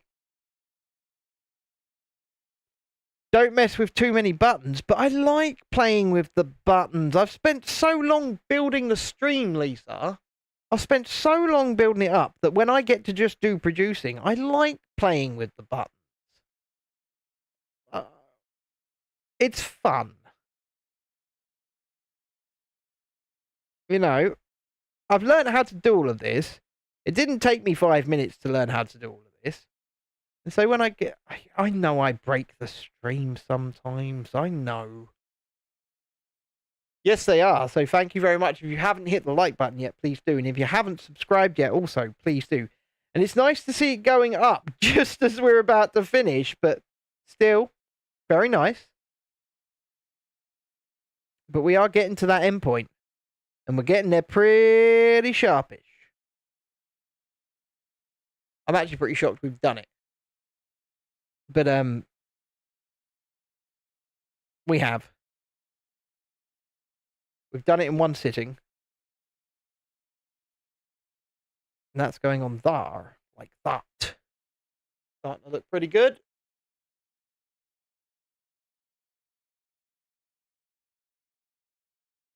Don't mess with too many buttons, but I like playing with the buttons. I've spent so long building the stream, Lisa. I've spent so long building it up that when I get to just do producing, I like playing with the buttons. It's fun. You know, I've learned how to do all of this. It didn't take me 5 minutes to learn how to do all of this. And so when I know I break the stream sometimes. I know. Yes, they are. So thank you very much. If you haven't hit the like button yet, please do. And if you haven't subscribed yet, also, please do. And it's nice to see it going up just as we're about to finish, but still, very nice. But we are getting to that end point. And we're getting there pretty sharpish. I'm actually pretty shocked we've done it. But, we have. We've done it in one sitting. And that's going on there, like that. Starting to look pretty good.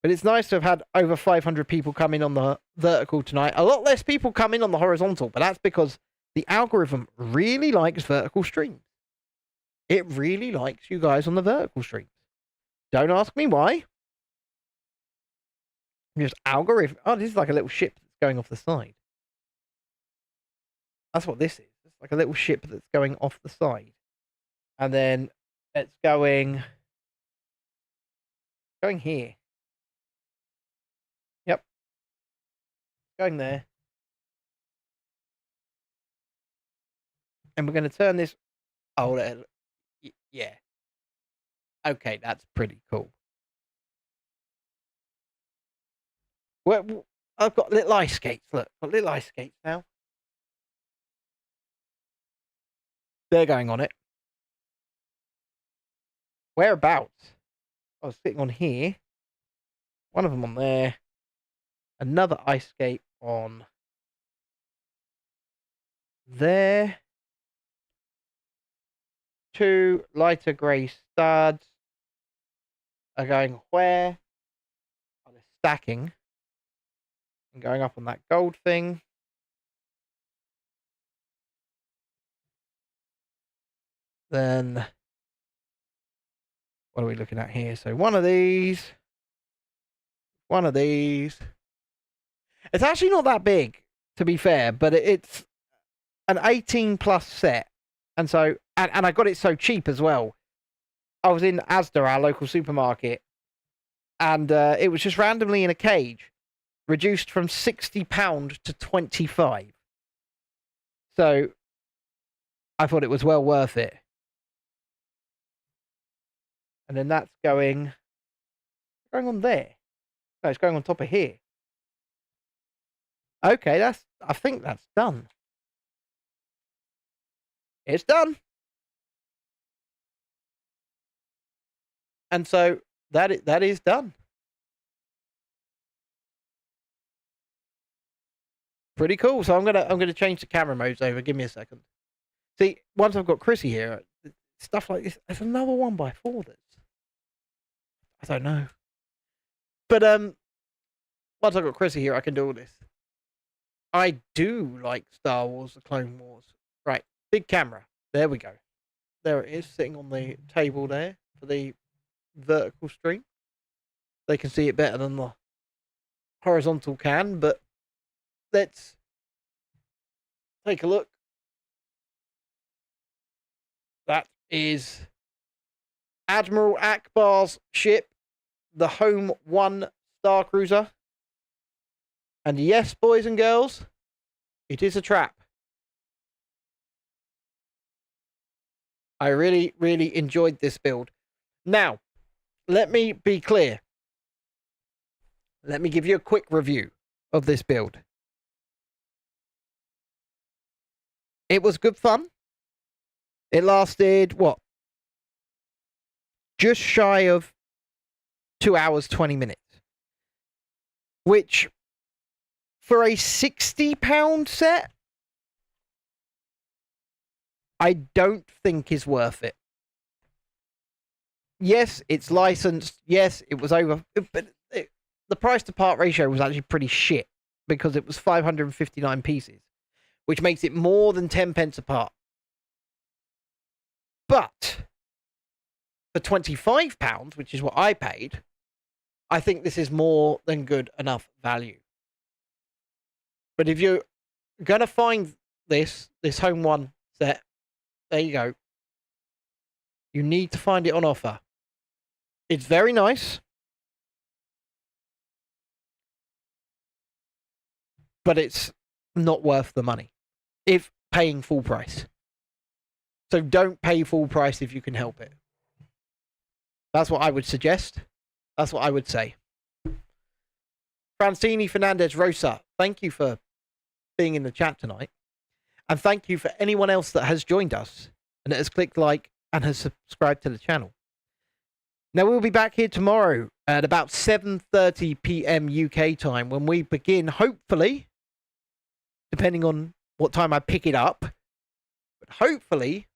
But it's nice to have had over 500 people come in on the vertical tonight. A lot less people come in on the horizontal, but that's because the algorithm really likes vertical streams. It really likes you guys on the vertical streams. Don't ask me why. Just algorithm. Oh, this is like a little ship that's going off the side. That's what this is. It's like a little ship that's going off the side. And then it's going here. Yep. Going there. And we're going to turn this. Oh, yeah. Okay, that's pretty cool. Well, I've got little ice skates. Look, got little ice skates now. They're going on it. Whereabouts? I was sitting on here. One of them on there. Another ice skate on there. 2 lighter grey studs are going where? Oh, they're stacking. And going up on that gold thing. Then, what are we looking at here? So one of these. One of these. It's actually not that big, to be fair, but it's an 18 plus set. And so, and I got it so cheap as well. I was in Asda, our local supermarket, and it was just randomly in a cage, reduced from £60 to 25. So I thought it was well worth it. And then that's going on there. No, it's going on top of here. Okay, I think that's done. It's done. And so that is done. Pretty cool. So I'm gonna change the camera modes over. Give me a second. See, once I've got Chrissy here, stuff like this. There's another 1x4 that's I don't know. But once I've got Chrissy here, I can do all this. I do like Star Wars: The Clone Wars. Right, big camera. There we go. There it is, sitting on the table there for the vertical stream. They can see it better than the horizontal can, but let's take a look. That is Admiral Akbar's ship, the Home 1 Star Cruiser. And yes, boys and girls, it is a trap. I really, really enjoyed this build. Now, let me be clear. Let me give you a quick review of this build. It was good fun. It lasted, what? Just shy of 2 hours, 20 minutes. Which, for a £60 set, I don't think is worth it. Yes, it's licensed. Yes, it was over. But the price to part ratio was actually pretty shit because it was 559 pieces, which makes it more than 10 pence a part. But for £25, which is what I paid, I think this is more than good enough value. But if you're going to find this Home 1 set, there you go. You need to find it on offer. It's very nice. But it's not worth the money if paying full price. So don't pay full price if you can help it. That's what I would suggest. That's what I would say. Francini Fernandez Rosa, thank you for being in the chat tonight. And thank you for anyone else that has joined us and that has clicked like and has subscribed to the channel. Now, we'll be back here tomorrow at about 7:30 p.m. UK time when we begin, hopefully, depending on what time I pick it up, but hopefully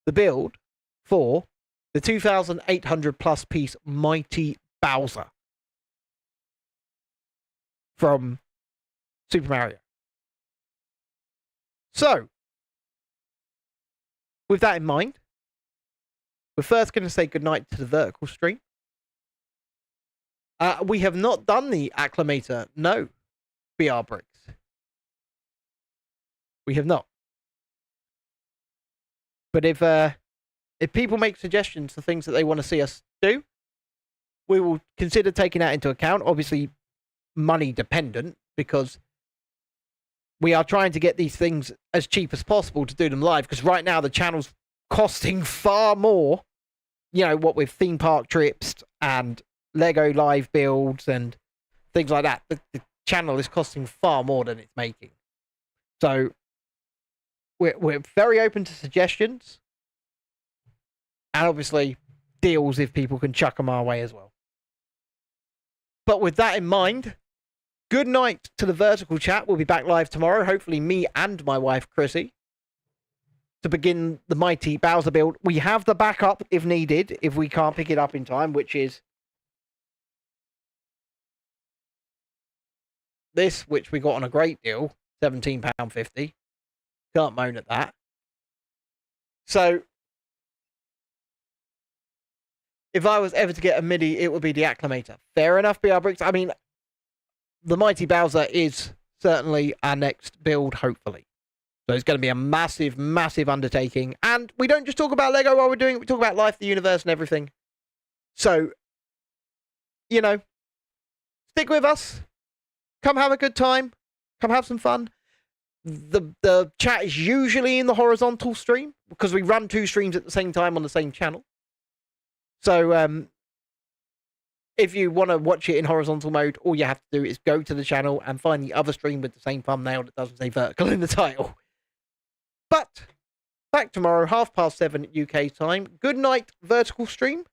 the build for the 2,800 plus piece Mighty Bowser from Super Mario. So, with that in mind, we're first going to say goodnight to the vertical stream. We have not done the acclimator, no, BR bricks. We have not. But if people make suggestions for things that they want to see us do, we will consider taking that into account. Obviously, money dependent, because we are trying to get these things as cheap as possible to do them live, because right now the channel's costing far more, you know, what with theme park trips and Lego live builds and things like that. The channel is costing far more than it's making. So we're very open to suggestions, and obviously deals if people can chuck them our way as well. But with that in mind, good night to the vertical chat. We'll be back live tomorrow, hopefully me and my wife Chrissy, to begin the Mighty Bowser build. We have the backup if needed, if we can't pick it up in time, which is this, which we got on a great deal, £17.50. Can't moan at that. So, if I was ever to get a MIDI, it would be the Acclimator. Fair enough, BR Bricks. I mean, the Mighty Bowser is certainly our next build, hopefully. So it's going to be a massive, massive undertaking. And we don't just talk about Lego while we're doing it. We talk about life, the universe, and everything. So, you know, stick with us. Come have a good time. Come have some fun. The chat is usually in the horizontal stream because we run 2 streams at the same time on the same channel. So, if you want to watch it in horizontal mode, all you have to do is go to the channel and find the other stream with the same thumbnail that doesn't say vertical in the title. But back tomorrow, 7:30 UK time. Good night, vertical stream.